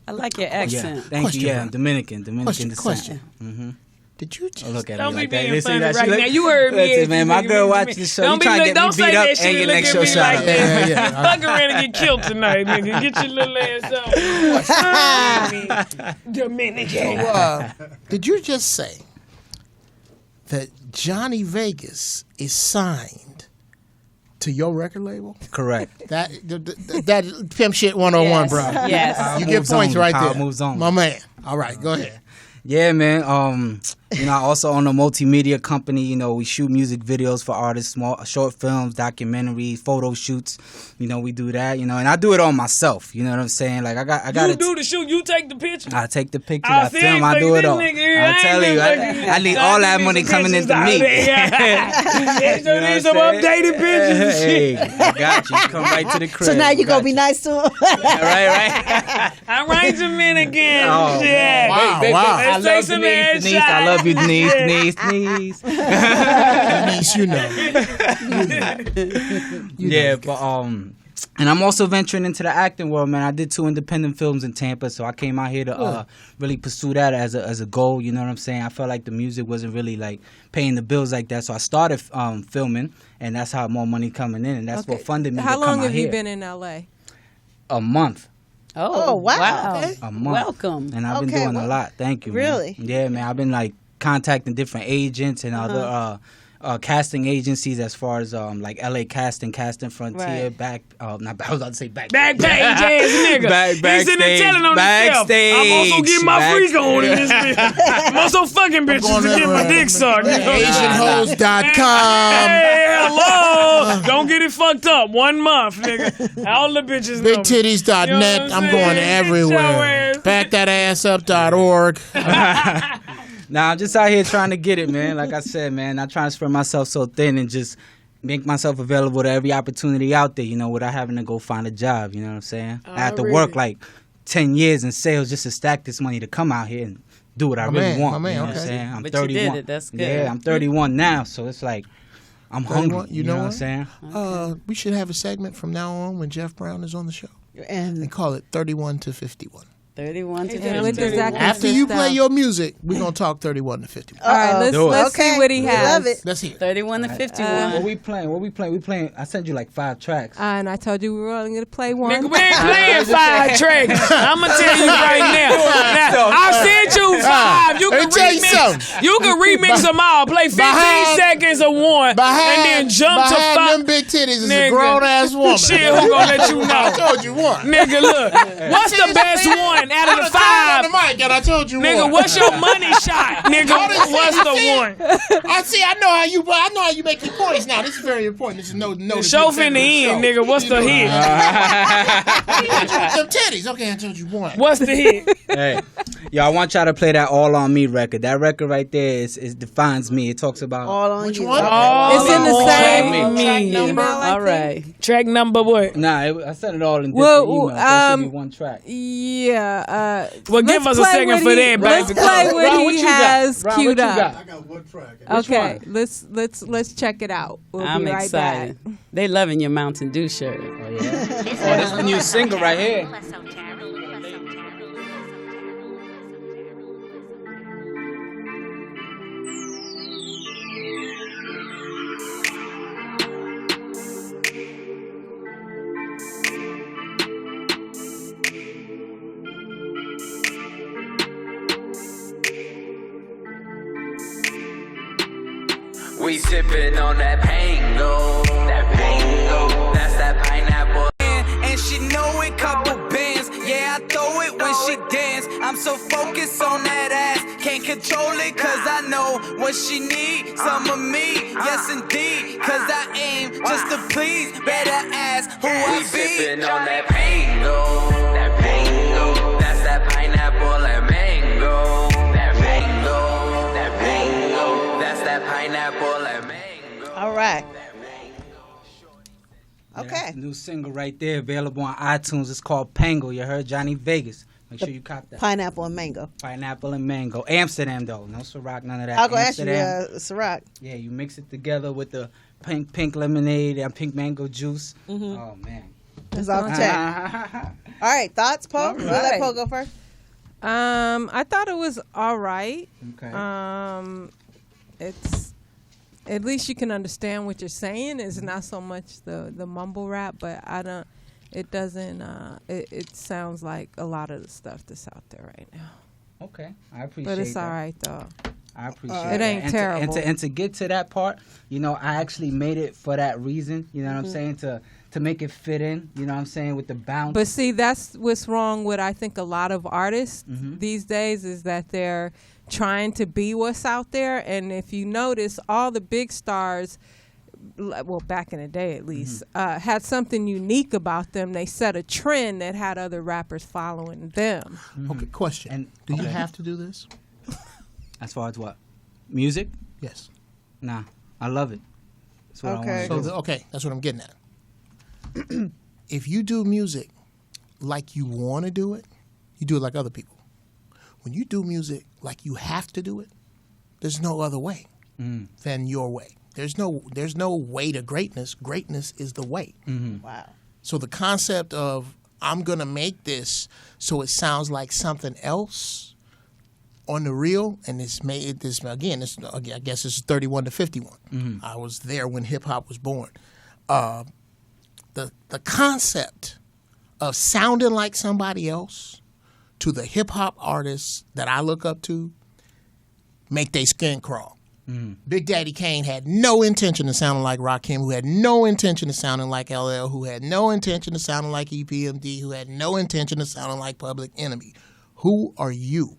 I like your Yeah, accent. thank Question, you. Yeah, bro. I'm Dominican descent. Question. Mm-hmm. Did you just Look at Don't me be like that. being Listen, funny that right shit now. You heard me. Listen, man, my girl watching the show. You trying to get me Don't say beat up that shit and your look next at show me shot like up. that. Yeah. Fuck around and get killed tonight, nigga. Get your little ass up. Dominican. did you just say that Johnny Vegas is signed to your record label? Correct. That pimp shit 101, Yes. bro. Yes. Power You get moves points on, right power there. moves on. My man. All right, go ahead. Yeah, man. I also own a multimedia company. We shoot music videos for artists, small short films, documentaries, photo shoots. We do that. And I do it all myself. You know what I'm saying? Like I got You do the shoot. You take the picture. I take the pictures, I I film, I do it all. I'll tell you, I need all that money coming into me. Yeah, so need some saying? updated pictures and shit. Hey, I got you. Come right to the crib. So now you Got gonna be nice to him. Right. All right, Dominican. Oh, Yeah. Wow, Hey, wow. I Let's love take some Denise. headshots. I love you, Denise. Denise. Denise, you know. Yeah, but and I'm also venturing into the acting world, man. I did 2 independent films in Tampa, so I came out here to really pursue that as a goal. You know what I'm saying? I felt like the music wasn't really like paying the bills like that, so I started filming, and that's how more money coming in, and that's what funded me. How to long come out have you here. been in LA? A month. Oh, wow. Okay. A month. Welcome. And I've been Okay, doing well, a lot. Thank you. really? Man. Yeah, man. I've been like contacting different agents and other casting agencies as far as like LA Casting Frontier, Right. I was about to say back. Backpage ass nigga. He's in there telling on himself. I'm also getting my freak on in this bitch. I'm also fucking bitches to get my dick sucked. AsianHoes.com. Hey, hello. Don't get it fucked up. 1 month, nigga. All the bitches know. BigTitties.net. You know what I'm I'm going saying? everywhere. BackThatAssUp.org. Nah, I'm just out here trying to get it, man. Like I said, man, I try to spread myself so thin and just make myself available to every opportunity out there, without having to go find a job, you know what I'm saying? I had to work like 10 years in sales just to stack this money to come out here and do what I really want. my man, you know okay. what I'm saying? I'm But you 31. did it. That's good. Yeah, I'm 31 now, so it's like I'm hungry. You know what I'm what? saying? We should have a segment from now on when Geoff Brown is on the show. And And call it 31 to 51. 31 to And what does 51. that After you consist play of? your music, we're going to talk 31 to 51. All right, Do it. let's see what he we has. love it. Let's hear it. 31 to 51. What we playing? We playing. I sent you like 5 tracks. And I told you we were only going to play one. Nigga, we ain't playing 5 tracks. I'm gonna tell you right now. I sent you 5. You Let can me tell you remix. something. You can remix them all. Play 15 seconds of one, and then jump to behind 5. them big titties is Nigga. a grown-ass woman. Shit, who gonna let you know? I told you one. Nigga, look. What's the best one? one out of the five? On the mic, and I told you Nigga, one. what's your money shot? Nigga, what's the one? I see. I know how you make your points now. This is very important. This is no. The show finna end, nigga. What's the hit? Them titties. Okay, I told you one. What's the hit? Hey, yo, I want y'all to play that All On Me record. That record right there is defines me. It talks about All on Which you. one? It's in the same. Track number. All right. Track number what? Nah, I said it all in different Well, emails. There should be one track. Yeah. Well, give let's us a play second what for he- that, Let's baby. play what Ron, what he you got? has Ron, queued what you up. got? I got one track. Okay, one? let's check it out. We'll I'm be right excited. back. They loving your Mountain Dew shirt. Oh yeah. Oh, this is a new single right here. We sippin' on that pango. That's that pineapple. And she know it, couple bands. Yeah, I throw it when she dance. I'm so focused on that ass, can't control it 'cause I know what she need. Some of me, yes indeed. 'Cause I aim just to please. Better ask who I be. We sippin' on that pango. That's that pineapple and mango. Pineapple and mango. All right. Yeah, Okay. that's a new single right there, available on iTunes. It's called Pango. You heard Johnny Vegas. Make sure you cop that. Pineapple and mango. Pineapple and mango. Amsterdam though, no Ciroc, none of that. I'll go ask you, Amsterdam. Ciroc. Yeah, you mix it together with the pink lemonade and pink mango juice. Mhm. Oh man. It's off the chain. All right, thoughts, Paul? We'll let right. Paul go first. I thought it was all right. Okay. It's at least you can understand what you're saying. It's not so much the mumble rap, but I don't. It doesn't. It sounds like a lot of the stuff that's out there right now. Okay, I appreciate. But it's that. all right though. I appreciate It ain't that. terrible. And to get to that part, you know, I actually made it for that reason. You know what I'm saying? To make it fit in. You know what I'm saying, with the bounce. But see, that's what's wrong with I think a lot of artists these days is that they're trying to be what's out there. And if you notice, all the big stars, well, back in the day at least, had something unique about them. They set a trend that had other rappers following them. Okay, question. And Do you okay. have to do this? As far as what? Music? Yes. Nah, I love it. That's what Okay. I want to do. Okay, that's what I'm getting at. If you do music like you want to do it, you do it like other people. When you do music like you have to do it, there's no other way than your way. There's no way to greatness. Greatness is the way. Wow. So the concept of I'm gonna make this so it sounds like something else on the real, and it's made this again. This I guess this is 31 to 51. I was there when hip hop was born. The concept of sounding like somebody else to the hip hop artists that I look up to make their skin crawl. Big Daddy Kane had no intention of sounding like Rakim, who had no intention of sounding like LL, who had no intention of sounding like EPMD, who had no intention of sounding like Public Enemy. Who are you?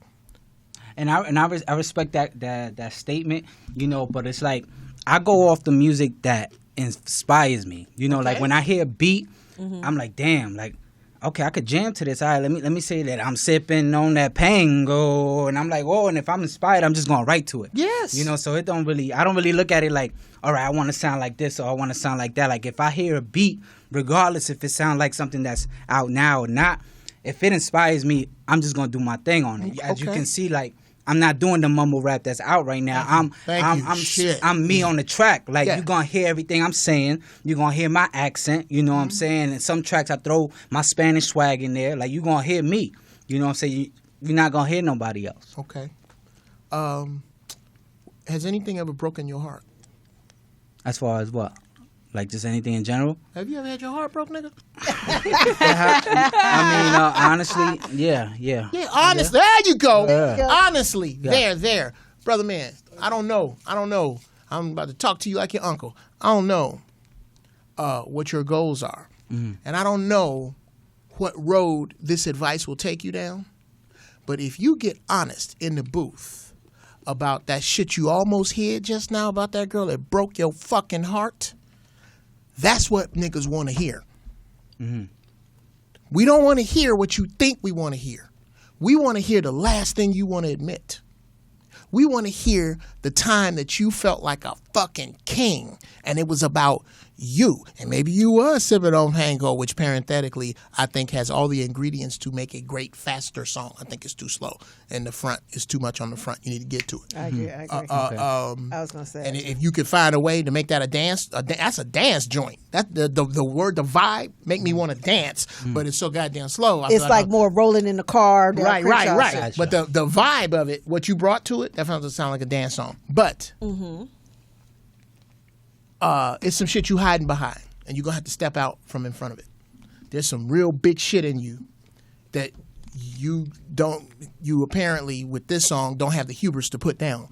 And I respect that statement, you know, but it's like I go off the music that inspires me. You know, like when I hear a beat, I'm like, damn, like, okay, I could jam to this. All right, let me say that I'm sipping on that Pango, and I'm like, oh, and if I'm inspired, I'm just gonna write to it. Yes. You know, so I don't really look at it like, all right, I want to sound like this or I want to sound like that. Like if I hear a beat, regardless if it sounds like something that's out now or not, if it inspires me, I'm just gonna do my thing on it. As you can see, like I'm not doing the mumble rap that's out right now. I'm me on the track. Like you're gonna hear everything I'm saying. You're gonna hear my accent. You know what I'm saying? And some tracks I throw my Spanish swag in there. Like you're gonna hear me. You know what I'm saying? You're not gonna hear nobody else. Okay. Has anything ever broken your heart? As far as what? Like just anything in general? Have you ever had your heart broke, nigga? I mean, honestly, yeah. Yeah, honestly. There you go. Yeah. Honestly, there. Brother man, I don't know. I'm about to talk to you like your uncle. I don't know what your goals are. And I don't know what road this advice will take you down. But if you get honest in the booth about that shit you almost hid just now about that girl that broke your fucking heart, that's what niggas want to hear. Mm-hmm. We don't want to hear what you think we want to hear. We want to hear the last thing you want to admit. We want to hear the time that you felt like a fucking king and it was about you. And maybe you were sipping on Hango, which parenthetically I think has all the ingredients to make a great, faster song. I think it's too slow. And the front is too much on the front. You need to get to it. I agree. I was going to say. And if you could find a way to make that a dance, that's a dance joint. That the word, the vibe, make me want to dance, but it's so goddamn slow. It's like more rolling in the car. Right. But the vibe of it, what you brought to it, that doesn't sound like a dance song. But it's some shit you hiding behind, and you're going to have to step out from in front of it. There's some real big shit in you that you apparently, with this song, don't have the hubris to put down.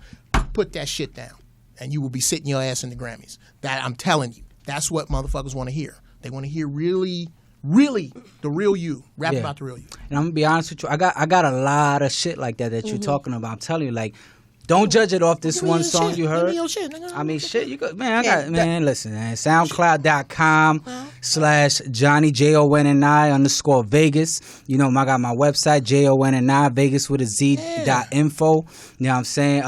Put that shit down, and you will be sitting your ass in the Grammys. That I'm telling you. That's what motherfuckers want to hear. They want to hear really the real you. Rap about the real you. And I'm going to be honest with you. I got a lot of shit like that you're talking about. I'm telling you, like, don't judge it off this one song you heard. I mean, shit, you got, man, listen, man. SoundCloud.com/Johnny, JONNI_Vegas. You know, I got my website, JONNI, Vegas with a Z.info. You know what I'm saying?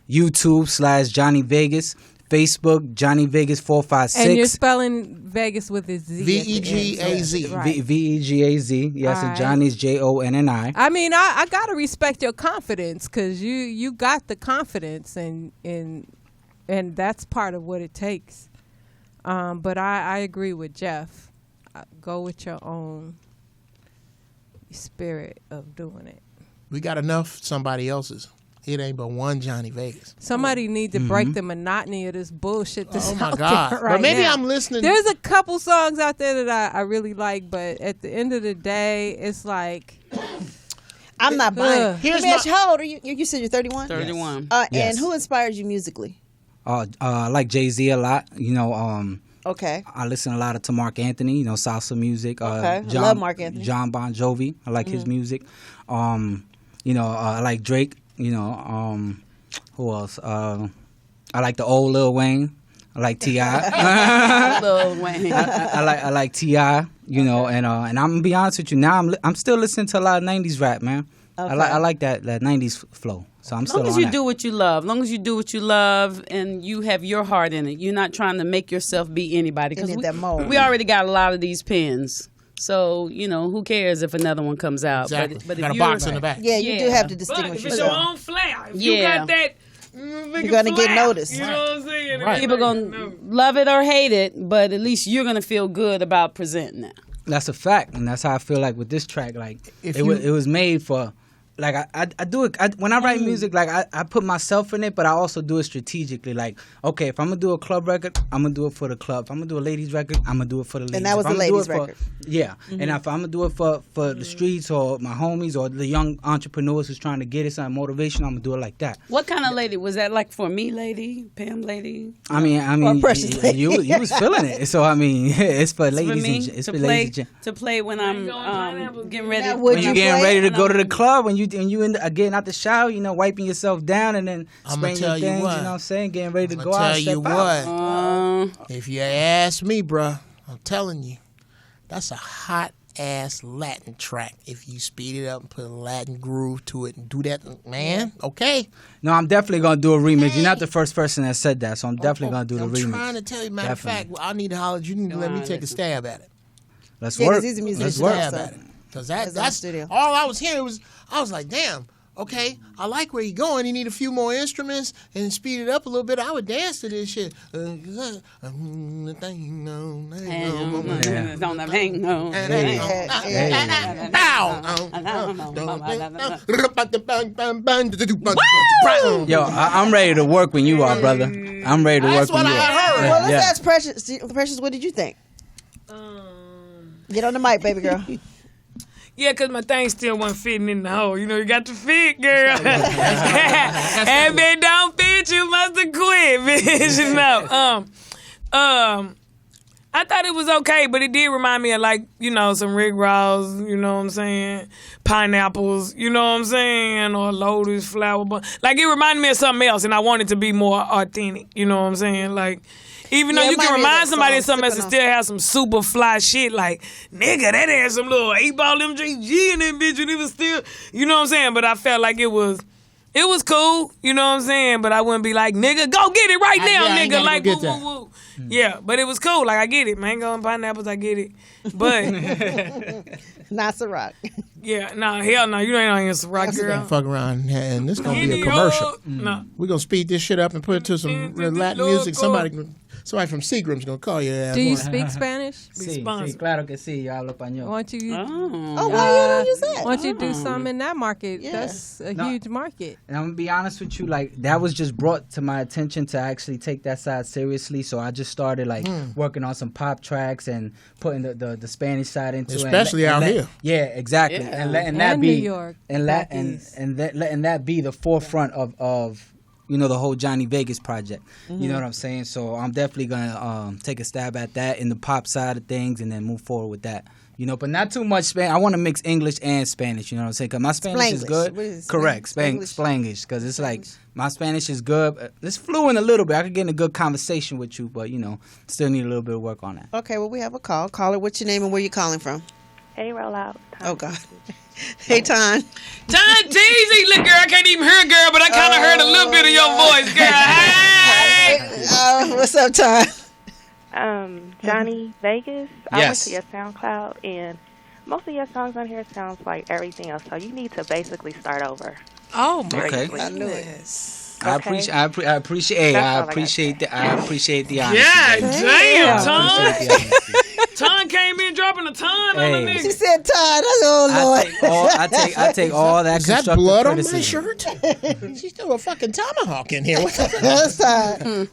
YouTube/Johnny Vegas. Facebook, Johnny Vegas 456. And you're spelling Vegas with a Z. VEGAZ. Right. VEGAZ. Yes, and Johnny's JONNI. I mean, I gotta respect your confidence because you got the confidence and that's part of what it takes. But I agree with Geoff. Go with your own spirit of doing it. We got enough somebody else's. It ain't but one Johnny Vegas. Somebody need to break the monotony of this bullshit that's out there right but maybe now. I'm listening. There's a couple songs out there that I really like, but at the end of the day, it's like I'm not buying. Let me ask you, how old are you? You said you're 31? 31. Yes. And who inspires you musically? I like Jay-Z a lot. You know, okay. I listen a lot to Mark Anthony, you know, salsa music. Okay. I love Mark Anthony. John Bon Jovi. I like his music. You know, I like Drake. You know, who else? I like the old Lil Wayne. I like T.I. Lil Wayne. I like T.I. You know, and I'm gonna be honest with you. Now I'm still listening to a lot of '90s rap, man. Okay. I like that '90s flow. So I'm still on that. As long as you do what you love, long as you do what you love, and you have your heart in it, you're not trying to make yourself be anybody. Because we already got a lot of these pens. So, you know, who cares if another one comes out? Exactly. But got a box in the back. Yeah, you do have to distinguish But if it's your own flair, if you got that, you're going to get noticed. You know what I'm saying? Right. People going to love it or hate it, but at least you're going to feel good about presenting it. That's a fact, and that's how I feel like with this track. Like, it was made for... Like, I do it, when I write music, like, I put myself in it, but I also do it strategically. Like, okay, if I'm going to do a club record, I'm going to do it for the club. If I'm going to do a ladies record, I'm going to do it for the ladies. And that was the ladies record. Yeah. And if I'm going to do it for the streets or my homies or the young entrepreneurs who's trying to get it some motivation, I'm going to do it like that. What kind of lady? Was that like for me lady, Pam lady? I mean, Precious lady. you was feeling it. So, I mean, it's for ladies. It's for ladies. To play when I'm getting ready. When you're getting ready to go to the club, when you end up getting out the shower, you know, wiping yourself down and then spraying your things, you know what I'm saying, getting ready to go out. Tell you what, if you ask me, bruh, I'm telling you, that's a hot ass Latin track. If you speed it up and put a Latin groove to it and do that, man, okay. No, I'm definitely gonna do a remix. You're not the first person that said that, so I'm definitely gonna do the remix. I'm trying to tell you, matter of fact, I need to holler at you. You need to let me take a stab at it. Let's work. He's a musician. Let's work. Stab at it. Because that's all I was hearing was, I was like, damn. Okay, I like where you're going. You need a few more instruments and speed it up a little bit. I would dance to this shit. Yo, I'm ready to work when you are, brother. I'm ready to work when you are. Well, let's ask Precious. Precious, what did you think? Get on the mic, baby girl. Yeah, because my thing still wasn't fitting in the hole. You know, you got to fit, girl. And if it don't fit, you must have quit, bitch. You know. I I thought it was okay, but it did remind me of like, you know, some Rick Ross, you know what I'm saying, pineapples, you know what I'm saying, or lotus flower bun. Like it reminded me of something else, and I wanted to be more authentic, you know what I'm saying? Like, even though you can remind somebody of something else and still have some super fly shit, like, nigga, that had some little 8-ball MJG in that bitch, and it was still, you know what I'm saying? But I felt like it was cool, you know what I'm saying? But I wouldn't be like, nigga, go get it right now, nigga. Like, woo, woo, woo. Yeah, but it was cool. Like, I get it. Mango and pineapples, I get it. But. Not Ciroc. Yeah, nah, hell no. You ain't on Ciroc, girl. Fuck around, and this going to be a commercial. No. We're going to speed this shit up and put it to some Latin music. Somebody from Seagram's going to call your ass. Do you speak Spanish? Sí, claro que sí, yo hablo español. Why don't you? Why you don't use that? Why don't you do something in that market? Yeah. That's a huge market. And I'm gonna be honest with you, like that was just brought to my attention to actually take that side seriously. So I just started like working on some pop tracks and putting the Spanish side into it. Especially out here. Yeah, exactly. Yeah. And letting that be New York, and letting that be the forefront of you know, the whole Johnny Vegas project. Mm-hmm. You know what I'm saying? So I'm definitely gonna take a stab at that in the pop side of things and then move forward with that. You know, but not too much Spanish. I want to mix English and Spanish. You know what I'm saying? Because my Spanish is good. Correct, Spanglish. Because it's like my Spanish is good. It's fluent a little bit. I could get in a good conversation with you, but you know, still need a little bit of work on that. Okay, well we have a call. Caller, what's your name and where you calling from? Hey, roll out. Oh God. Hey, Ton. Ton Teasy. Look, girl, I can't even hear, girl, but I kind of heard a little bit of your voice, girl. Hey. What's up, Ton? Johnny Vegas. Yes. I went to your SoundCloud, and most of your songs on here sounds like everything else. So you need to basically start over. Oh my goodness. I knew it. I appreciate the honesty. Yeah, baby. damn, Ton. Ton came in dropping a ton on the nigga. She said, "Todd, oh Lord." I take all that. Is that constructive blood criticism. on my shirt? She's still a fucking tomahawk in here. What the fuck? That's Todd.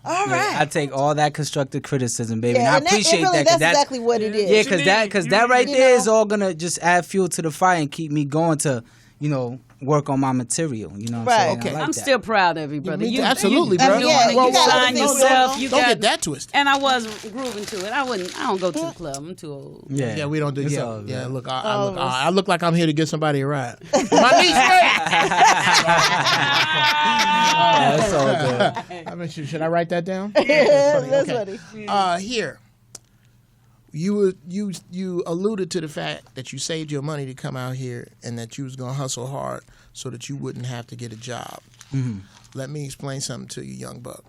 All right. Yeah, I take all that constructive criticism, baby. Yeah, and I appreciate that. That's exactly what it is. Yeah, because that right there is all gonna just add fuel to the fire and keep me going to, you know, work on my material. You know what I'm saying? Okay. I like I'm that. still proud of you, brother. Absolutely, bro. You Well, signed yourself. Don't get that twisted. And I was grooving to it. I don't go to the club. I'm too old. Yeah, we don't do. It's Yeah, all yeah. good. Look, I look like I'm here to get somebody a ride. My niece, That's all good. I mean, should I write that down? That's funny. Here, you alluded to the fact that you saved your money to come out here and that you was gonna hustle hard so that you wouldn't have to get a job. Mm-hmm. Let me explain something to you, young buck.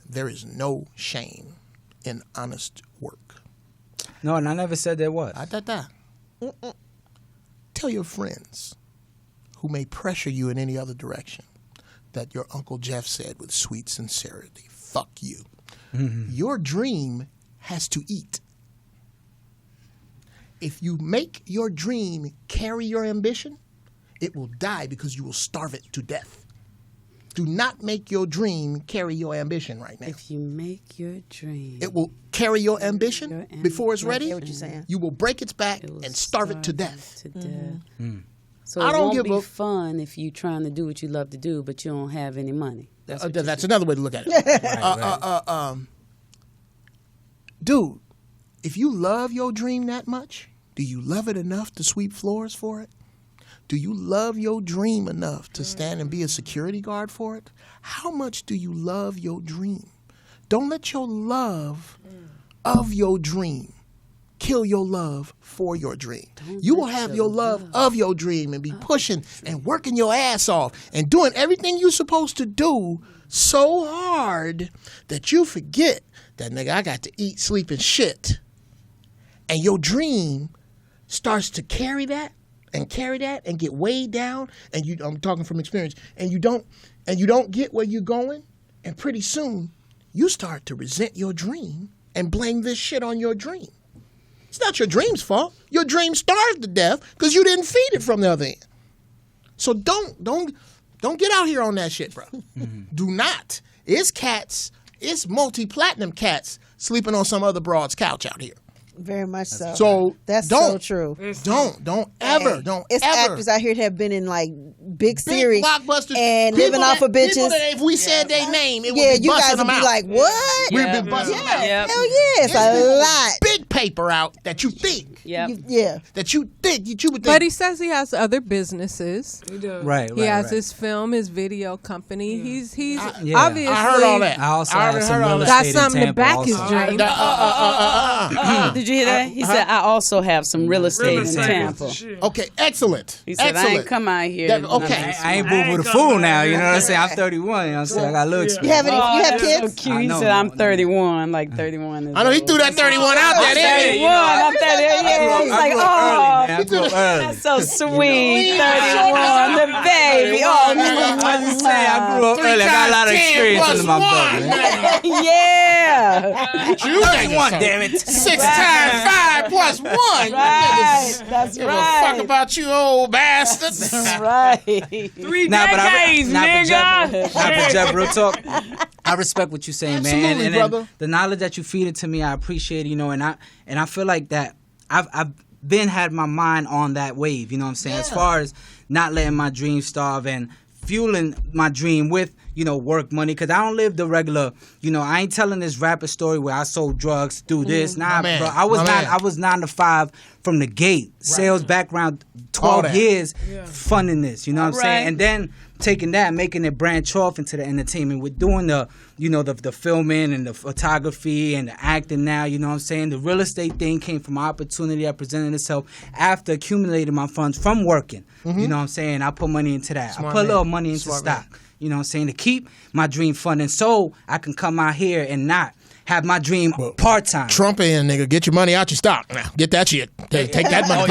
There is no shame in honest work. No, and I never said there was. Tell your friends who may pressure you in any other direction that your Uncle Geoff said with sweet sincerity, fuck you. Mm-hmm. Your dream has to eat. If you make your dream carry your ambition, it will die because you will starve it to death. Do not make your dream carry your ambition right now. If you make your dream, it will carry your ambition before it's ready. I get what you're saying. You will break its back and starve it to death. So I it don't won't give be a fun if you're trying to do what you love to do, but you don't have any money. That's another way to look at it. Dude, if you love your dream that much, do you love it enough to sweep floors for it? Do you love your dream enough to stand and be a security guard for it? How much do you love your dream? Don't let your love of your dream kill your love for your dream. You will have your love of your dream and be pushing and working your ass off and doing everything you're supposed to do so hard that you forget that, nigga, I got to eat, sleep, and shit. And your dream starts to carry that and get weighed down, and I'm talking from experience, and you don't get where you're going, and pretty soon you start to resent your dream and blame this shit on your dream. It's not your dream's fault. Your dream starved to death because you didn't feed it from the other end. So don't get out here on that shit, bro. Do not. It's cats. It's multi-platinum cats sleeping on some other broad's couch out here. Very much so. So that's so true. Don't ever. It's actors out here that have been in like Big Siri blockbusters and people living off of people bitches. that if we said their name, it would Yeah, be you busting guys would them be out. like, what? We've been busting them out. Yep. Hell yeah, it's a lot. Big paper out that you think. Yep. Yeah. That you think you would think. But he says he has other businesses. Right. He has his film, his video company. He's obviously. I heard all that. I also I have some heard all real that. got estate in something to Tampa back also. his dream. Did you hear that? He said, I also have some real estate in Tampa. Okay, excellent. He said, I excellent. ain't come out here. That- okay. I ain't boo with a fool now. You know what I'm saying? I'm 31. You know what I'm saying? I got a little You experience. have any? Oh, you have that's kids? so cute. I He know, said, no, I'm no. 31. Like 31 is I know he threw that 31 out there. didn't he? 31. I'm 30. Yeah, he's like, oh, I grew up early. that's so sweet. 31, the baby. Oh, I'm just saying, I grew up early. I got a lot of 10 experience plus under my belt. one. man. yeah. You niggas, One, so- damn it. 6 times 5 plus 1. Right. That's Give a fuck right. about you, old bastards. Right. 3 Nah, but decades, nigga. Jeff, real talk. I respect what you're saying, man. Absolutely, And brother. the knowledge that you feed it to me, I appreciate it, and I feel like that I've been had my mind on that wave, you know what I'm saying? As far as not letting my dream starve and fueling my dream with, work money, because I don't live the regular, I ain't telling this rapper story where I sold drugs, do this. Nah, My man. bro. My man. I was 9 to 5 from the gate. Sales background, All 12 that. years funding this, you know what I'm saying? Right. And then taking that, making it branch off into the entertainment. We're doing the filming and the photography and the acting now, you know what I'm saying? The real estate thing came from an opportunity that presented itself after accumulating my funds from working. You know what I'm saying? I put money into that. Smart I put a little man. money into Smart stock. You know what I'm saying? To keep my dream funding so I can come out here and not have my dream part-time. Trump in, nigga. Get your money out your stock. Now, get that shit. Take that money.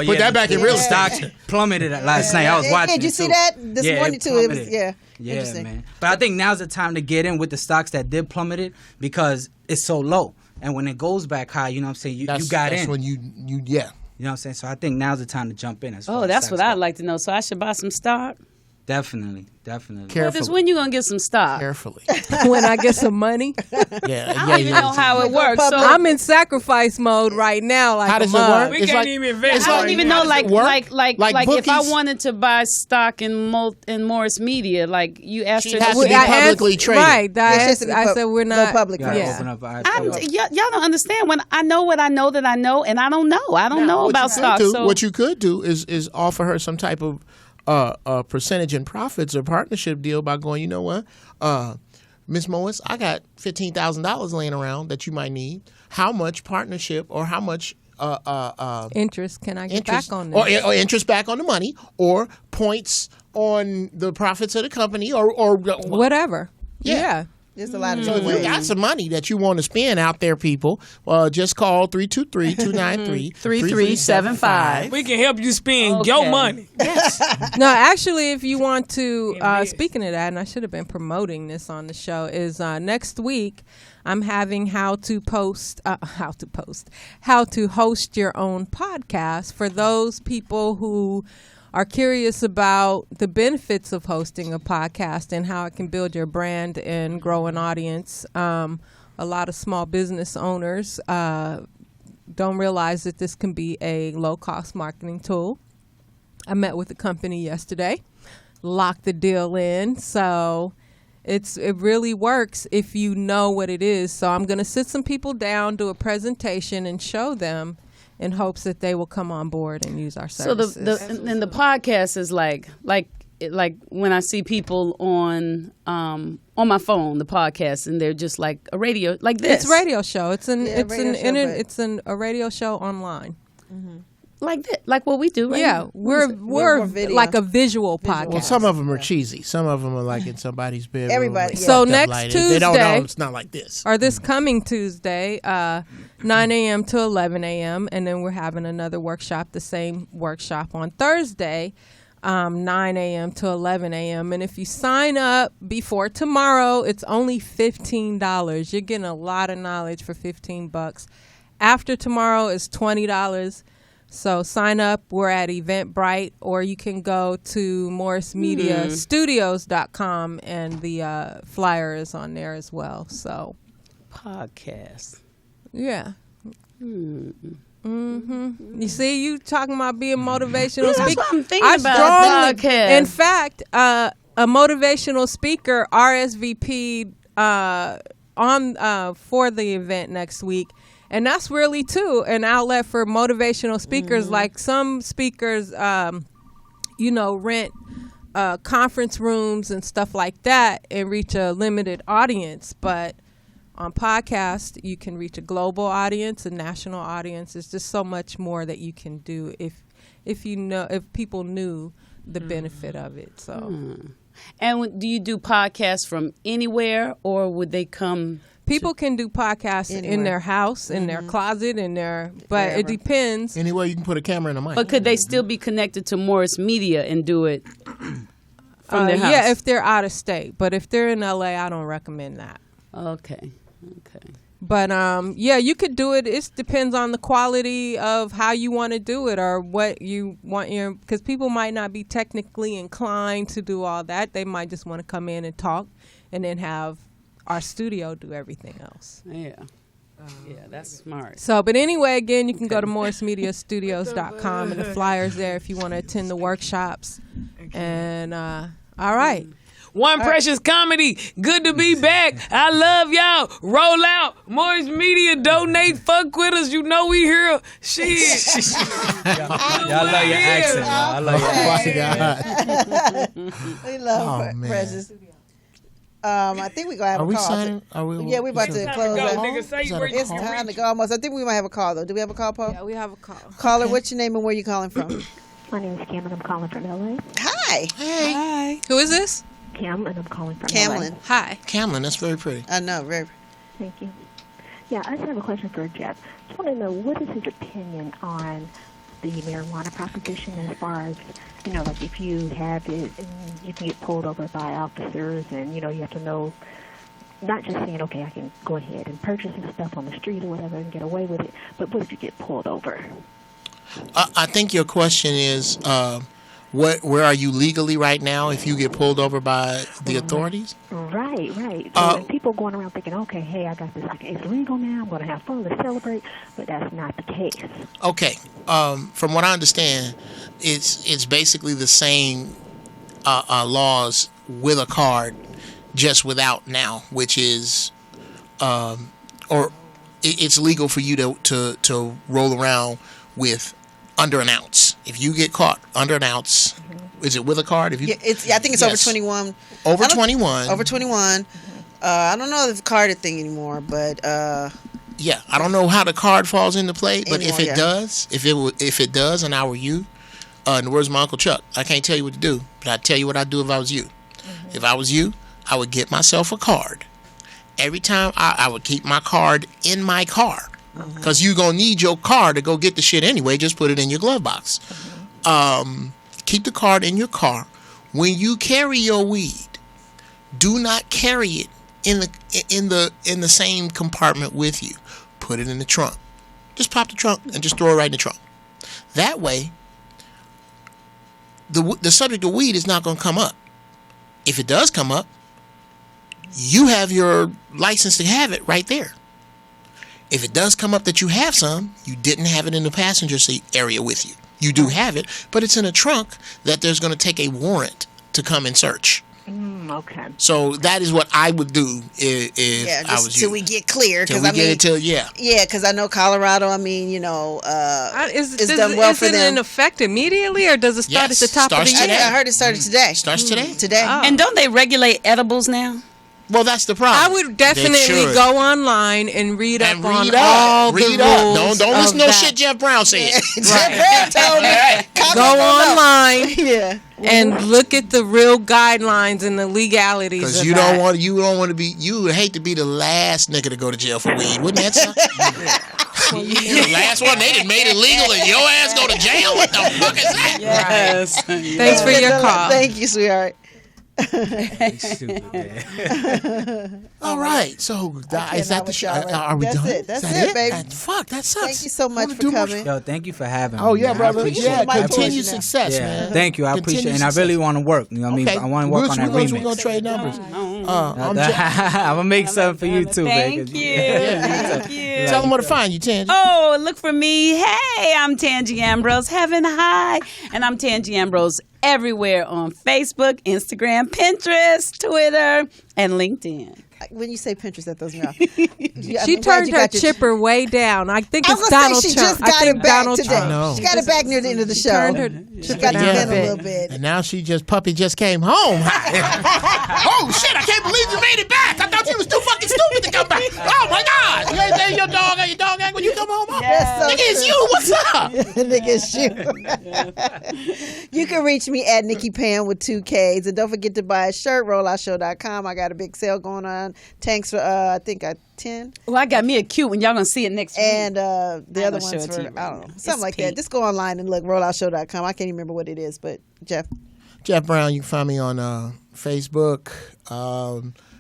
Put that back in real estate. Stock plummeted last night. I was watching Did you it, see too. that this Yeah, morning too? It was plummeted. Yeah, interesting. man. But I think now's the time to get in with the stocks that did plummeted because it's so low. And when it goes back high, you know what I'm saying? You got that's in. when you You know what I'm saying? So I think now's the time to jump in. Oh, that's what I'd like to know. So I should buy some stock? Definitely. Poetess, when you going to get some stock? Carefully. When I get some money. Yeah, I don't even know how it works. So I'm in sacrifice mode right now. Like How does a it mug. work? We It's can't like- even invest. it's I don't like- even how know, does it work? like if I bookies? wanted to buy stock in Morris Media, like you asked She'd her. have to to be publicly traded. Right. It's just I said we're not. public. Gotta Yeah. open up our y'all don't understand when I know what I know that I know, and I don't know. I don't know What about you could stock. do- So what you could do is offer her some type of percentage in profits or partnership deal by going, you know what, Miss Morris, I got $15,000 laying around that you might need. How much partnership or how much Interest can I get interest back on this? or interest back on the money or points on the profits of the company or Whatever. Yeah. Yeah. There's a lot of So if you ways. got some money that you want to spend out there, people, just call 323-293-3375. We can help you spend your money. No, actually, if you want to, speaking of that, and I should have been promoting this on the show, is next week I'm having how to host your own podcast for those people who are curious about the benefits of hosting a podcast and how it can build your brand and grow an audience. A lot of small business owners don't realize that this can be a low-cost marketing tool. I met with the company yesterday, locked the deal in, so it really works if you know what it is. So I'm going to sit some people down, do a presentation, and show them in hopes that they will come on board and use our services. So the podcast is like when I see people on my phone, the podcast, and they're just like a radio like this. It's a radio show. It's a radio show online. Like that, like what we do. Right Yeah, now. we're video. like a visual podcast. Well, some of them are cheesy. Some of them are like in somebody's bedroom. Everybody, and yeah. So stuff next like Tuesday, they don't know it's not like this. or this coming Tuesday, 9 a.m. to 11 a.m., and then we're having another workshop, the same workshop on Thursday, 9 a.m. to 11 a.m. And if you sign up before tomorrow, it's only $15. You're getting a lot of knowledge for $15. After tomorrow is $20. So sign up. We're at Eventbrite, or you can go to morrismediastudios.com, and the flyer is on there as well. So podcast. yeah. Mm-hmm. You see, you talking about being motivational That's speaker. what I'm thinking about the podcast. In fact, a motivational speaker RSVP'd on for the event next week. And that's really, too, an outlet for motivational speakers. Like some speakers, rent conference rooms and stuff like that and reach a limited audience. But on podcast, you can reach a global audience, a national audience. There's just so much more that you can do if people knew the benefit of it. So, And do you do podcasts from anywhere, or would they come? People can do podcasts in their house, in their closet, but it depends. Anywhere you can put a camera and a mic. But could they still be connected to Morris Media and do it from their house? Yeah, if they're out of state. But if they're in LA, I don't recommend that. Okay. But you could do it. It depends on the quality of how you want to do it or what you want because people might not be technically inclined to do all that. They might just want to come in and talk and then have our studio do everything else. Yeah. Yeah, that's smart. So, but anyway, again, you can go to morrismediastudios.com and the flyer's there if you want to attend the workshops. And all right. One Precious Comedy. Good to be back. I love y'all. Roll out. Morris Media. Donate. Fuck with us. You know we here. Shit. Y'all love your accent. I love your accent. We love Precious. I think we're going to have a call. Are we signing? Yeah, we're about to close out. It's time to go almost. I think we might have a call, though. Do we have a call, Paul? Yeah, we have a call. Caller, what's your name and where you calling from? My name is Kim, and I'm calling from LA. Hi. Hey. Hi. Who is this? Kim, and I'm calling from Camlin. LA. Hi. Camlin, that's very pretty. I know, very. Thank you. Yeah, I just have a question for Geoff. Just want to know, what is his opinion on the marijuana proposition as far as, like if you have it and you can get pulled over by officers and, you have to know, not just saying, okay, I can go ahead and purchase this stuff on the street or whatever and get away with it, but what if you get pulled over? I think your question is, where are you legally right now if you get pulled over by the authorities? Right. So and people going around thinking, okay, hey, I got this. It's legal now. I'm going to have fun. Let's celebrate. But that's not the case. Okay. From what I understand, it's basically the same laws with a card, just without now, which is, it's legal for you to roll around with under an ounce. If you get caught under an ounce, is it with a card? If you, I think it's over 21. Over 21. Over 21. I don't know the carded thing anymore, but yeah, I don't know how the card falls into play, but anymore, if it does, if it does, and I were you, in the words of my Uncle Chuck, I can't tell you what to do, but I'd tell you what I'd do if I was you. If I was you, I would get myself a card. Every time I would keep my card in my car. Because you're going to need your car to go get the shit anyway. Just put it in your glove box. Keep the card in your car. When you carry your weed, do not carry it in the same compartment with you. Put it in the trunk. Just pop the trunk and just throw it right in the trunk. That way, the subject of weed is not going to come up. If it does come up, you have your license to have it right there. If it does come up that you have some, you didn't have it in the passenger seat area with you. You do have it, but it's in a trunk that there's going to take a warrant to come and search. Okay. So that is what I would do if I was you. Till we get clear. Till we get it till, yeah. Yeah, because I know Colorado, it's done well for them. Is it in effect immediately, or does it start at the top of the year? I heard it started today. Starts today? Today. Oh. And don't they regulate edibles now? Well, that's the problem. I would definitely go online and read up on all all the rules. Don't listen to no shit Geoff Brown said. Jeff Brown told me. Go online yeah. and look at the real guidelines and the legalities. Because of you that. don't want to be. You would hate to be the last nigga to go to jail for weed, wouldn't that suck? The last one, they done made it legal and your ass go to jail. What the fuck is that? Yes. Thanks for your call. Thank you, sweetheart. Stupid, man. All right, so is that the show? Are we That's done? it. That's Is that it, baby. Fuck, that sucks. Thank you so much for coming. Yo, thank you for having me. Oh yeah, man. brother. I appreciate Yeah, it. I continued appreciate it. success, Yeah, man. thank you. I appreciate it. And I really want to work. You know what I mean? Okay. I want to work on that remix. We're going to trade numbers. I'm gonna make something for you too, Thank baby. you. Thank you. Tell them where to find you, Tangie. Oh, look for me. Hey, I'm Tangie Ambrose. Heaven high. And I'm Tangie Ambrose everywhere on Facebook, Instagram, Pinterest, Twitter, and LinkedIn. When you say Pinterest, that throws me off. She turned her chipper way down. I think it's Donald she Trump. just got it back Donald today. Trump. She got it back near the end of the show. She got it down a little bit. And now puppy just came home. Oh shit! I can't believe you made it back. I thought you was too fucking stupid to come back. Oh my God! You ain't there your dog and your dog act when you come home. Yes. Nigga, it's you. What's up? Nigga, it's you. You can reach me at Nikki Pam with 2 Ks, and don't forget to buy a shirt. RolloutShow.com. I got a big sale going on. Thanks for I think 10. Well, I got me a cute one. Y'all gonna see it next week. And the other ones for I don't know, something like that. Just go online and look RolloutShow.com. I can't even remember what it is, but Geoff Brown. You can find me on Facebook,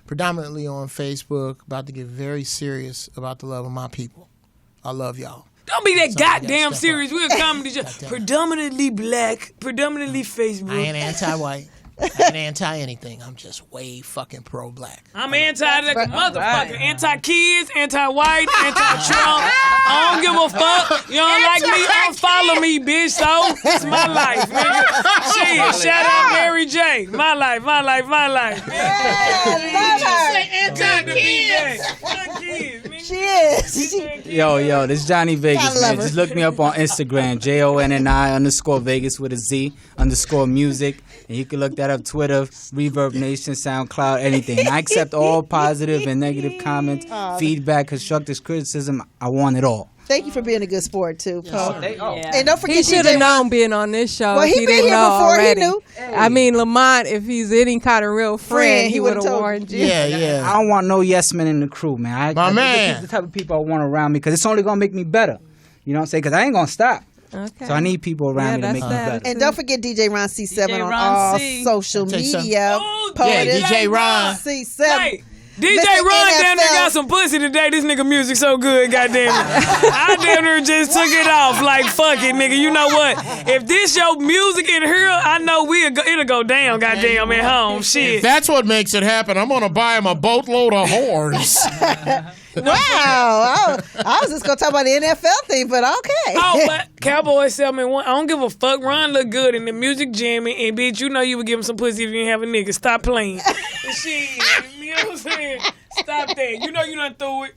predominantly on Facebook. About to get very serious about the love of my people. I love y'all. Don't be that goddamn serious. We're a comedy show. Predominantly black, predominantly Facebook. I ain't anti-white. I ain't anti-anything. I'm just way fucking pro-black. I'm anti like a motherfucker. Anti-kids, anti-white, anti-Trump. I don't give a fuck. You don't like me? Unfollow me, bitch. So it's my life, nigga. Shit. Shout out Mary J. My life, my life, my life. Anti-kids. She is. Yo, this is Johnny Vegas, man. Just look me up on Instagram, JONNI_Vegas with a Z _music. And you can look that up, Twitter, Reverb Nation, SoundCloud, anything. I accept all positive and negative comments, feedback, constructive criticism. I want it all. Thank you for being a good sport too, Paul. Yeah. And don't forget, he should have known being on this show. Well, he been here before. Already. He knew. I mean, Lamont, if he's any kind of real friend, he would have warned you. Yeah. I don't want no yes men in the crew, man. My man. This is the type of people I want around me because it's only gonna make me better. You know what I'm saying? Because I ain't gonna stop. Okay. So I need people around me to make me better. And don't forget DJ Ron C7 on all social media. Poetess, DJ Ron C7. Hey, DJ Ron down there got some pussy today. This nigga music so good, goddamn it. I damn near just took it off like, fuck it, nigga. You know what? If this your music in here, I know it'll go down, goddamn, at home. Shit. If that's what makes it happen, I'm gonna buy him a boatload of horns. Wow, I was just gonna talk about the NFL thing, but okay. Oh, but Cowboys 7-1. I don't give a fuck. Ron look good in the music jamming, and bitch, you know you would give him some pussy if you didn't have a nigga. Stop playing. Shit, you know what I'm saying? Stop that. You know you done threw it.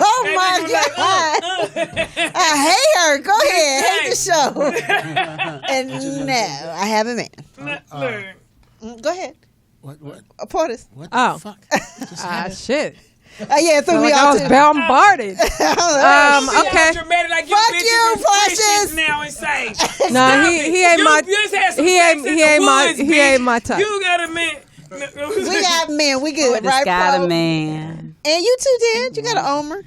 Oh my God! I hate her. Go ahead, hate the show. And no, I have a man. Go ahead. What? Poetess. What the fuck? Shit. Yeah, it threw me I off was too. bombarded. Okay. Dramatic like Fuck you, Poetess. Now and say, No, he ain't my. He ain't my type. You got a man. We got men. We good, Poetess right? got Pro? a man. And you too did. You got an Omer.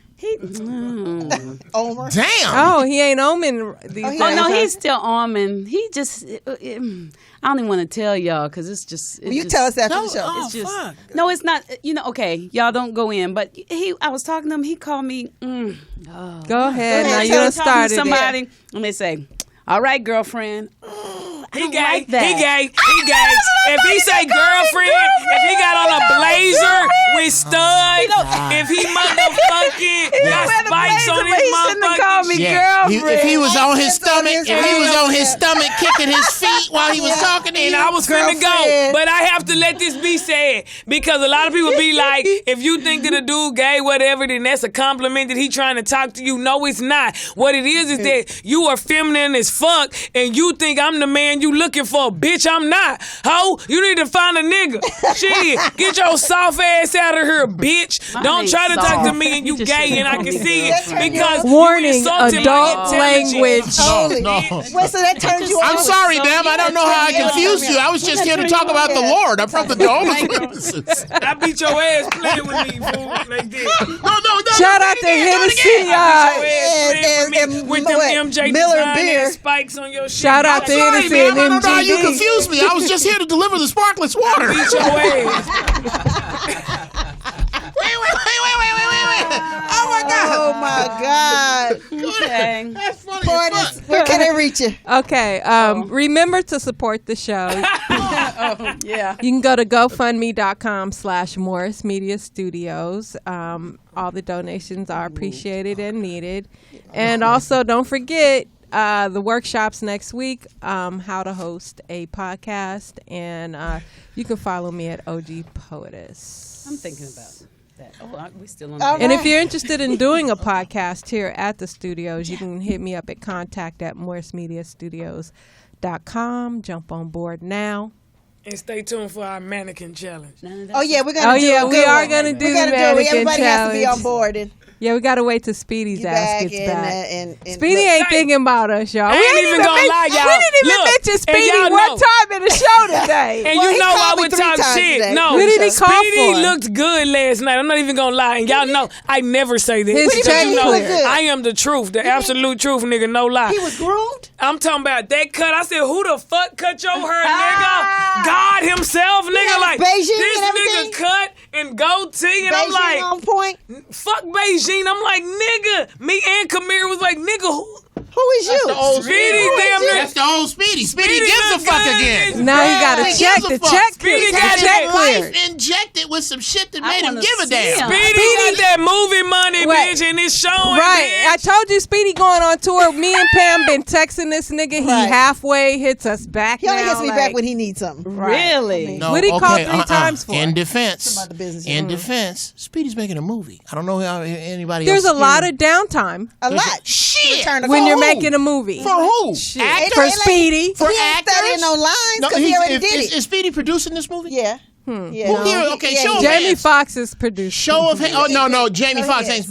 Omer. Damn. Oh, he ain't Omen these days. Oh no, he's still Armin. He just. I don't even want to tell y'all because it's just. You tell us after the show. It's just. No, it's not. You know. Okay, y'all don't go in. But I was talking to him. He called me. Go ahead. Now you done talking to started somebody, and they say, "All right, girlfriend." He gay. like that. He gay. He gay. If he say girlfriend, if he got on a blazer with studs, if he motherfucking got spikes on his motherfucking If he was on his stomach, kicking his feet while he was talking to you, and I was finna go, but I have to let this be said because a lot of people be like, if you think that a dude gay, whatever, then that's a compliment that he trying to talk to you. No, it's not. What it is that you are feminine as fuck, and you think I'm the man you looking for. Bitch, I'm not. Ho, you need to find a nigga. Shit, get your soft ass out of here, bitch. Don't try to talk to me and you gay, and I can see it because warning, adult language. No. Wait, so that turns you on? I'm sorry, ma'am. I don't know how I confused you. I was just here to talk about the Lord. I'm from the Jehovah's Witnesses. I beat your ass playing with me, fool, like this. No. Shout out to Hennessy. With them MJ Miller design beer. and spikes on your shit. Shout out to Sorry, Hennessy ma'am. and I don't know how you MGD. confused me. I was just here to deliver the sparkless water. Beat your ass. Wait. Oh my God. Okay. That's funny. Poetess, where can they reach you? Okay. Remember to support the show. Yeah. You can go to GoFundMe.com/Morris Media Studios. All the donations are appreciated and needed. And also, don't forget the workshops next week, how to host a podcast. And you can follow me at OG Poetess. I'm thinking about that. Oh, we still on. And if you're interested in doing a podcast here at the studios, you can hit me up at contact@MorrisMediaStudios.com. Jump on board now. And stay tuned for our mannequin challenge. Oh yeah, we're gonna. We are gonna do the mannequin Everybody has to be on challenge. board. And Yeah, we gotta wait till Speedy's ass gets back. and Speedy ain't thinking about us, y'all. I ain't even gonna lie, y'all. We didn't even Look, mention and Speedy y'all one know. time in the show today. And Well, you he know called I me would 3 talk times shit. today. No, What did he call Speedy for? looked good last night. I'm not even gonna lie. And y'all know I never say this. His Because chain you know, clear. I am the truth, the absolute truth, nigga. No lie. he was groomed. I'm talking about that cut. I said, who the fuck cut your hair, nigga? God himself, nigga. had Like Beijing this and nigga everything? cut and goatee, and I'm Beijing like, on point. fuck Beijing. I'm like, nigga. Me and Kamir was like, nigga, Who is you? The old Speedy, Who is damn you? near- That's the old Speedy. Speedy Speedy gives a look fuck good. again. Now he got to He check. gives a The fuck. check Speedy cleared. got The check that cleared. Life injected with some shit that I made him wanna give a see damn. him. Speedy got that movie money, Wait. bitch, and it's showing, Right. I bitch. told you Speedy going on tour. Me and Pam been texting this nigga. He Right. halfway hits us back He only now, hits me like- back when he needs something. Really? No, What he called okay, 3 times for? In defense, Some other business. in defense, Speedy's making a movie. I don't know how anybody There's else. a lot of downtime A lot. shit Return of when call. you're making a movie. for who? Shit. Actors? For Speedy. For He ain't actors? studying no lines because he already did it. Is Speedy producing this movie? Yeah. Yeah. Who here? Okay, show of Jamie hands. Foxx is producing. Show of hands. Oh no, Jamie Oh, Foxx yeah. ain't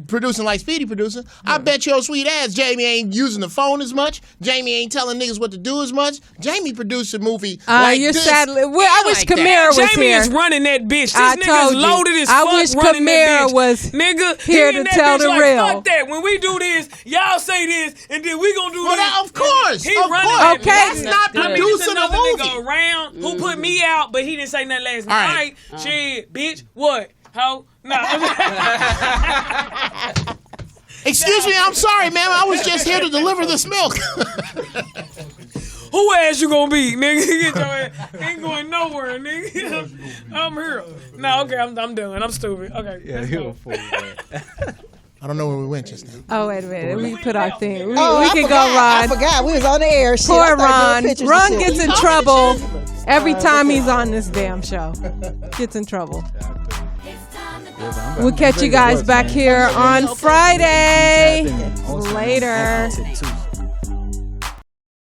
producing like Speedy producing. I bet your sweet ass Jamie ain't using the phone as much. Jamie ain't telling niggas what to do as much. Jamie produced a movie like You're this. sadly. Well, I and wish like that. Kamira was Jamie here. is running that bitch. This I nigga's told you. loaded as I fuck wish running Kamira that bitch. was nigga, here he to in that tell bitch the like, real. Fuck that. When we do this, y'all say this, and then we gonna do Well, this. that, of course. He of running course. that Okay. bitch. That's not I mean, this producing a another movie. nigga around who put me out, but he didn't say nothing last right. night. Shit, bitch, what? How? Nah. Excuse me, I'm sorry, ma'am. I was just here to deliver this milk. Who ass you gonna be, nigga? Get your ass. Ain't going nowhere, nigga. I'm here. No, okay, I'm done. I'm stupid. Okay. Yeah, let's you're go. a fool, I don't know where we went just now. Oh, wait a minute. We put our thing. We I can forgot. go, Ron. I forgot. We was on the air. Shit. Poor I started Ron. doing pictures and Ron shit. gets in trouble every time he's on this damn show. Gets in trouble. We'll catch you guys back here on Friday. Later.